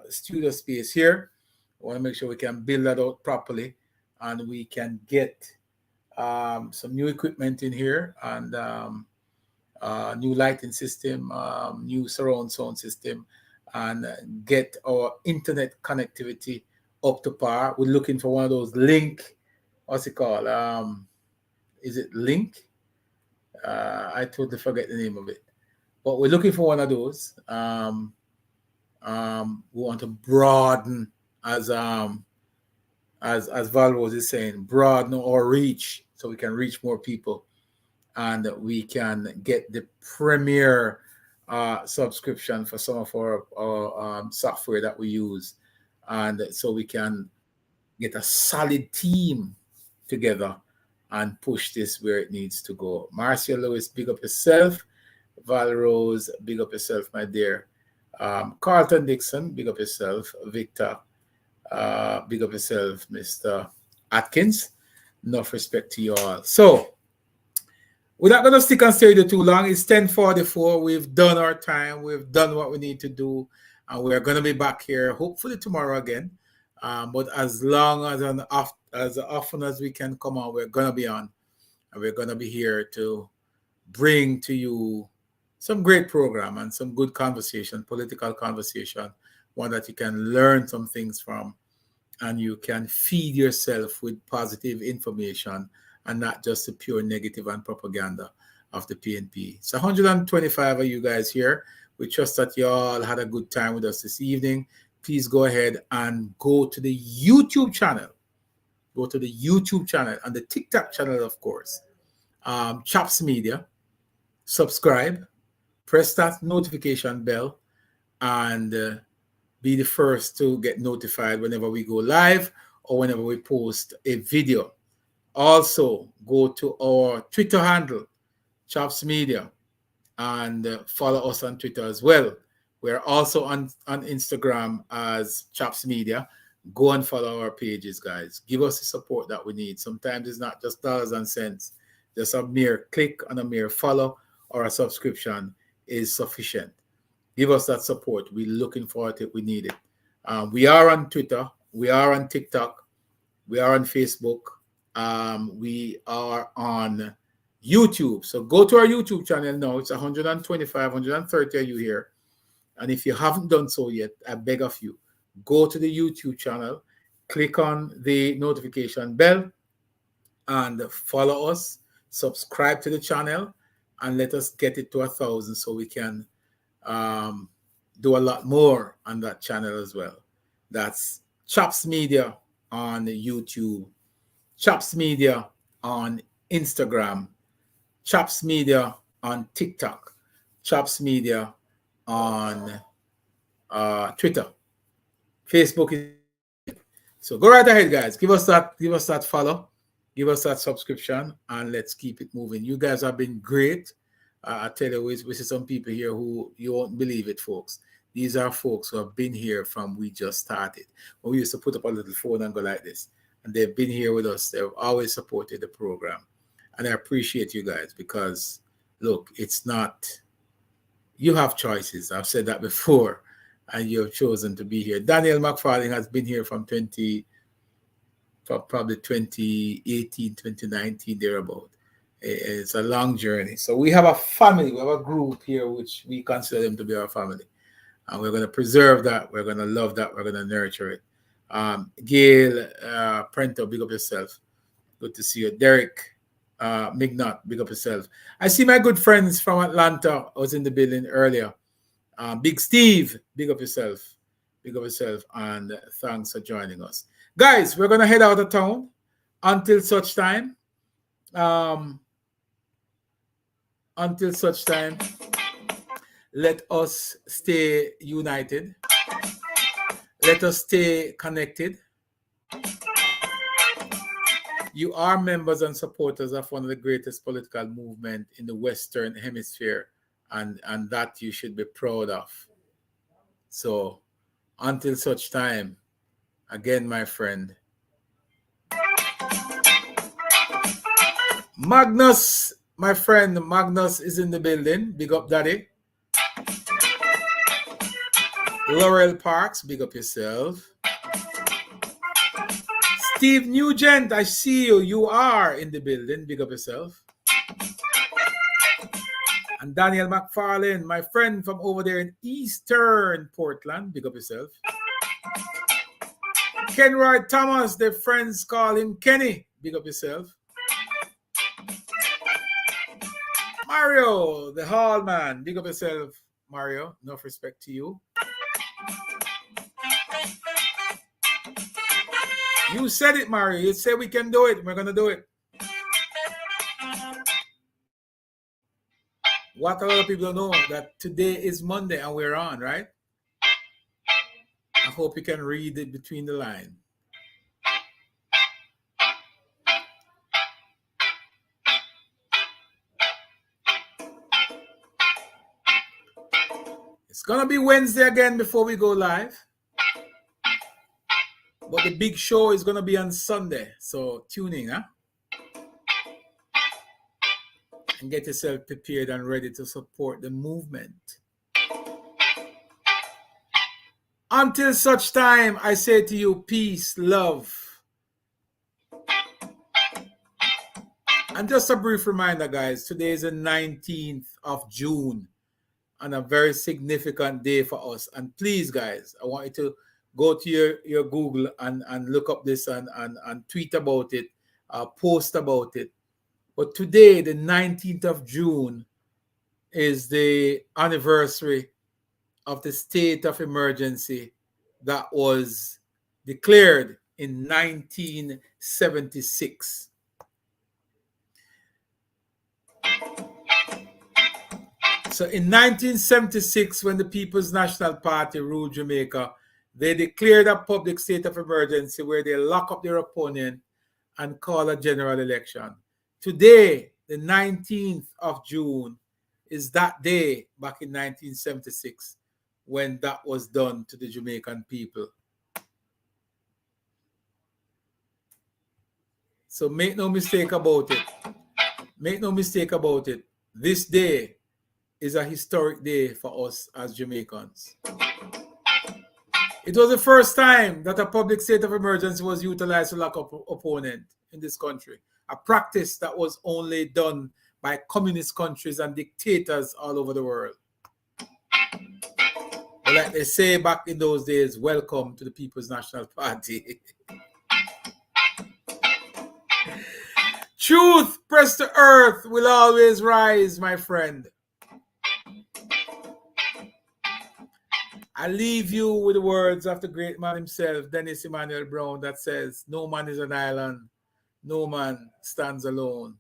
studio space here. I want to make sure we can build that out properly, and we can get some new equipment in here, and new lighting system, new surround sound system, and get our internet connectivity up to par. We're looking for one of those link, what's it called? Is it Link? I totally forget the name of it. But we're looking for one of those. We want to broaden, as Val Rose is saying, broaden our reach so we can reach more people, and we can get the premier subscription for some of our software that we use, and so we can get a solid team together and push this where it needs to go. Marcia Lewis, big up yourself. Val Rose, big up yourself, my dear. Carlton Dixon, big up yourself. Victor, big up yourself. Mr. Atkins, enough respect to you all. So we're not going to stick and stay there too long. It's 10:44. We've done our time. We've done what we need to do. And we're going to be back here hopefully tomorrow again. But as long as often as we can come on, we're going to be on. And we're going to be here to bring to you some great program and some good conversation, political conversation, one that you can learn some things from, and you can feed yourself with positive information and not just the pure negative and propaganda of the PNP. It's 125 of you guys here. We trust that you all had a good time with us this evening. Please go ahead and go to the YouTube channel. Go to the YouTube channel and the TikTok channel, of course. Chops Media. Subscribe. Press that notification bell and be the first to get notified whenever we go live or whenever we post a video. Also, go to our Twitter handle, Chops Media, and follow us on Twitter as well. We're also on Instagram as Chops Media. Go and follow our pages, guys. Give us the support that we need. Sometimes it's not just dollars and cents. Just a mere click and a mere follow or a subscription is sufficient. Give us that support. We're looking for it. We need it. We are on Twitter. We are on TikTok. We are on Facebook. We are on YouTube. So go to our YouTube channel now. It's 125, 130 of you here. And if you haven't done so yet, I beg of you, go to the YouTube channel, click on the notification bell, and follow us. Subscribe to the channel, and let us get it to 1,000 so we can do a lot more on that channel as well. That's Chops Media on YouTube, Chops Media on Instagram, Chops Media on TikTok, Chops Media on Twitter, Facebook. So go right ahead, guys. Give us that follow, give us that subscription, and let's keep it moving. You guys have been great. I tell you, we see some people here who you won't believe it, folks. These are folks who have been here from we just started. When we used to put up a little phone and go like this, and they've been here with us. They've always supported the program, and I appreciate you guys because, look, it's not. You have choices. I've said that before, and you have chosen to be here. Daniel McFarlane has been here from probably 2018, 2019, thereabout. It's a long journey. So we have a family. We have a group here which we consider them to be our family. And we're going to preserve that. We're going to love that. We're going to nurture it. Gail Prento, big up yourself. Good to see you. Derek Mignot, big up yourself. I see my good friends from Atlanta. I was in the building earlier. Big Steve, big up yourself. Big up yourself. And thanks for joining us. Guys, we're going to head out of town until such time. Until such time, let us stay united. Let us stay connected. You are members and supporters of one of the greatest political movements in the Western Hemisphere, and that you should be proud of. So, until such time, again, my friend, Magnus, my friend Magnus is in the building. Big up, daddy. Laurel Parks, big up yourself. Steve Nugent, I see you. You are in the building. Big up yourself. And Daniel McFarlane, my friend from over there in Eastern Portland. Big up yourself. Kenroy Thomas, their friends call him Kenny. Big up yourself. Mario, the hall man. Big up yourself, Mario. Enough respect to you. You said it, Mario. You said we can do it. We're going to do it. What a lot of people don't know, that today is Monday and we're on, right? I hope you can read it between the lines. It's going to be Wednesday again before we go live. But the big show is going to be on Sunday. So tune in, huh? And get yourself prepared and ready to support the movement. Until such time, I say to you, peace, love, And just a brief reminder, guys, today is the 19th of June and a very significant day for us. And please, guys, I want you to go to your Google and look up this and tweet about it, post about it. But today, the 19th of June, is the anniversary of the state of emergency that was declared in 1976. So in 1976, when the People's National Party ruled Jamaica, they declared a public state of emergency where they lock up their opponent and call a general election. Today, the 19th of June, is that day back in 1976 when that was done to the Jamaican people. So make no mistake about it. Make no mistake about it. This day is a historic day for us as Jamaicans. It was the first time that a public state of emergency was utilized to lock up an opponent in this country, a practice that was only done by communist countries and dictators all over the world. But like they say back in those days, welcome to the People's National Party. Truth pressed to earth will always rise, my friend. I leave you with the words of the great man himself, Dennis Emmanuel Brown, that says, no man is an island, no man stands alone.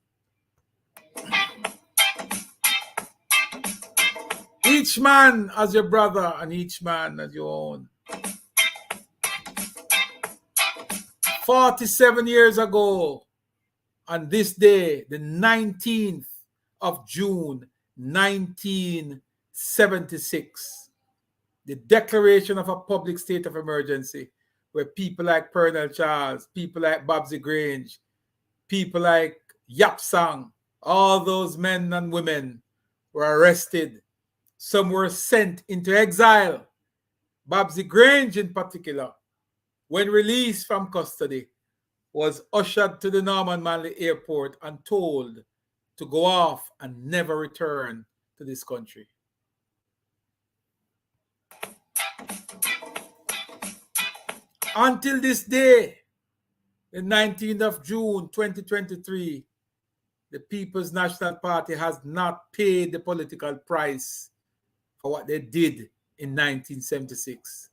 Each man as your brother and each man as your own. 47 years ago, on this day, the 19th of June, 1976, the declaration of a public state of emergency where people like Pernell Charles, people like Babsy Grange, people like Yap Sang, all those men and women were arrested. Some were sent into exile. Babsy Grange in particular, when released from custody, was ushered to the Norman Manley Airport and told to go off and never return to this country. Until this day, the 19th of June, 2023, the People's National Party has not paid the political price for what they did in 1976.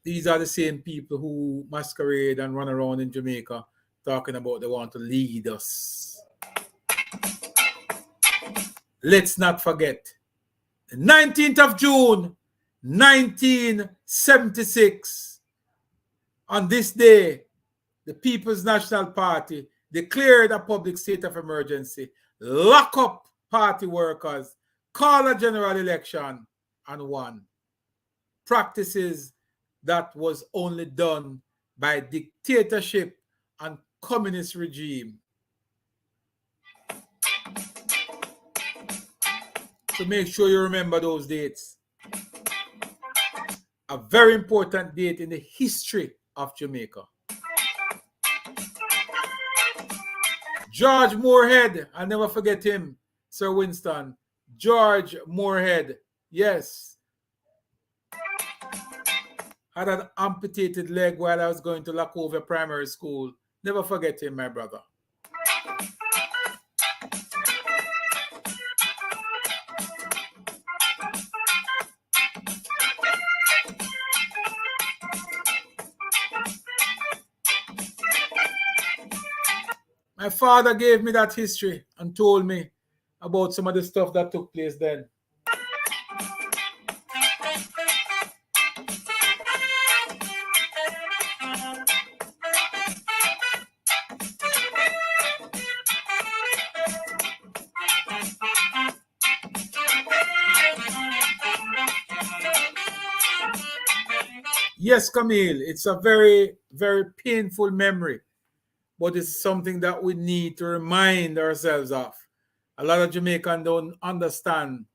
These are the same people who masquerade and run around in Jamaica talking about they want to lead us. Let's not forget, the 19th of June, 1976, on this day, the People's National Party declared a public state of emergency, lock up party workers, call a general election, and won. Practices that was only done by dictatorship and communist regime. So make sure you remember those dates. A very important date in the history of Jamaica. George Moorhead, I'll never forget him, Sir Winston. George Moorhead, yes. Had an amputated leg while I was going to Lacovia Primary School. Never forget him, my brother. My father gave me that history and told me about some of the stuff that took place then. Yes, Camille, it's a very, very painful memory, but it's something that we need to remind ourselves of. A lot of Jamaicans don't understand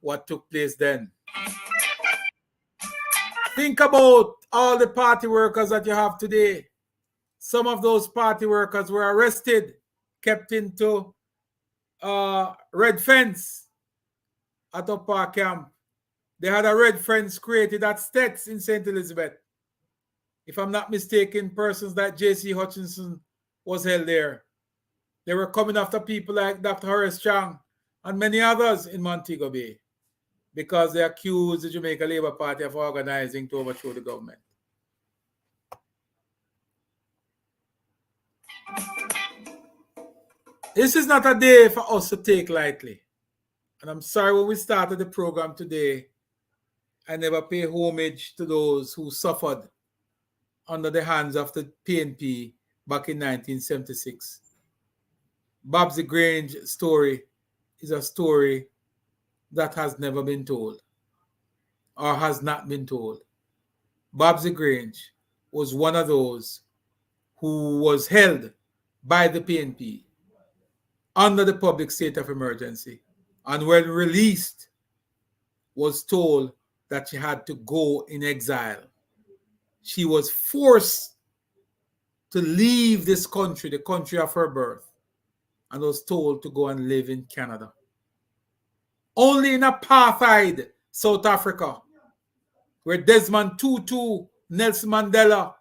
what took place then. Think about all the party workers that you have today. some of those party workers were arrested, kept into red fence at Upper Camp. They had a red fence created at Stets in St. Elizabeth. If I'm not mistaken, persons like J.C. Hutchinson was held there. They were coming after people like Dr. Horace Chang and many others in Montego Bay because they accused the Jamaica Labour Party of organizing to overthrow the government. This is not a day for us to take lightly. And I'm sorry when we started the program today, I never pay homage to those who suffered under the hands of the PNP back in 1976. Babsy Grange's story is a story that has never been told or has not been told. Babsy Grange was one of those who was held by the PNP under the public state of emergency, and when released was told that she had to go in exile. She was forced to leave this country, the country of her birth, and was told to go and live in Canada. Only in apartheid South Africa, where Desmond Tutu, Nelson Mandela,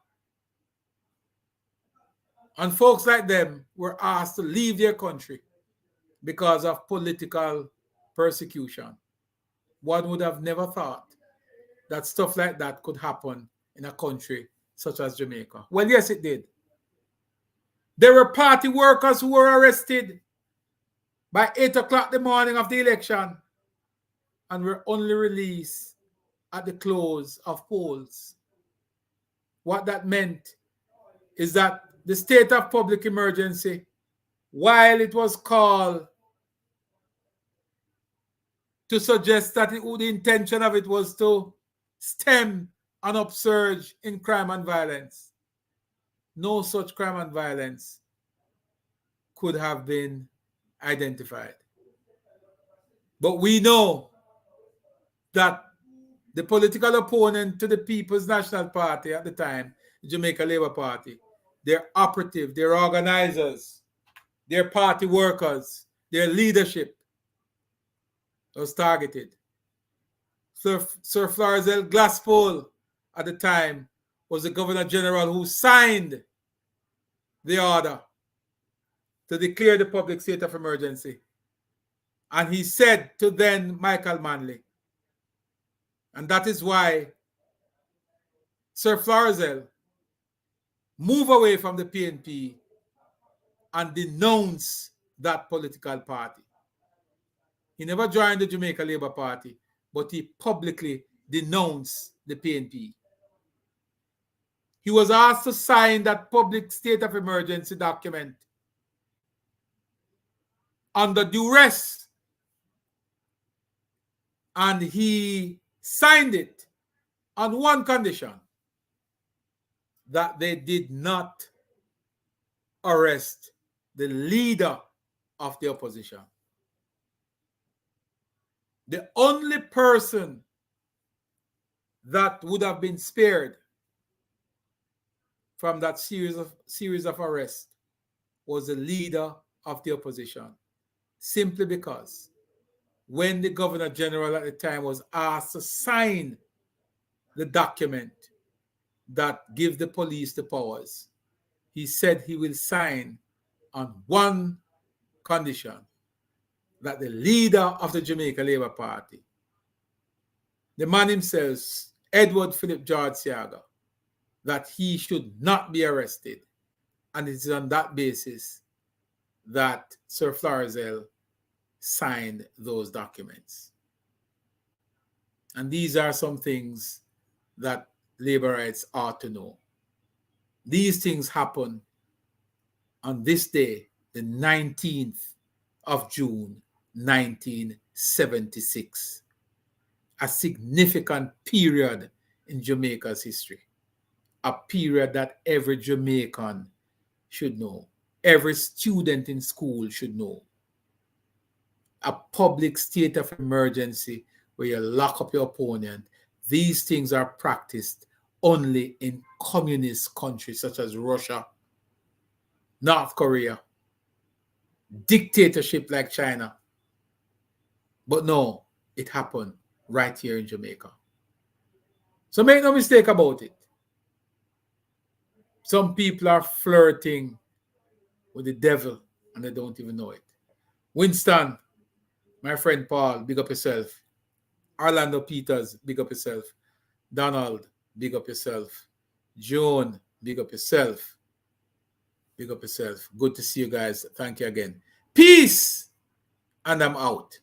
and folks like them were asked to leave their country because of political persecution. One would have never thought that stuff like that could happen in a country such as Jamaica. Well, yes, it did. There were party workers who were arrested by 8 o'clock the morning of the election and were only released at the close of polls. What that meant is that the state of public emergency, while it was called to suggest that the intention of it was to stem an upsurge in crime and violence, no such crime and violence could have been identified. But we know that the political opponent to the People's National Party at the time, the Jamaica Labour Party, their operative, their organizers, their party workers, their leadership was targeted. Sir Florizel Glasspool at the time was the Governor General who signed the order to declare the public state of emergency. And he said to then Michael Manley, and that is why Sir Florizel moved away from the PNP and denounced that political party. He never joined the Jamaica Labour Party, but he publicly denounced the PNP. He was asked to sign that public state of emergency document under duress, and he signed it on one condition, that they did not arrest the leader of the opposition. The only person that would have been spared from that series of arrests was the leader of the opposition, simply because when the Governor General at the time was asked to sign the document that gives the police the powers, he said he will sign on one condition, that the leader of the Jamaica Labour Party, the man himself, Edward Philip George Siaga, that he should not be arrested. And it is on that basis that Sir Florizel signed those documents. And these are some things that Labourites ought to know. These things happen on this day, the 19th of June, 1976. A significant period in Jamaica's history. A period that every Jamaican should know. Every student in school should know. A public state of emergency where you lock up your opponent. These things are practiced only in communist countries such as Russia North Korea, dictatorship like China. But no, it happened right here in Jamaica. So make no mistake about it. Some people are flirting with the devil and they don't even know it. Winston, my friend Paul, big up yourself. Orlando Peters, big up yourself. Donald, big up yourself. Joan, big up yourself. Big up yourself. Good to see you guys. Thank you again. Peace. And I'm out.